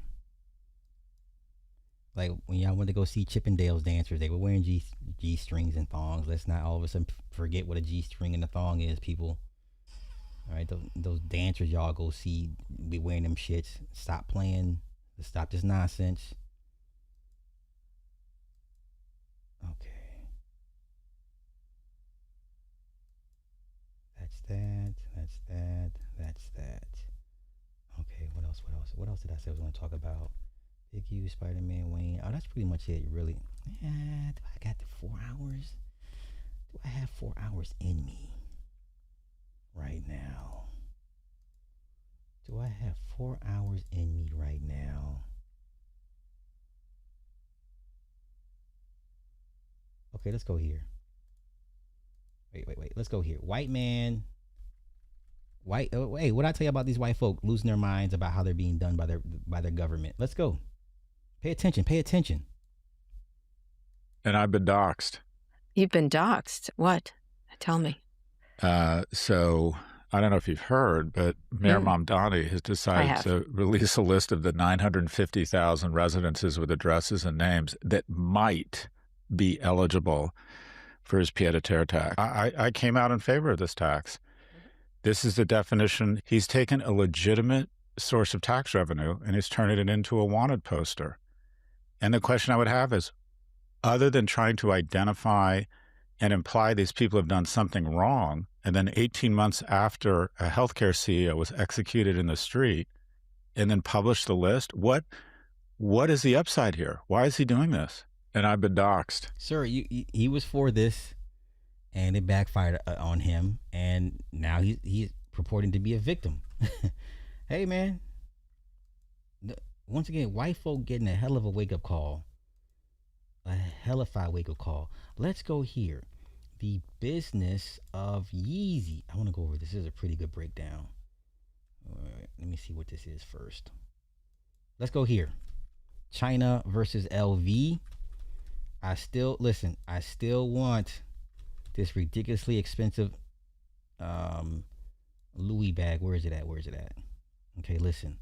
Like when y'all went to go see Chippendales dancers, they were wearing G strings and thongs. Let's not all of a sudden forget what a G string and a thong is, people. All right, those dancers y'all go see be wearing them shits. Stop playing. Stop this nonsense. Okay. That's that. Okay, what else? What else did I say I was going to talk about? Big U, Spider-Man, Wayne. Oh, that's pretty much it, really. Yeah, do I got the 4 hours? Do I have 4 hours in me right now? Do I have 4 hours in me right now? Okay, let's go here. Wait. Let's go here. White man. Wait, what did I tell you about these white folk losing their minds about how they're being done by their government? Let's go. Pay attention. And I've been doxxed. You've been doxxed? What? Tell me. So I don't know if you've heard, but Mayor Mamdani has decided to release a list of the 950,000 residences with addresses and names that might be eligible for his pied-à-terre tax. I came out in favor of this tax. This is the definition. He's taken a legitimate source of tax revenue and he's turning it into a wanted poster. And the question I would have is, other than trying to identify and imply these people have done something wrong, and then 18 months after a healthcare CEO was executed in the street and then published the list, what is the upside here? Why is he doing this? And I've been doxxed. Sir, he was for this, and it backfired on him, and now he's purporting to be a victim. Hey, man. Once again, white folk getting a hell of a wake-up call. A hellified wake-up call. Let's go here. The business of Yeezy. I want to go over this. This is a pretty good breakdown. All right, let me see what this is first. Let's go here. China versus LV. I still want this ridiculously expensive Louis bag. Where is it at? Okay, listen.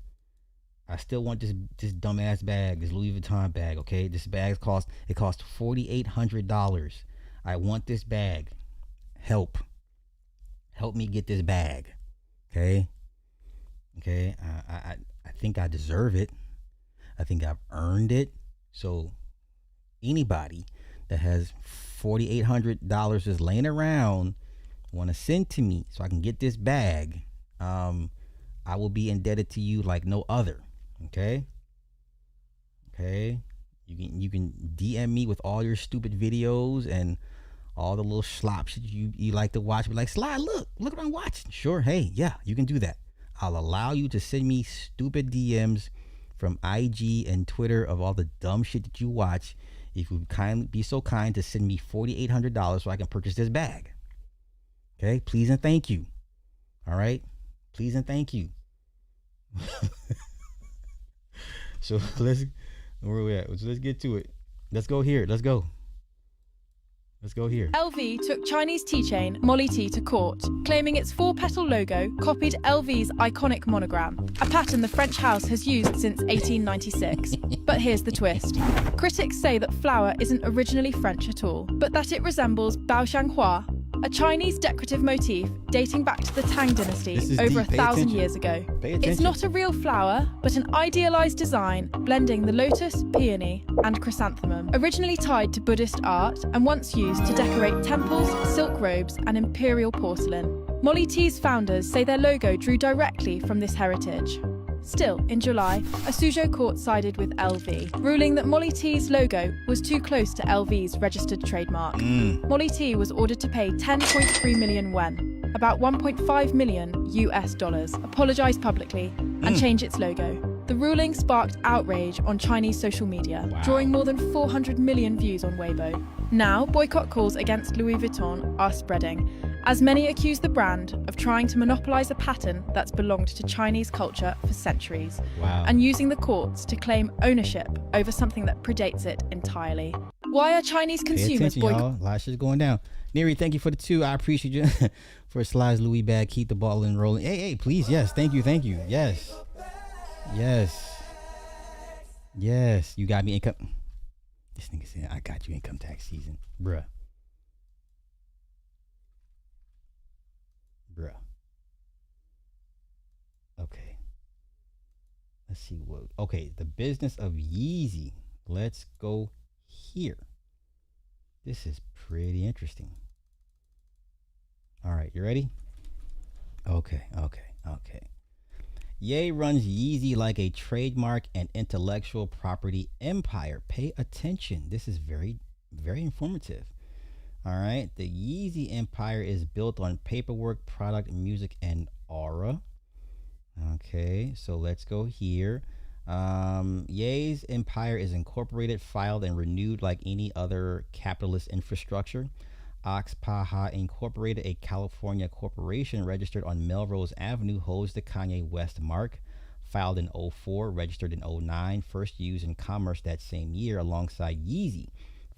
I still want this dumbass bag, this Louis Vuitton bag, okay? This bag cost $4,800. I want this bag. Help me get this bag. Okay? I think I deserve it. I think I've earned it. So anybody that has $4,800 just laying around want to send to me so I can get this bag, I will be indebted to you like no other. Okay. You can DM me with all your stupid videos and all the little slops you like to watch. Be like, Sly, look what I'm watching. Sure, hey, yeah, you can do that. I'll allow you to send me stupid DMs from IG and Twitter of all the dumb shit that you watch. If you would be so kind to send me $4,800 so I can purchase this bag. Okay, please and thank you. All right, please and thank you. So where are we at? So let's get to it. Let's go here. Let's go here. LV took Chinese tea chain Molly Tea to court, claiming its 4-petal logo copied LV's iconic monogram, a pattern the French house has used since 1896. But here's the twist. Critics say that flower isn't originally French at all, but that it resembles Baoxianghua, a Chinese decorative motif dating back to the Tang dynasty over 1,000 years ago. It's not a real flower, but an idealized design blending the lotus, peony, and chrysanthemum, originally tied to Buddhist art and once used to decorate temples, silk robes, and imperial porcelain. Molly Tea's founders say their logo drew directly from this heritage. Still, in July, a Suzhou court sided with LV, ruling that Molly Tea's logo was too close to LV's registered trademark. Molly Tea was ordered to pay 10.3 million yuan, about $1.5 million US, apologize publicly, and change its logo. The ruling sparked outrage on Chinese social media, drawing more than 400 million views on Weibo. Now, boycott calls against Louis Vuitton are spreading, as many accuse the brand of trying to monopolize a pattern that's belonged to Chinese culture for centuries, and using the courts to claim ownership over something that predates it entirely. Why are Chinese consumers boycotting? A lot of shit's going down. Neri, thank you for the 2. I appreciate you for Sly's Louis bag. Keep the ball in rolling. Hey, please, yes, thank you. Yes, you got me income. This nigga said, I got you income tax season. Bruh. Okay. Let's see what. Okay, the business of Yeezy. Let's go here. This is pretty interesting. All right, you ready? Okay. Ye runs Yeezy like a trademark and intellectual property empire. Pay attention. This is very, very informative. All right. The Yeezy empire is built on paperwork, product, music, and aura. Okay. So let's go here. Ye's empire is incorporated, filed, and renewed like any other capitalist infrastructure. Oxpaha Incorporated, a California corporation registered on Melrose Avenue, holds the Kanye West mark. Filed in 2004, registered in 2009, first used in commerce that same year alongside Yeezy.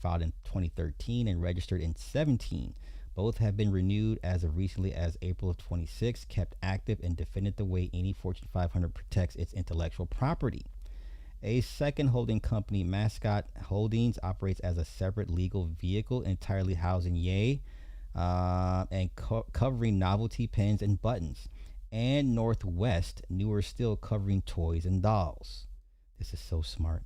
Filed in 2013 and registered in 2017. Both have been renewed as of recently as April of 26, kept active, and defended the way any Fortune 500 protects its intellectual property. A second holding company, Mascot Holdings, operates as a separate legal vehicle entirely housing Ye and covering novelty pens and buttons. And Northwest, newer still, covering toys and dolls. This is so smart.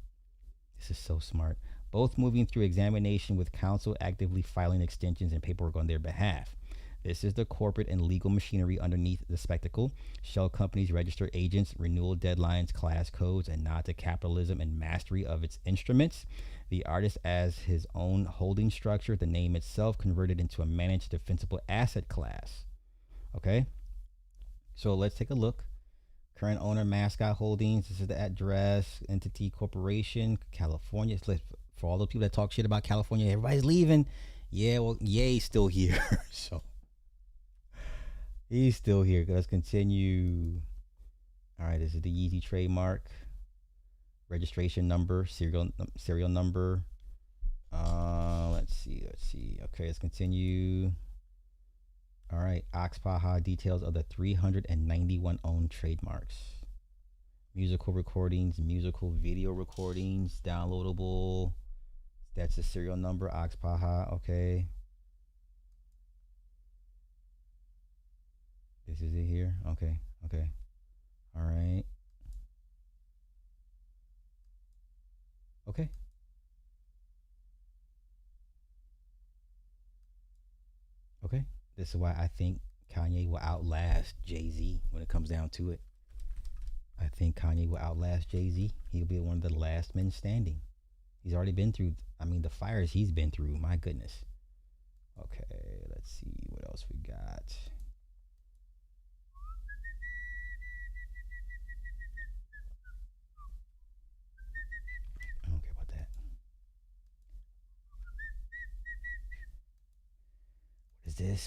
Both moving through examination with counsel, actively filing extensions and paperwork on their behalf. This is the corporate and legal machinery underneath the spectacle. Shell companies, register agents, renewal deadlines, class codes, and nod to capitalism and mastery of its instruments. The artist as his own holding structure, the name itself converted into a managed defensible asset class. Okay? So let's take a look. Current owner, Mascot Holdings. This is the address. Entity Corporation, California. For all the people that talk shit about California, everybody's leaving. Yeah, well, Ye's still here. So he's still here. Let's continue. All right, this is the Yeezy trademark. Registration number, serial number. Let's see. Okay, let's continue. All right, Oxpaha details of the 391 owned trademarks. Musical recordings, musical video recordings, downloadable. That's the serial number, Oxpaha. Okay. This is it here. Okay. All right. Okay. Okay. This is why I think Kanye will outlast Jay-Z when it comes down to it. I think Kanye will outlast Jay-Z. He'll be one of the last men standing. He's already been through, the fires he's been through. My goodness. Okay, let's see what else we got. I don't care about that.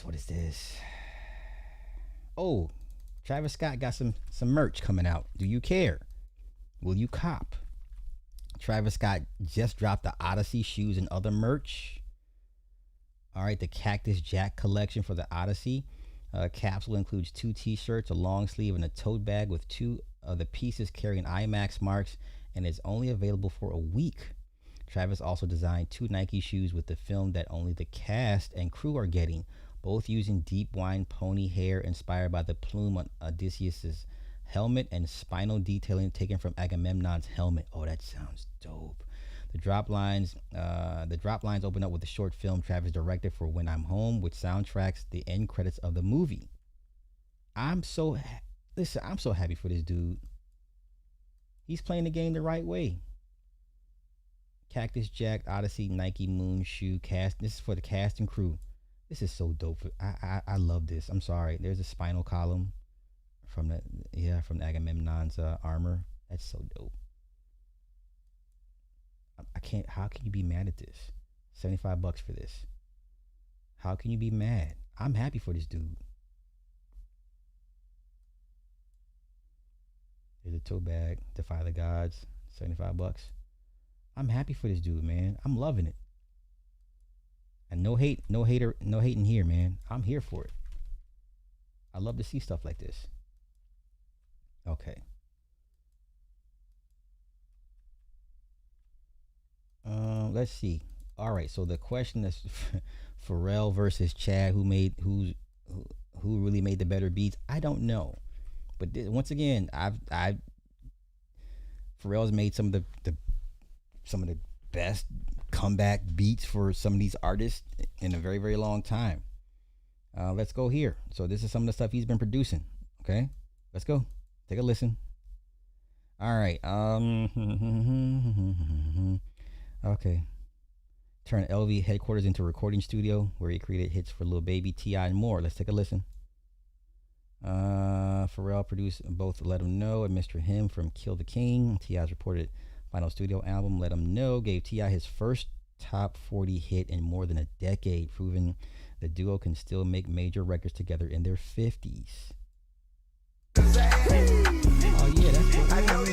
What is this? Oh, Travis Scott got some merch coming out. Do you care? Will you cop? Travis Scott just dropped the Odyssey shoes and other merch. All right, the Cactus Jack collection for the Odyssey. Capsule includes 2 t-shirts, a long sleeve, and a tote bag with 2 of the pieces carrying IMAX marks, and is only available for a week. Travis also designed 2 Nike shoes with the film that only the cast and crew are getting, both using deep wind pony hair inspired by the plume on Odysseus's helmet and spinal detailing taken from Agamemnon's helmet. Oh, that sounds dope. The drop lines open up with a short film Travis directed for When I'm Home, which soundtracks the end credits of the movie. I'm so happy for this dude. He's playing the game the right way. Cactus Jack, Odyssey, Nike Moon shoe cast. This is for the cast and crew. This is so dope. I love this. I'm sorry. There's a spinal column from Agamemnon's armor. That's so dope. I can't. How can you be mad at this? $75 for this. How can you be mad? I'm happy for this dude. There's a tote bag. Defy the Gods. $75. I'm happy for this dude, man. I'm loving it. And no hating here, man. I'm here for it. I love to see stuff like this. Okay. Let's see. All right. So the question is Pharrell versus Chad. Who really made the better beats? I don't know. But once again, Pharrell's made some of the best comeback beats for some of these artists in a very, very long time. Let's go here. So this is some of the stuff he's been producing. Okay, let's go. Take a listen. All right. Okay. Turn LV headquarters into a recording studio where he created hits for Lil Baby, T.I., and more. Let's take a listen. Pharrell produced both Let 'Em Know and Mr. Him from Kill the King. T.I.'s reported final studio album, Let 'Em Know, gave T.I. his first top 40 hit in more than a decade, proving the duo can still make major records together in their 50s. Oh yeah, that's what I know.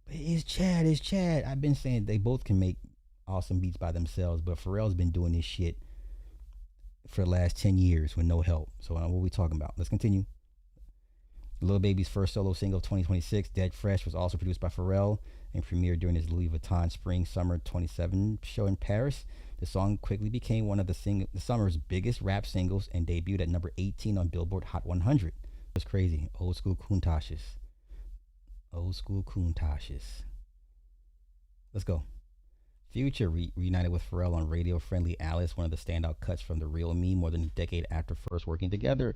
It's Chad. I've been saying they both can make awesome beats by themselves, but Pharrell's been doing this shit for the last 10 years with no help. So what are we talking about? Let's continue. Lil Baby's first solo single of 2026, Dead Fresh, was also produced by Pharrell and premiered during his Louis Vuitton Spring/Summer 27 show in Paris. The song quickly became one of the summer's biggest rap singles and debuted at number 18 on Billboard Hot 100. It's crazy. Old school Countach's. Let's go. Future reunited with Pharrell on Radio Friendly Alice, one of the standout cuts from The Real Me more than a decade after first working together.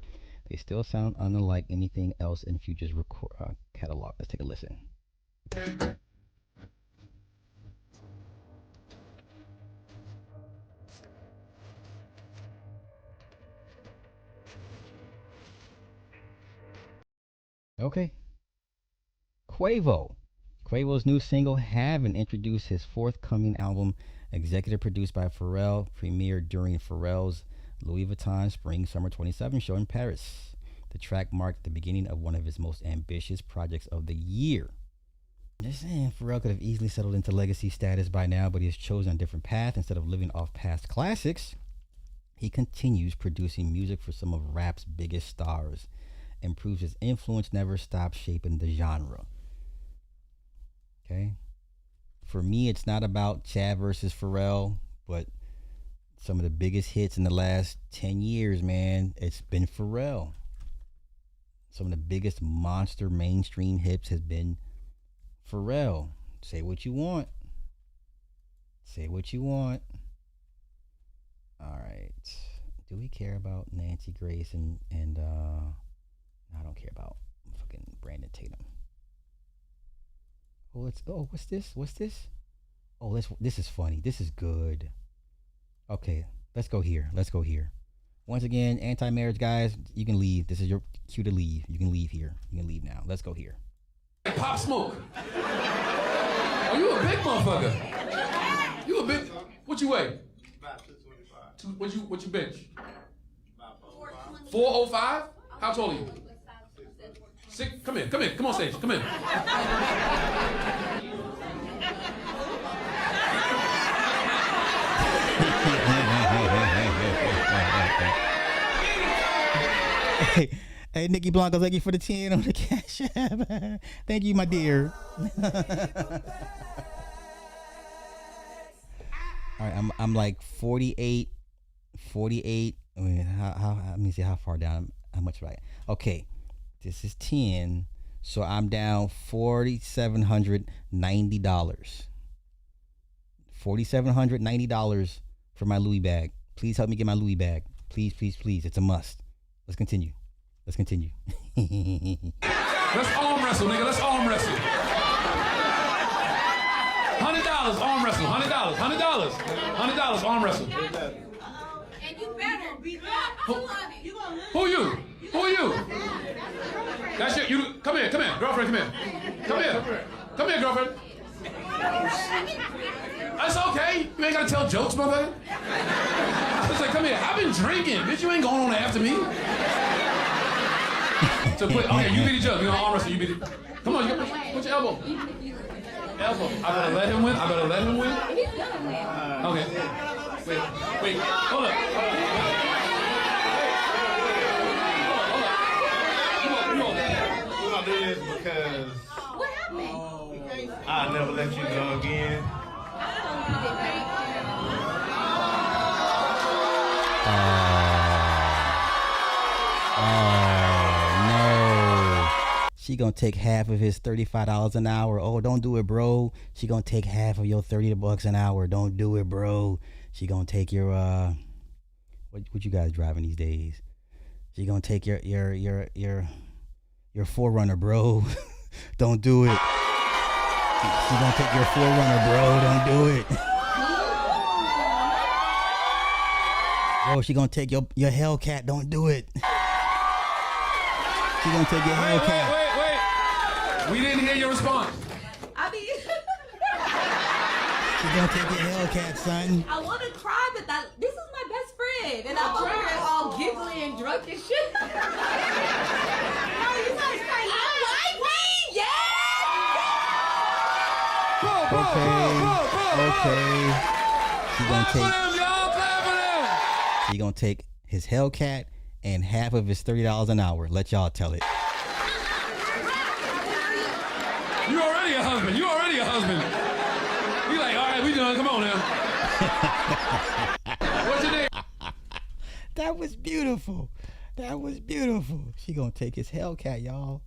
They still sound unlike anything else in Future's catalog. Let's take a listen. Okay. Quavo's new single "Haven't" introduced his forthcoming album, executive produced by Pharrell, premiered during Pharrell's Louis Vuitton Spring Summer 27 show in Paris. The track marked the beginning of one of his most ambitious projects of the year. Just saying, Pharrell could have easily settled into legacy status by now, but he has chosen a different path. Instead of living off past classics, he continues producing music for some of rap's biggest stars and proves his influence never stops shaping the genre. Okay? For me, it's not about Chad versus Pharrell, but some of the biggest hits in the last 10 years, man, it's been Pharrell. Some of the biggest monster mainstream hits has been Pharrell. Say what you want. Say what you want. All right. Do we care about Nancy Grace and I don't care about fucking Brandon Tatum. What's this? Oh, this is funny. This is good. Okay, let's go here. Once again, anti-marriage guys, you can leave. This is your cue to leave. You can leave here. You can leave now. Let's go here. Pop Smoke. Oh, you a big motherfucker. You a big. What you weigh? What you bench? 405. How tall are you? 6. Come in. Come on stage. Come in. Hey, Nikki Blanco, thank you for the 10 on the Cash App. Thank you, my dear. All right, I'm like 48. I mean, let me see how far down, how much right. Okay, this is 10, so I'm down $4,790. $4,790 for my Louis bag. Please help me get my Louis bag. Please. It's a must. Let's continue. Let's arm wrestle, nigga. Let's arm wrestle. $100 arm wrestle. $100 arm wrestle. And you better be that. Who are you? That's you. Come here, girlfriend. Come here, girlfriend. That's okay. You ain't gotta tell jokes, motherfucker. It's like, come here. I've been drinking, bitch. You ain't going on after me. So quick. Okay, you beat each other. You gonna arm wrestle. You beat it. Come on, put your elbow. I better let him win. He's gonna win. Okay. Wait. Hold up. We're gonna do this because What happened? I'll never let you go again. No. She gonna take half of his $35 an hour. Oh, don't do it, bro. She gonna take half of your $30 an hour. Don't do it, bro. She gonna take your what you guys driving these days? She gonna take your 4Runner, bro. Don't do it. She gonna take your 4Runner, bro. Don't do it. Bro, she gonna take your Hellcat. Don't do it. She gonna take your Hellcat. Wait. We didn't hear your response. She gonna take your Hellcat, son. I want to cry, but this is my best friend, and I'm over here all giggly and drunk and shit. No, you guys crazy. I like me, Okay. She gonna take his Hellcat and half of his $30 an hour. Let y'all tell it. You already a husband. You like, all right, we done. Come on now. What's your name? That was beautiful. She gonna take his Hellcat, y'all.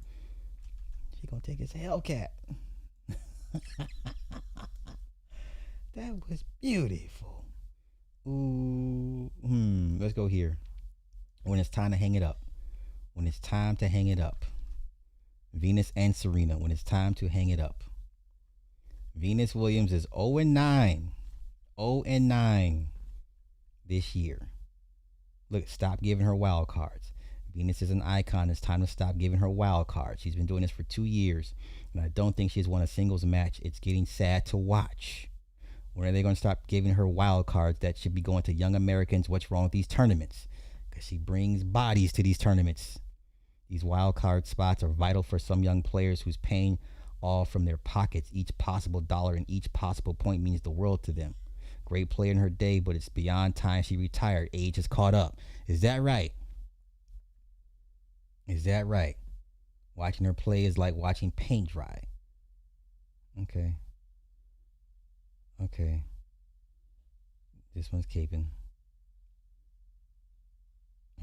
She gonna take his Hellcat. That was beautiful. Ooh. Let's go here. When it's time to hang it up. Venus and Serena. When it's time to hang it up. Venus Williams is 0-9. 0-9 this year. Look, stop giving her wild cards. Venus is an icon. It's time to stop giving her wild cards. She's been doing this for 2 years, and I don't think she's won a singles match. It's getting sad to watch. When are they going to stop giving her wild cards that should be going to young Americans? What's wrong with these tournaments? Because she brings bodies to these tournaments. These wild card spots are vital for some young players who's paying all from their pockets. Each possible dollar and each possible point means the world to them. Great player in her day, but it's beyond time she retired. Age has caught up. Is that right? Is that right? Watching her play is like watching paint dry. Okay. This one's caping.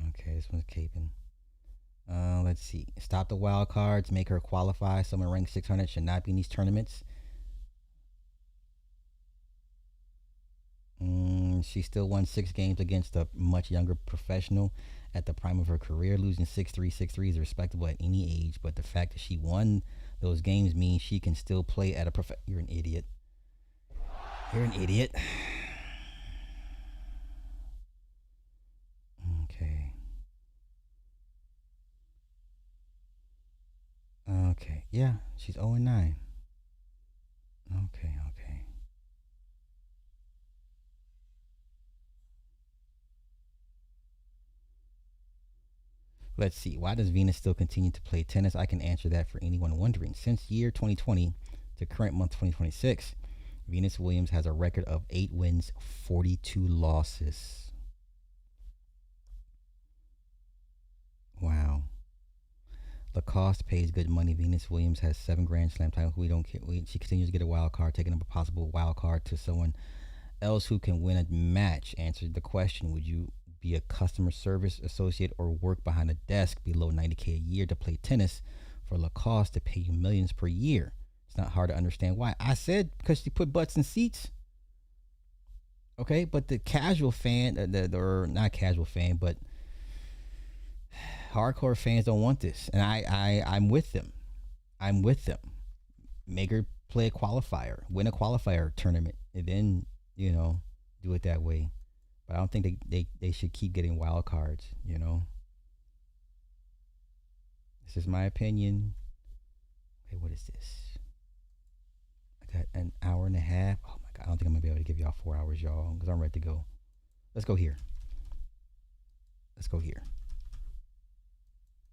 Okay, this one's caping. Let's see. Stop the wild cards. Make her qualify. Someone ranked 600 should not be in these tournaments. She still won 6 games against a much younger professional at the prime of her career. Losing 6-3, 6-3 is respectable at any age, but the fact that she won those games means she can still play at a You're an idiot. You're an idiot. Okay. Okay. Yeah, she's 0-9. Okay. Let's see. Why does Venus still continue to play tennis? I can answer that for anyone wondering. Since year 2020 to current month 2026, Venus Williams has a record of 8 wins, 42 losses. Wow. Lacoste pays good money. Venus Williams has 7 Grand Slam titles. We don't care. She continues to get a wild card, taking up a possible wild card to someone else who can win a match. Answered the question: would you be a customer service associate or work behind a desk below $90K a year to play tennis for Lacoste to pay you millions per year? It's not hard to understand why. I said because she put butts in seats. Okay, but the casual fan, or not casual fan, but hardcore fans don't want this, and I'm with them. Make her play a qualifier, win a qualifier tournament, and then do it that way. But I don't think they should keep getting wild cards. This is my opinion. Okay, what is this? I got an hour and a half. Oh my god, I don't think I'm gonna be able to give y'all 4 hours, y'all, because I'm ready to go. Let's go here.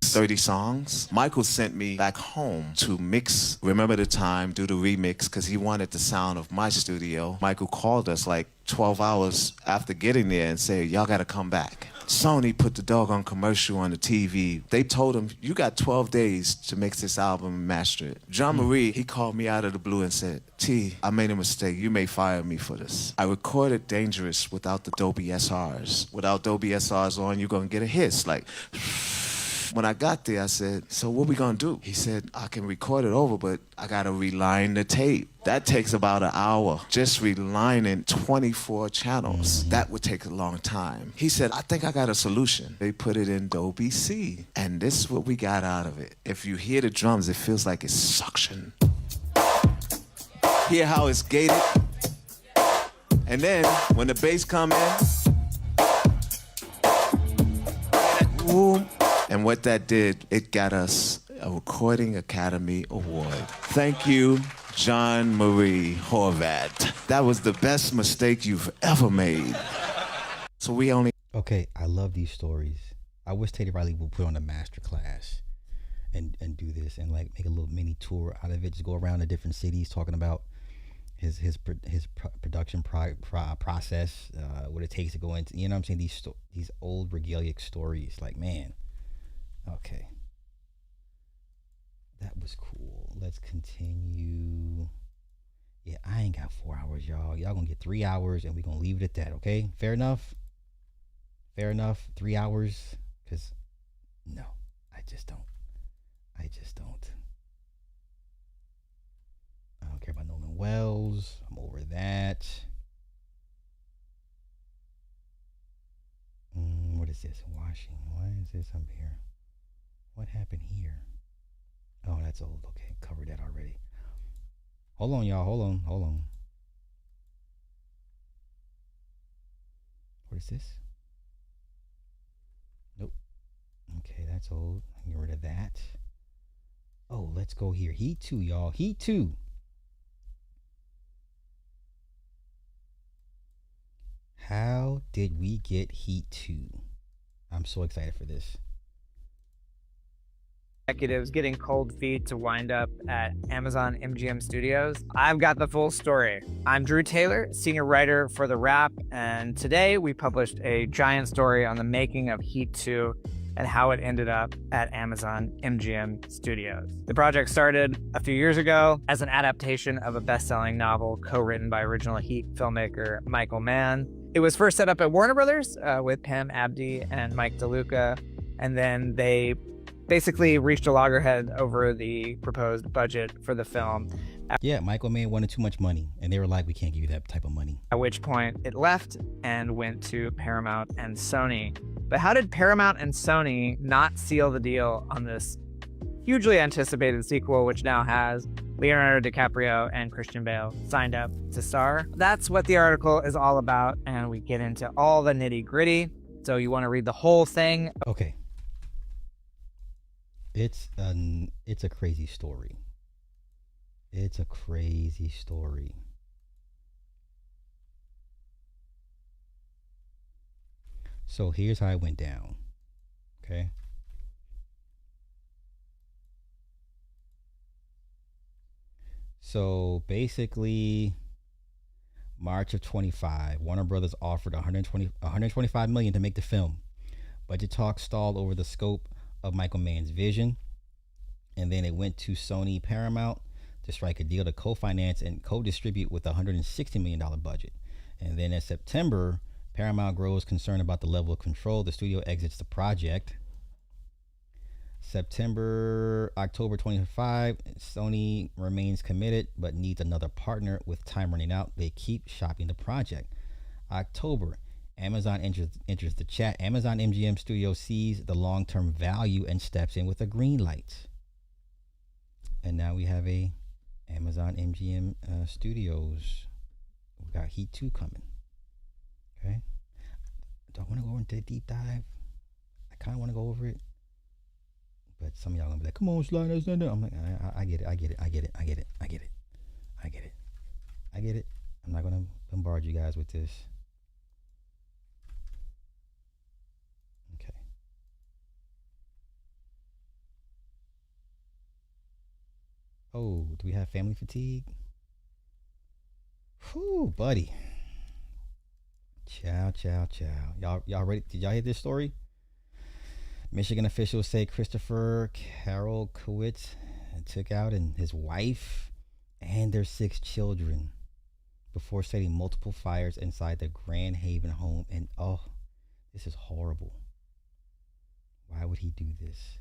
30 songs. Michael sent me back home to mix Remember the Time, do the remix, because he wanted the sound of my studio. Michael called us like 12 hours after getting there and said, y'all got to come back. Sony put the doggone commercial on the TV. They told him, you got 12 days to mix this album and master it. John Marie, he called me out of the blue and said, T, I made a mistake. You may fire me for this. I recorded Dangerous without the Dolby SRs. Without Dolby SRs on, you're going to get a hiss. Like... When I got there, I said, so what we gonna do? He said, I can record it over, but I gotta reline the tape. That takes about an hour, just relining 24 channels. That would take a long time. He said, I think I got a solution. They put it in Dolby C, and this is what we got out of it. If you hear the drums, it feels like it's suction. Hear how it's gated? And then, when the bass come in, boom. And what that did, it got us a Recording Academy Award. Thank you, John Marie Horvat. That was the best mistake you've ever made. So we only... Okay, I love these stories. I wish Teddy Riley would put on a master class and do this and like make a little mini tour out of it. Just go around to different cities talking about his production process, what it takes to go into, you know what I'm saying? These old regalic stories, like, man. Okay. That was cool. Let's continue. Yeah, I ain't got 4 hours, y'all. Y'all gonna get 3 hours and we gonna leave it at that, okay? Fair enough? 3 hours? Because, no, I just don't. I don't care about Nolan Wells. I'm over that. What is this? Washing. Why is this up here? What happened here? Oh, that's old. Okay, covered that already. Hold on, y'all. Hold on. What is this? Nope. Okay, that's old. Get rid of that. Oh, let's go here. Heat 2, y'all. Heat 2. How did we get Heat 2? I'm so excited for this. Executives getting cold feet to wind up at Amazon MGM Studios. I've got the full story. I'm Drew Taylor, senior writer for The Wrap, and today we published a giant story on the making of Heat 2 and how it ended up at Amazon MGM Studios. The project started a few years ago as an adaptation of a best-selling novel co-written by original Heat filmmaker Michael Mann. It was first set up at Warner Brothers with Pam Abdi and Mike DeLuca, and then they basically reached a loggerhead over the proposed budget for the film. Yeah, Michael Mann wanted too much money, and they were like, we can't give you that type of money. At which point it left and went to Paramount and Sony. But how did Paramount and Sony not seal the deal on this hugely anticipated sequel, which now has Leonardo DiCaprio and Christian Bale signed up to star? That's what the article is all about, and we get into all the nitty-gritty. So you want to read the whole thing? Okay. It's a crazy story. It's a crazy story. So here's how it went down. Okay. So basically, March of 25, Warner Brothers offered $125 million to make the film. Budget talks stalled over the scope of Michael Mann's vision, and then it went to Sony Paramount to strike a deal to co-finance and co-distribute with a $160 million budget. And then in September, Paramount grows concerned about the level of control. The studio exits the project. October 25, Sony remains committed but needs another partner. With time running out, they keep shopping the project. October, Amazon enters the chat. Amazon MGM Studio sees the long-term value and steps in with a green light. And now we have a Amazon MGM Studios. We got Heat 2 coming. Okay. Do I want to go into a deep dive? I kind of want to go over it. But some of y'all gonna be like, come on, slide us down. I'm like, I get it. I get it. I'm not gonna bombard you guys with this. Okay. Oh, do we have family fatigue? Whew, buddy. Ciao. Y'all ready? Did y'all hear this story? Michigan officials say Christopher Carroll Kowitz took out his wife and their 6 children before setting multiple fires inside the Grand Haven home. And oh, this is horrible. Why would he do this?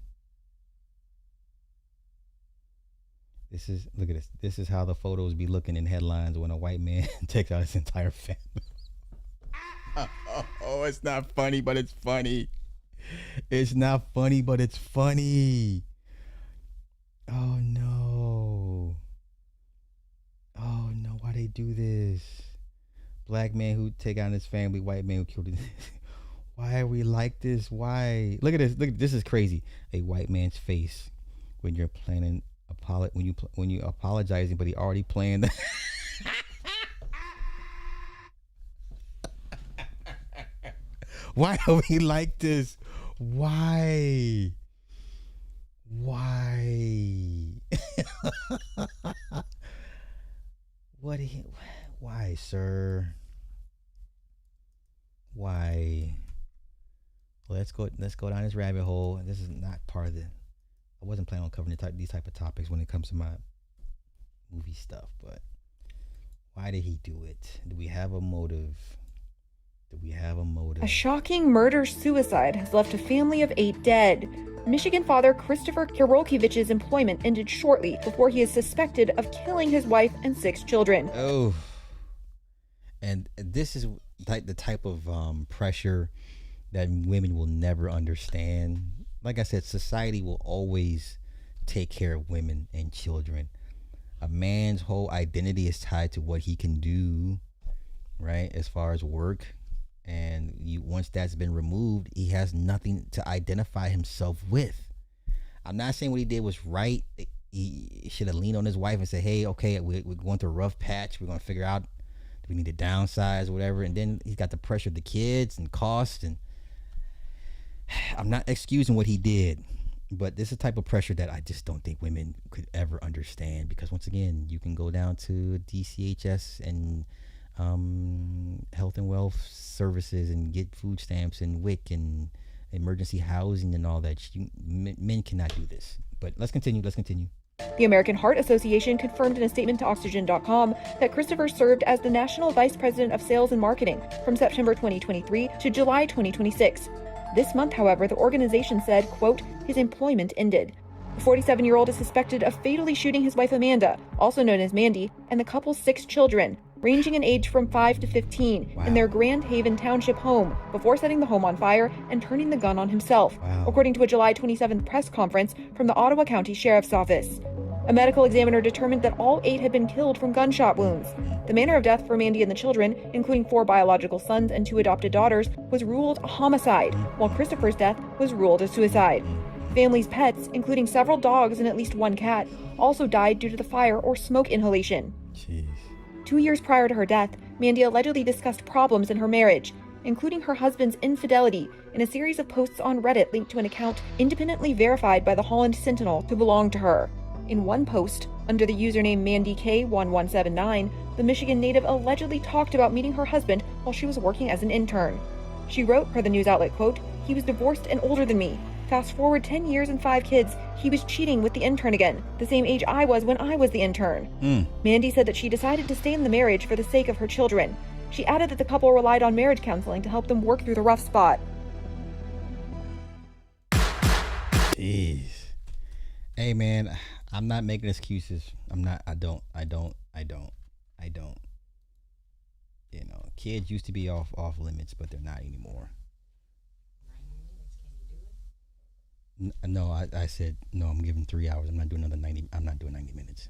Look at this. This is how the photos be looking in headlines when a white man takes out his entire family. Oh, it's not funny, but it's funny. It's not funny, but it's funny. Oh no. Why they do this? Black man who take out his family, white man who killed his. Why are we like this? Why? Look at this. This is crazy. A white man's face when you're planning when you apologizing, but he already planned. Why are we like this? Why? Why, sir? Why? Well, let's go down this rabbit hole. This is not part of the. I wasn't planning on covering these type of topics when it comes to my movie stuff, but why did he do it? Do we have a motive? A shocking murder-suicide has left a family of 8 dead. Michigan father Christopher Kirolkiewicz's employment ended shortly before he is suspected of killing his wife and 6 children. Oh, and this is the type of pressure that women will never understand. Like I said, society will always take care of women and children. A man's whole identity is tied to what he can do, right? As far as work And once that's been removed, he has nothing to identify himself with. I'm not saying what he did was right. He should have leaned on his wife and said, hey, okay, we're going through a rough patch. We're going to figure out if we need to downsize or whatever. And then he's got the pressure of the kids and costs. And I'm not excusing what he did, but this is a type of pressure that I just don't think women could ever understand, because once again, you can go down to DCHS and health and wealth services and get food stamps and WIC and emergency housing and all that. Men cannot do this. But let's continue. The American Heart Association confirmed in a statement to Oxygen.com that Christopher served as the National Vice President of Sales and Marketing from September 2023 to July 2026. This month, however, the organization said, quote, his employment ended. The 47-year-old is suspected of fatally shooting his wife Amanda, also known as Mandy, and the couple's 6 children, ranging in age from 5 to 15, in their Grand Haven Township home, before setting the home on fire and turning the gun on himself, according to a July 27th press conference from the Ottawa County Sheriff's Office. A medical examiner determined that all 8 had been killed from gunshot wounds. The manner of death for Mandy and the children, including 4 biological sons and 2 adopted daughters, was ruled a homicide, while Christopher's death was ruled a suicide. Family's pets, including several dogs and at least 1 cat, also died due to the fire or smoke inhalation. Jeez. 2 years prior to her death, Mandy allegedly discussed problems in her marriage, including her husband's infidelity, in a series of posts on Reddit linked to an account independently verified by the Holland Sentinel to belong to her. In one post, under the username MandyK1179, the Michigan native allegedly talked about meeting her husband while she was working as an intern. She wrote, per the news outlet, quote, he was divorced and older than me. Fast forward 10 years and 5 kids, he was cheating with the intern again, the same age I was when I was the intern. Mandy said that she decided to stay in the marriage for the sake of her children. She added that the couple relied on marriage counseling to help them work through the rough spot. Jeez. Hey, man, I'm not making excuses. I don't. You know, kids used to be off limits, but they're not anymore. No, I said, no, I'm giving 3 hours. I'm not doing another 90. I'm not doing 90 minutes.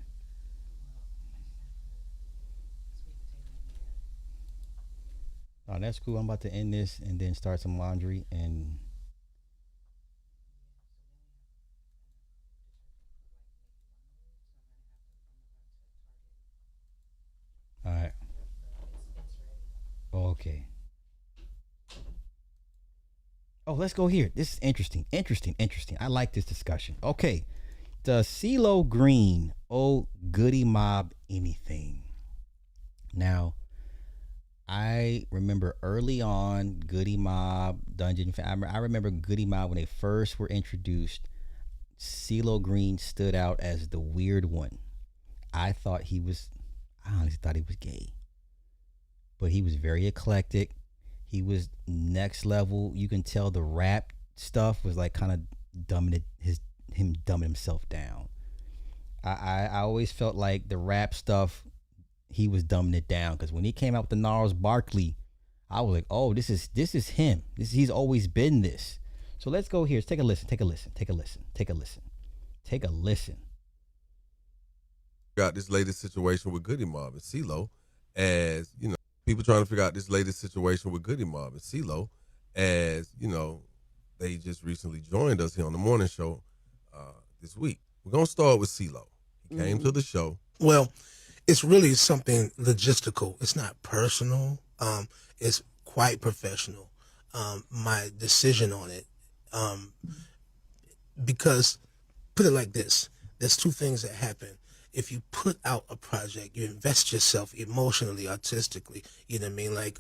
Oh, that's cool. I'm about to end this and then start some laundry and. All right. Okay. Oh, let's go here. This is interesting. I like this discussion. Okay. Does CeeLo Green owe Goody Mob anything? Now, I remember early on Goody Mob, Dungeon. I remember Goody Mob when they first were introduced. CeeLo Green stood out as the weird one. I honestly thought he was gay. But he was very eclectic. He was next level. You can tell the rap stuff was like kind of dumbing himself down. I always felt like the rap stuff, he was dumbing it down, because when he came out with the Gnarls Barkley, I was like, oh, this is him. He's always been this. So let's go here. Let's take a listen. Got this latest situation with Goody Mob and CeeLo, as you know, people trying to figure out this latest situation with Goody Mob and CeeLo, as you know, they just recently joined us here on the morning show this week. We're gonna start with CeeLo. He came to the show. Well, it's really something logistical. It's not personal. It's quite professional. My decision on it, because put it like this: there's 2 things that happen. If you put out a project, you invest yourself emotionally, artistically, you know what I mean? Like,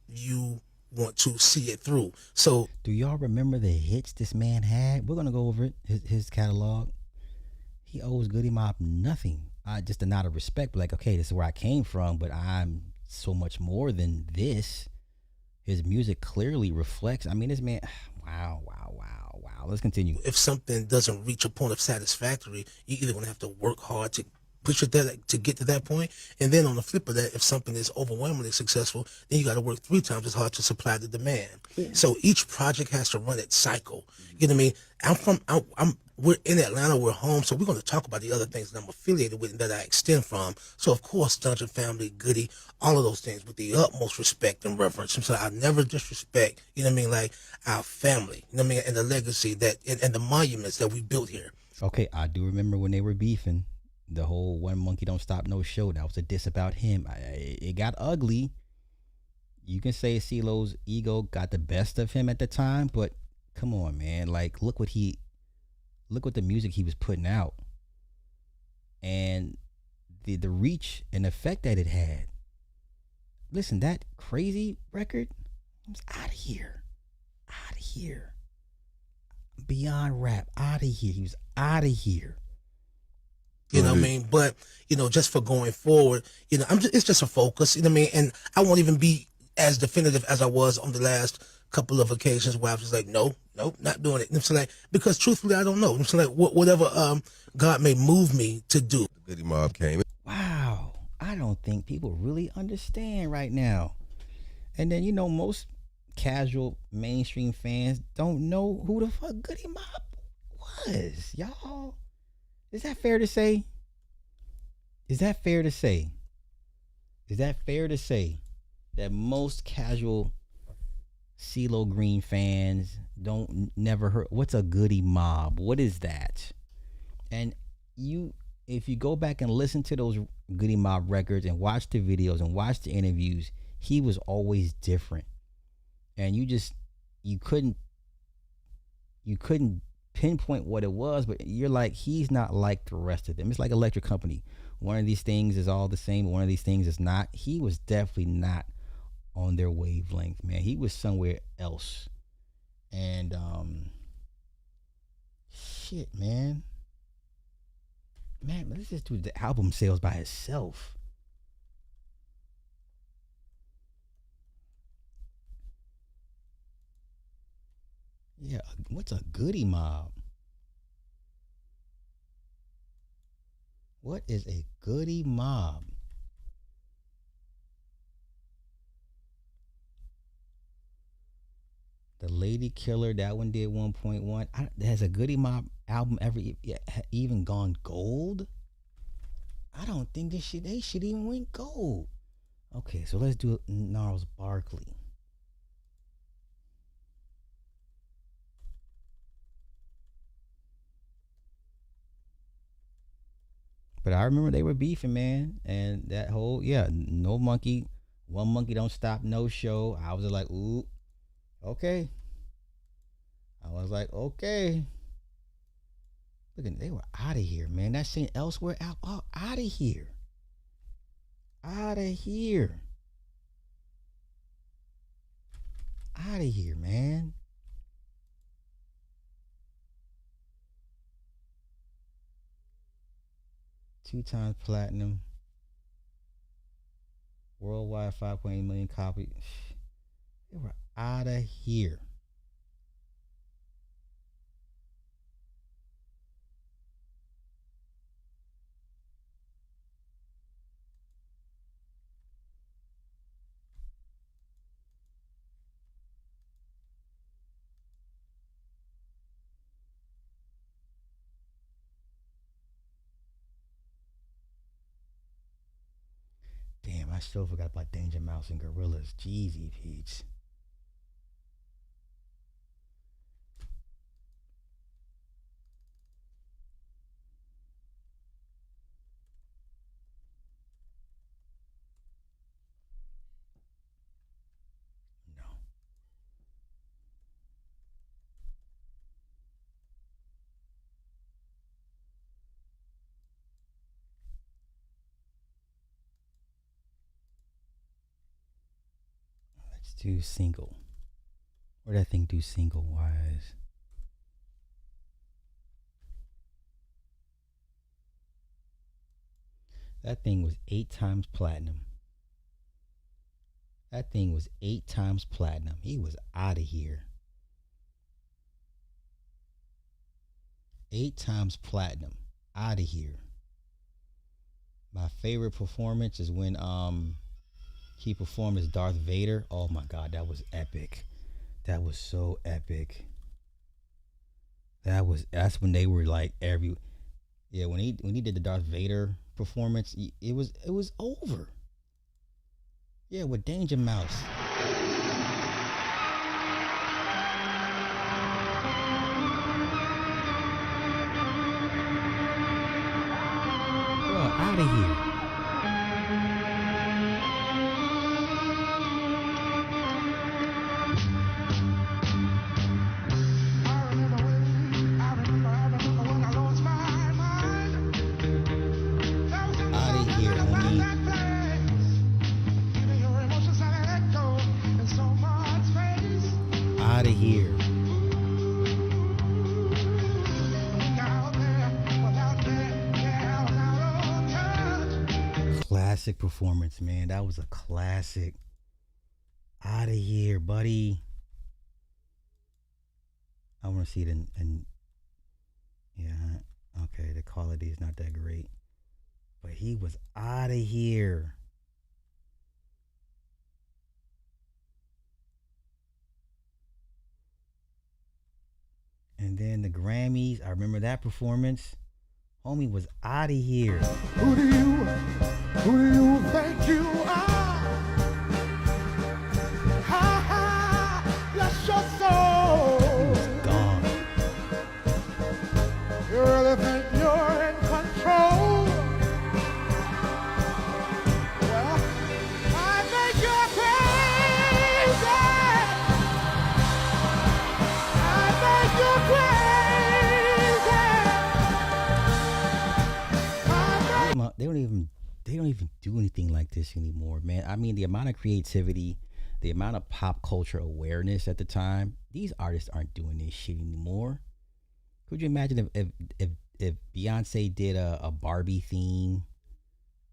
you want to see it through. So do y'all remember the hits this man had? We're going to go over it, his catalog. He owes Goody Mob nothing. Just a nod of respect, but like, okay, this is where I came from, but I'm so much more than this. His music clearly reflects. I mean, this man, wow. Let's continue. If something doesn't reach a point of satisfactory, you're either going to have to work hard to push it there to get to that point. And then on the flip of that, if something is overwhelmingly successful, then you got to work 3 times as hard to supply the demand. Yeah. So each project has to run its cycle. You know what I mean? We're in Atlanta, we're home, so we're going to talk about the other things that I'm affiliated with and that I extend from. So, of course, Dungeon Family, Goody, all of those things with the utmost respect and reverence. And so I never disrespect, you know what I mean, like our family, you know what I mean, and the legacy that and the monuments that we built here. Okay, I do remember when they were beefing, the whole One Monkey Don't Stop No Show. That was a diss about him. It got ugly. You can say CeeLo's ego got the best of him at the time, but come on, man. Like, look what the music he was putting out. And the reach and effect that it had. Listen, that Crazy record was out of here. Out of here. Beyond Rap, out of here. He was out of here. You know what I mean? But, you know, just for going forward, you know, it's just a focus, you know what I mean? And I won't even be as definitive as I was on the last couple of occasions where I was just like, no, not doing it. And so like, because truthfully, I don't know. And so like, whatever God may move me to do. The Goody Mob came. Wow. I don't think people really understand right now. And then, you know, most casual mainstream fans don't know who the fuck Goody Mob was, y'all. Is that fair to say? Is that fair to say? Is that fair to say that most casual CeeLo Green fans never heard what's a Goody Mob? What is that? And if you go back and listen to those Goody Mob records and watch the videos and watch the interviews, he was always different. And you couldn't pinpoint what it was, but you're like, he's not like the rest of them. It's like Electric Company. One of these things is all the same, one of these things is not. He was definitely not on their wavelength, man. He was somewhere else. And shit, man, let's just do the album sales by itself. Yeah, what's a Goody Mob? What is a Goody Mob? The Lady Killer, that one did 1.1. Has a Goody Mob album ever even gone gold? I don't think they should even win gold. Okay, so let's do Gnarls Barkley. But I remember they were beefing, man. And that whole, no monkey, One Monkey Don't Stop No Show. I was like, ooh, okay. I was like, okay. Look at, they were out of here, man. That scene Elsewhere out of here. Out of here. Out of here, man. Two times platinum. Worldwide 5.8 million copies. They were out of here. Damn, I still forgot about Danger Mouse and Gorillas. Jeezy Peach. No. Let's do single. What did I think do single wise? That thing was 8 times platinum. That thing was 8 times platinum. He was out of here. 8 times platinum. Out of here. My favorite performance is when he performed as Darth Vader. Oh my God, that was epic. That was so epic. That's when they were like when he did the Darth Vader performance, it was over. Yeah, with Danger Mouse. Bro, out of here. Out of here. Classic performance, man. That was a classic. Out of here, buddy. I want to see it in yeah, okay, the quality is not that great. But he was out of here. And then the Grammys, I remember that performance. Homie was out of here. Who do you think you are? Ha ha, bless your soul. He was gone. You really think you're in control? Well, I think you're crazy. I think you're crazy. They don't even do anything like this anymore, man. I mean, the amount of creativity, the amount of pop culture awareness at the time, these artists aren't doing this shit anymore. Could you imagine if Beyonce did a Barbie theme?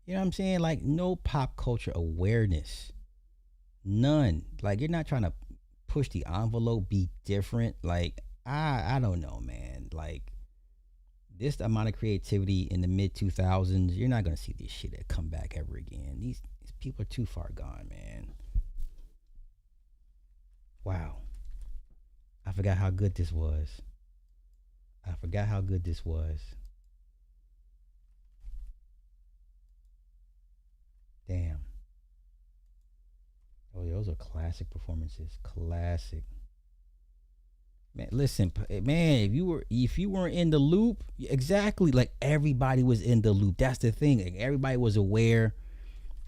You know what I'm saying? Like, no pop culture awareness. None. Like, you're not trying to push the envelope, be different. Like, I don't know, man. Like, this amount of creativity in the mid 2000s, you're not gonna see this shit come back ever again. These people are too far gone, man. Wow. I forgot how good this was. Damn. Oh, those are classic performances. Classic. Man, listen, man, if you weren't in the loop, exactly, like everybody was in the loop. That's the thing. Like, everybody was aware.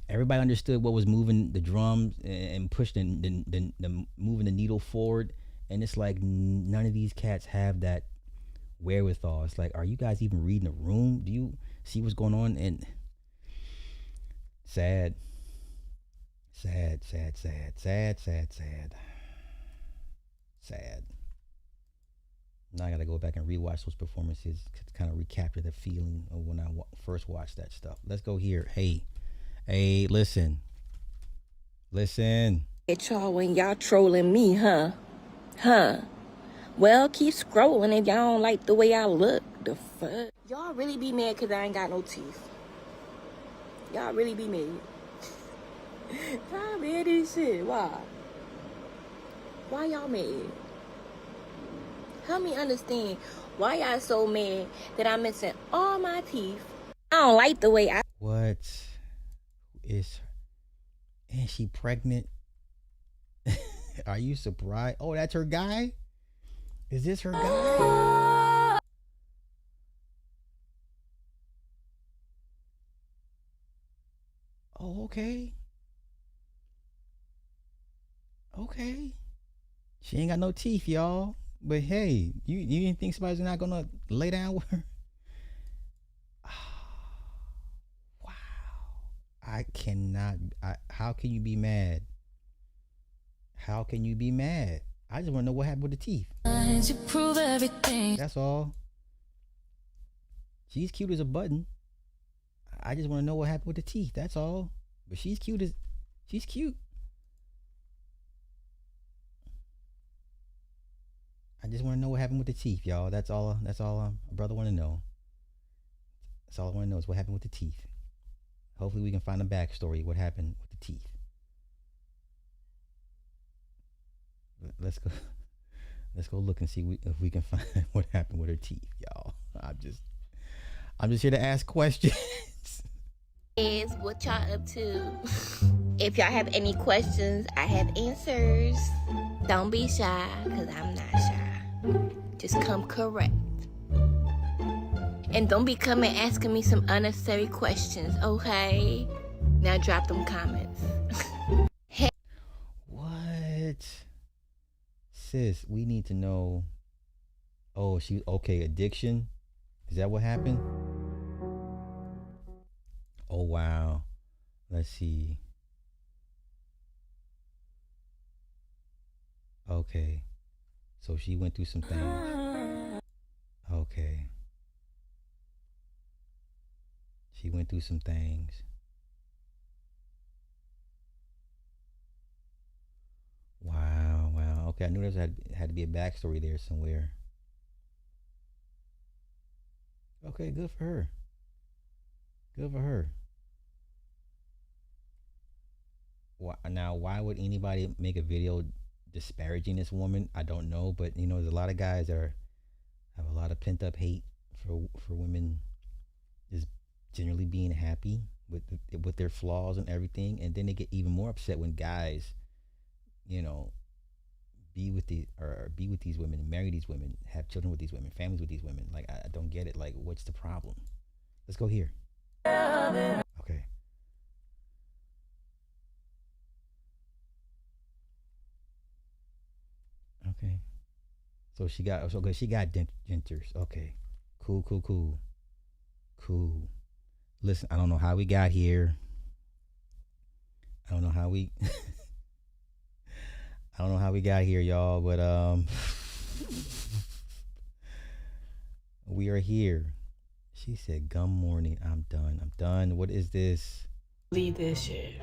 Everybody understood what was moving the drums and pushing the moving the needle forward. And it's like none of these cats have that wherewithal. It's like, are you guys even reading the room? Do you see what's going on? And sad. Now I gotta go back and rewatch those performances to kind of recapture the feeling of when I first watched that stuff. Let's go here. Hey, listen. It's y'all when y'all trolling me, huh? Well, keep scrolling if y'all don't like the way I look. The fuck? Y'all really be mad because I ain't got no teeth. Y'all really be mad. Y'all mad as shit. Why? Why y'all mad? Help me understand why y'all so mad that I'm missing all my teeth. I don't like the way I... What is... And she pregnant? Are you surprised? Oh, that's her guy? Is this her guy? Oh, okay. She ain't got no teeth, y'all. But hey, you didn't think somebody's not gonna lay down with her? Wow. I cannot. How can you be mad? How can you be mad? I just want to know what happened with the teeth. To prove everything. That's all. She's cute as a button. I just want to know what happened with the teeth. That's all. But she's cute. I just want to know what happened with the teeth, y'all. That's all a brother want to know. That's all I want to know is what happened with the teeth. Hopefully we can find a backstory. What happened with the teeth? Let's go. Let's go look and see if we can find what happened with her teeth, y'all. I'm just here to ask questions. Is what y'all up to? If y'all have any questions, I have answers. Don't be shy, because I'm not shy. Just come correct. And don't be coming asking me some unnecessary questions, okay? Now drop them comments. What? Sis, we need to know. Oh, okay, addiction? Is that what happened? Oh, wow. Let's see. Okay. So she went through some things. Okay. She went through some things. Wow, wow. Okay, I knew there had to be a backstory there somewhere. Okay, good for her. Good for her. Why would anybody make a video disparaging this woman? I don't know, but there's a lot of guys that have a lot of pent up hate for women just generally being happy with their flaws and everything, and then they get even more upset when guys, be with these women, marry these women, have children with these women, families with these women. Like I don't get it. Like, what's the problem? Let's go here. Okay. Okay. So she got dentures. Okay. Cool. Listen, I don't know how we got here. I don't know how we got here, y'all, but we are here. She said, "Gum morning. I'm done. What is this?" Leave this shit.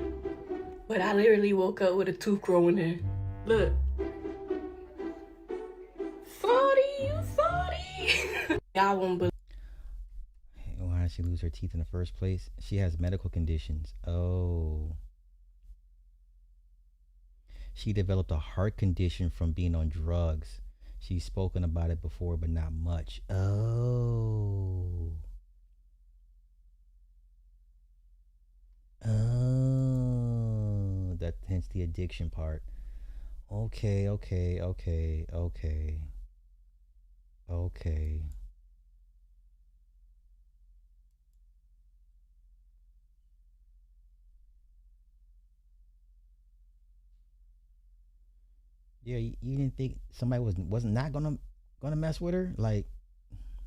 But I literally woke up with a tooth growing there. Look. Sorry. Y'all won't believe. Why did she lose her teeth in the first place? She has medical conditions. Oh. She developed a heart condition from being on drugs. She's spoken about it before, but not much. Oh. That hence the addiction part. Okay. Yeah, you didn't think somebody wasn't not gonna mess with her? Like,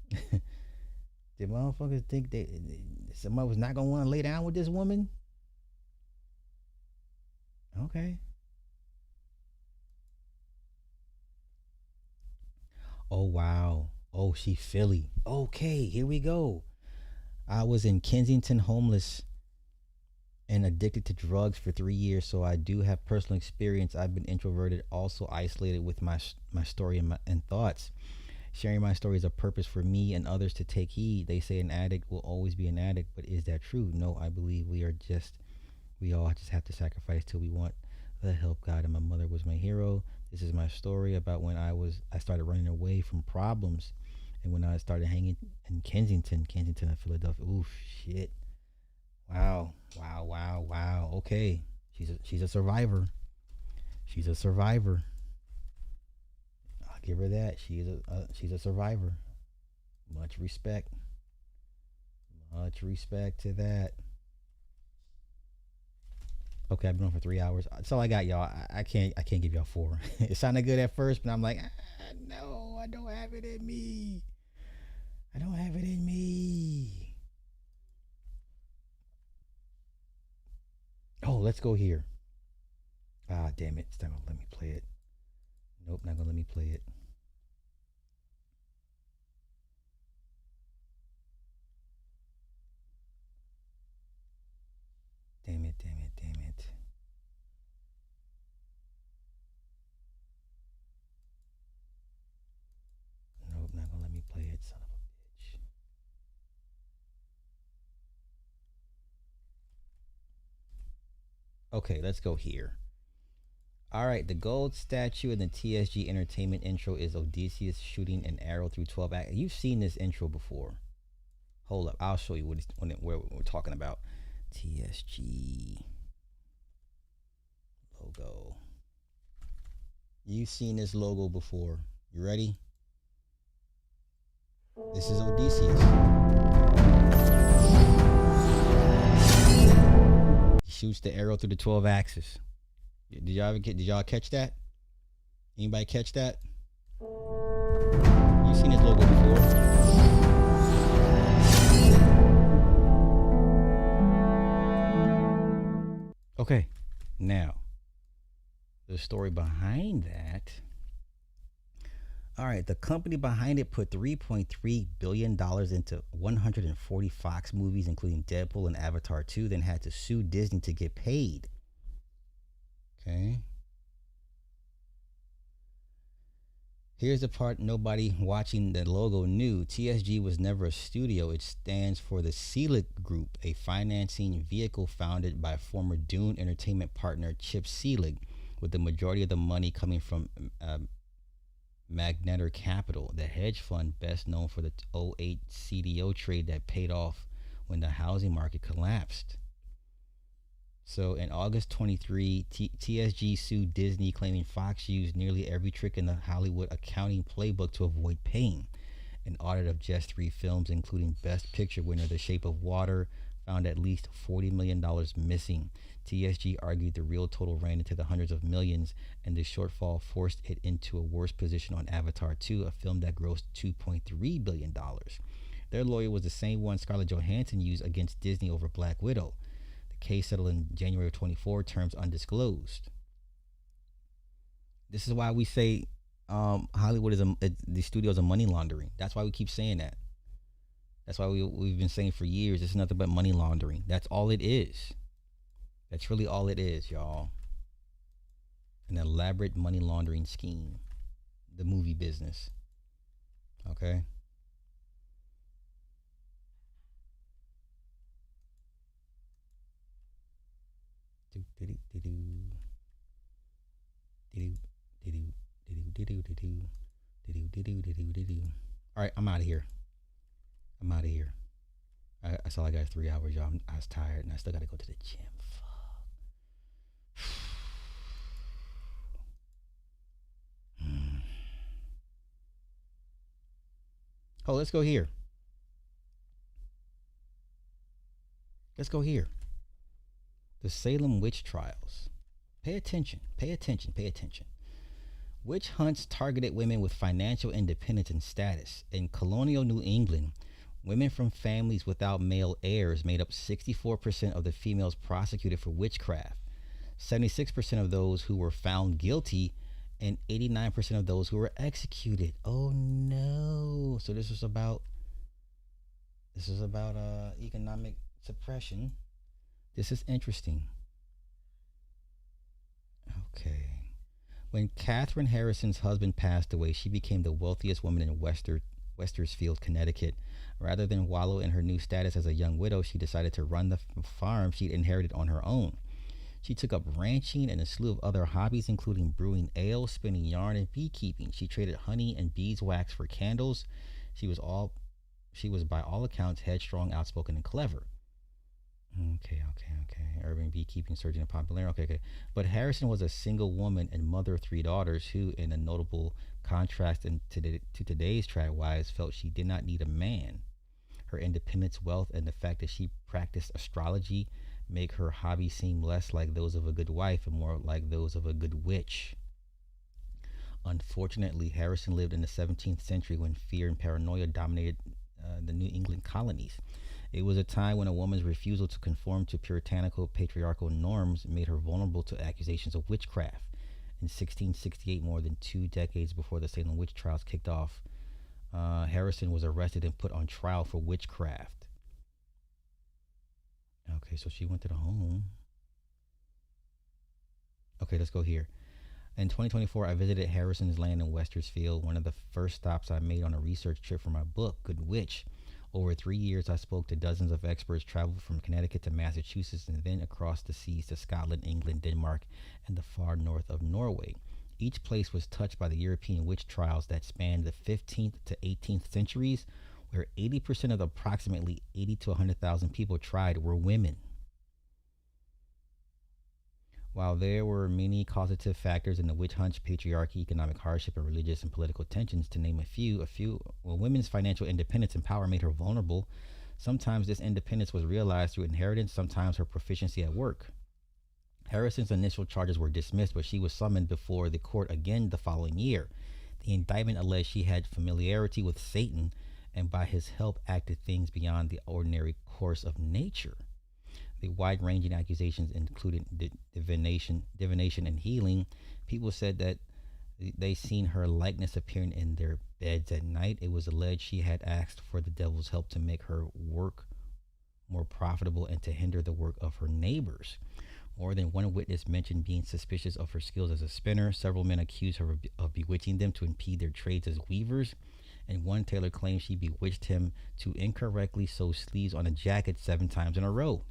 did motherfuckers think that somebody was not gonna want to lay down with this woman? Okay. Oh wow. Oh, she Philly. Okay, here we go. I was in Kensington homeless and addicted to drugs for 3 years, so I do have personal experience. I've been introverted, also isolated with my story and thoughts. Sharing my story is a purpose for me and others to take heed. They say an addict will always be an addict, but is that true? No, I believe we all just have to sacrifice till we want the help. God and my mother was my hero. This is my story about when I started running away from problems, and when I started hanging in Kensington and Philadelphia. Oof, shit. Wow. Okay, she's a survivor. She's a survivor. I'll give her that. She's a survivor. Much respect. Much respect to that. Okay, I've been on for 3 hours. That's all I got, y'all. I can't give y'all 4. It sounded good at first, but I'm like, no, I don't have it in me. Oh, let's go here. Ah, damn it. It's not gonna let me play it. Nope, not gonna let me play it. Damn it. Nope, not gonna let me play it, son of a bitch. Okay, let's go here. All right, the gold statue in the TSG Entertainment intro is Odysseus shooting an arrow through 12 acts. You've seen this intro before. Hold up, I'll show you what we're talking about. TSG logo. You've seen this logo before. You ready? This is Odysseus. He shoots the arrow through the 12 axes. Did y'all catch that? Anybody catch that? You've seen his logo before. Okay, now the story behind that. All right, the company behind it put $3.3 billion into 140 Fox movies, including Deadpool and Avatar 2, then had to sue Disney to get paid. Okay. Here's the part nobody watching the logo knew. TSG was never a studio. It stands for the Selig Group, a financing vehicle founded by former Dune Entertainment partner Chip Selig, with the majority of the money coming from Magnetar Capital, the hedge fund best known for the 2008 CDO trade that paid off when the housing market collapsed. So in August 23, TSG sued Disney, claiming Fox used nearly every trick in the Hollywood accounting playbook to avoid paying. An audit of just 3 films, including Best Picture winner The Shape of Water, found at least $40 million missing. TSG argued the real total ran into the hundreds of millions, and the shortfall forced it into a worse position on Avatar 2, a film that grossed $2.3 billion. Their lawyer was the same one Scarlett Johansson used against Disney over Black Widow. Case settled in January of 24, terms undisclosed. This is why we say Hollywood is the studios are money laundering. That's why we keep saying that. That's why we've been saying for years it's nothing but money laundering. That's all it is. That's really all it is, y'all. An elaborate money laundering scheme. The movie business. Okay? All right, I'm out of here. I saw I got 3 hours, y'all. I was tired and I still got to go to the gym. Oh, let's go here. The Salem witch trials. Pay attention. Witch hunts targeted women with financial independence and status. In colonial New England, women from families without male heirs made up 64% of the females prosecuted for witchcraft, 76% of those who were found guilty, and 89% of those who were executed. Oh no. So this is about economic suppression. This is interesting. Okay. When Catherine Harrison's husband passed away, she became the wealthiest woman in Wethersfield, Connecticut. Rather than wallow in her new status as a young widow, she decided to run the farm she'd inherited on her own. She took up ranching and a slew of other hobbies, including brewing ale, spinning yarn, and beekeeping. She traded honey and beeswax for candles. She was by all accounts headstrong, outspoken, and clever. Okay. Urban beekeeping surging in popularity. Okay. But Harrison was a single woman and mother of 3 daughters who, in a notable contrast to today's trad wives, felt she did not need a man. Her independence, wealth, and the fact that she practiced astrology make her hobby seem less like those of a good wife and more like those of a good witch. Unfortunately, Harrison lived in the 17th century when fear and paranoia dominated the New England colonies. It was a time when a woman's refusal to conform to puritanical patriarchal norms made her vulnerable to accusations of witchcraft. In 1668, more than 2 decades before the Salem witch trials kicked off, Harrison was arrested and put on trial for witchcraft. Okay, so she went to the home. Okay, let's go here. In 2024, I visited Harrison's land in Wethersfield, one of the first stops I made on a research trip for my book, Good Witch. Over 3 years, I spoke to dozens of experts, traveled from Connecticut to Massachusetts, and then across the seas to Scotland, England, Denmark, and the far north of Norway. Each place was touched by the European witch trials that spanned the 15th to 18th centuries, where 80% of the approximately 80 to 100,000 people tried were women. While there were many causative factors in the witch hunt, patriarchy, economic hardship, and religious and political tensions, to name a few, women's financial independence and power made her vulnerable. Sometimes this independence was realized through inheritance, sometimes her proficiency at work. Harrison's initial charges were dismissed, but she was summoned before the court again the following year. The indictment alleged she had familiarity with Satan and by his help acted things beyond the ordinary course of nature. The wide-ranging accusations included divination and healing. People said that they seen her likeness appearing in their beds at night. It was alleged she had asked for the devil's help to make her work more profitable and to hinder the work of her neighbors. More than one witness mentioned being suspicious of her skills as a spinner. Several men accused her of bewitching them to impede their trades as weavers. And one tailor claimed she bewitched him to incorrectly sew sleeves on a jacket 7 times in a row.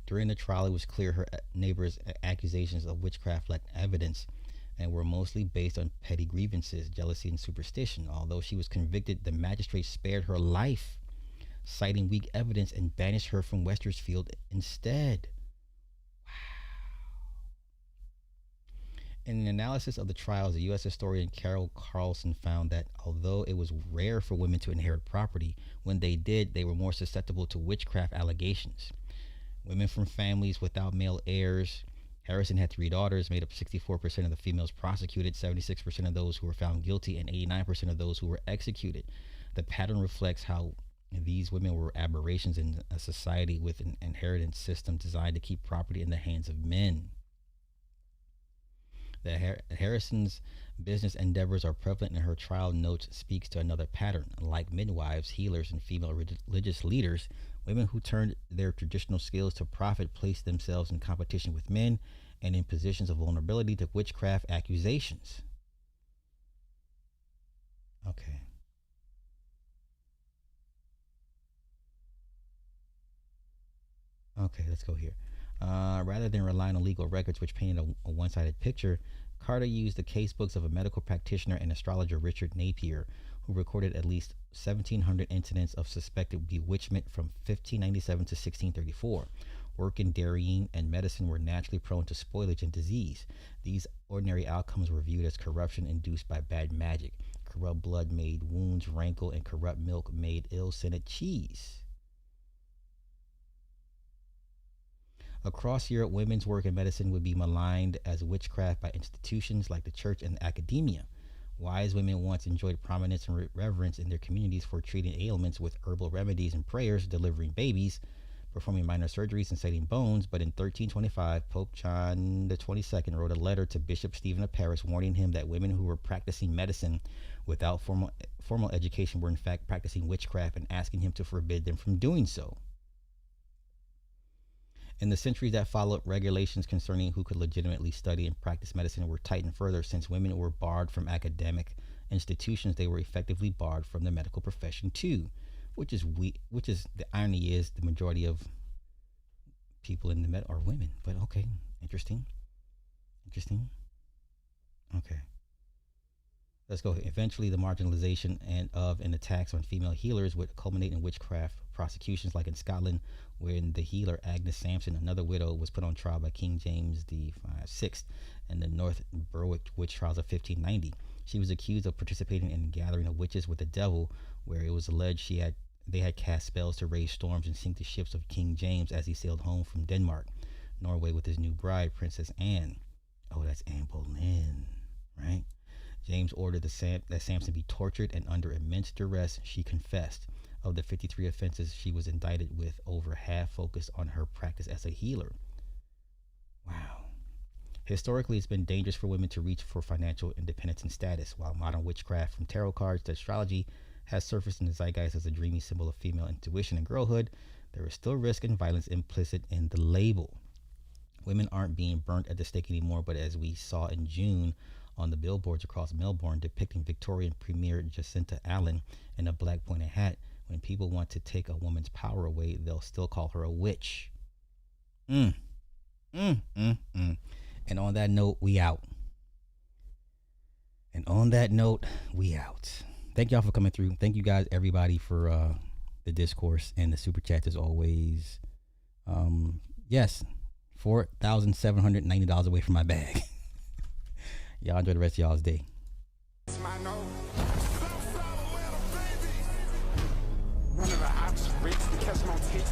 During the trial, it was clear her neighbors' accusations of witchcraft lacked evidence and were mostly based on petty grievances, jealousy, and superstition. Although she was convicted, the magistrate spared her life, citing weak evidence, and banished her from Wethersfield instead. In an analysis of the trials, the U.S. historian Carol Carlson found that although it was rare for women to inherit property, when they did, they were more susceptible to witchcraft allegations. Women from families without male heirs. Harrison had 3 daughters, made up 64% of the females prosecuted, 76% of those who were found guilty, and 89% of those who were executed. The pattern reflects how these women were aberrations in a society with an inheritance system designed to keep property in the hands of men. Harrison's business endeavors are prevalent in her trial notes speaks to another pattern. Like midwives, healers, and female religious leaders, women who turned their traditional skills to profit placed themselves in competition with men and in positions of vulnerability to witchcraft accusations. Okay. Okay, let's go here. Rather than relying on legal records which painted a one-sided picture, Carter used the casebooks of a medical practitioner and astrologer, Richard Napier, who recorded at least 1,700 incidents of suspected bewitchment from 1597 to 1634. Work in dairying and medicine were naturally prone to spoilage and disease. These ordinary outcomes were viewed as corruption induced by bad magic. Corrupt blood made wounds rankle, and corrupt milk made ill-scented cheese. Across Europe, women's work in medicine would be maligned as witchcraft by institutions like the church and academia. Wise women once enjoyed prominence and reverence in their communities for treating ailments with herbal remedies and prayers, delivering babies, performing minor surgeries, and setting bones. But in 1325, Pope John XXII wrote a letter to Bishop Stephen of Paris warning him that women who were practicing medicine without formal education were in fact practicing witchcraft, and asking him to forbid them from doing so. In the centuries that followed, regulations concerning who could legitimately study and practice medicine were tightened further. Since women were barred from academic institutions, they were effectively barred from the medical profession too, which is the irony is the majority of people in the med are women. But okay, interesting. Okay. Let's go. Eventually, the marginalization and attacks on female healers would culminate in witchcraft prosecutions, like in Scotland, when the healer Agnes Sampson, another widow, was put on trial by King James VI in the North Berwick witch trials of 1590. She was accused of participating in a gathering of witches with the devil, where it was alleged they had cast spells to raise storms and sink the ships of King James as he sailed home from Norway with his new bride, Princess Anne. Oh, that's Anne Boleyn, right? James ordered that Samson be tortured, and under immense duress, she confessed. Of the 53 offenses she was indicted with, over half focused on her practice as a healer. Wow. Historically, it's been dangerous for women to reach for financial independence and status. While modern witchcraft, from tarot cards to astrology, has surfaced in the zeitgeist as a dreamy symbol of female intuition and girlhood, there is still risk and violence implicit in the label. Women aren't being burnt at the stake anymore, but as we saw in June, on the billboards across Melbourne depicting Victorian Premier Jacinta Allen in a black pointed hat, when people want to take a woman's power away, they'll still call her a witch. And on that note, we out. Thank y'all for coming through. Thank you guys, everybody, for the discourse and the super chats as always. Yes, $4,790 away from my bag. Y'all enjoy the rest of y'all's day. One of the options, rates to catch my takes,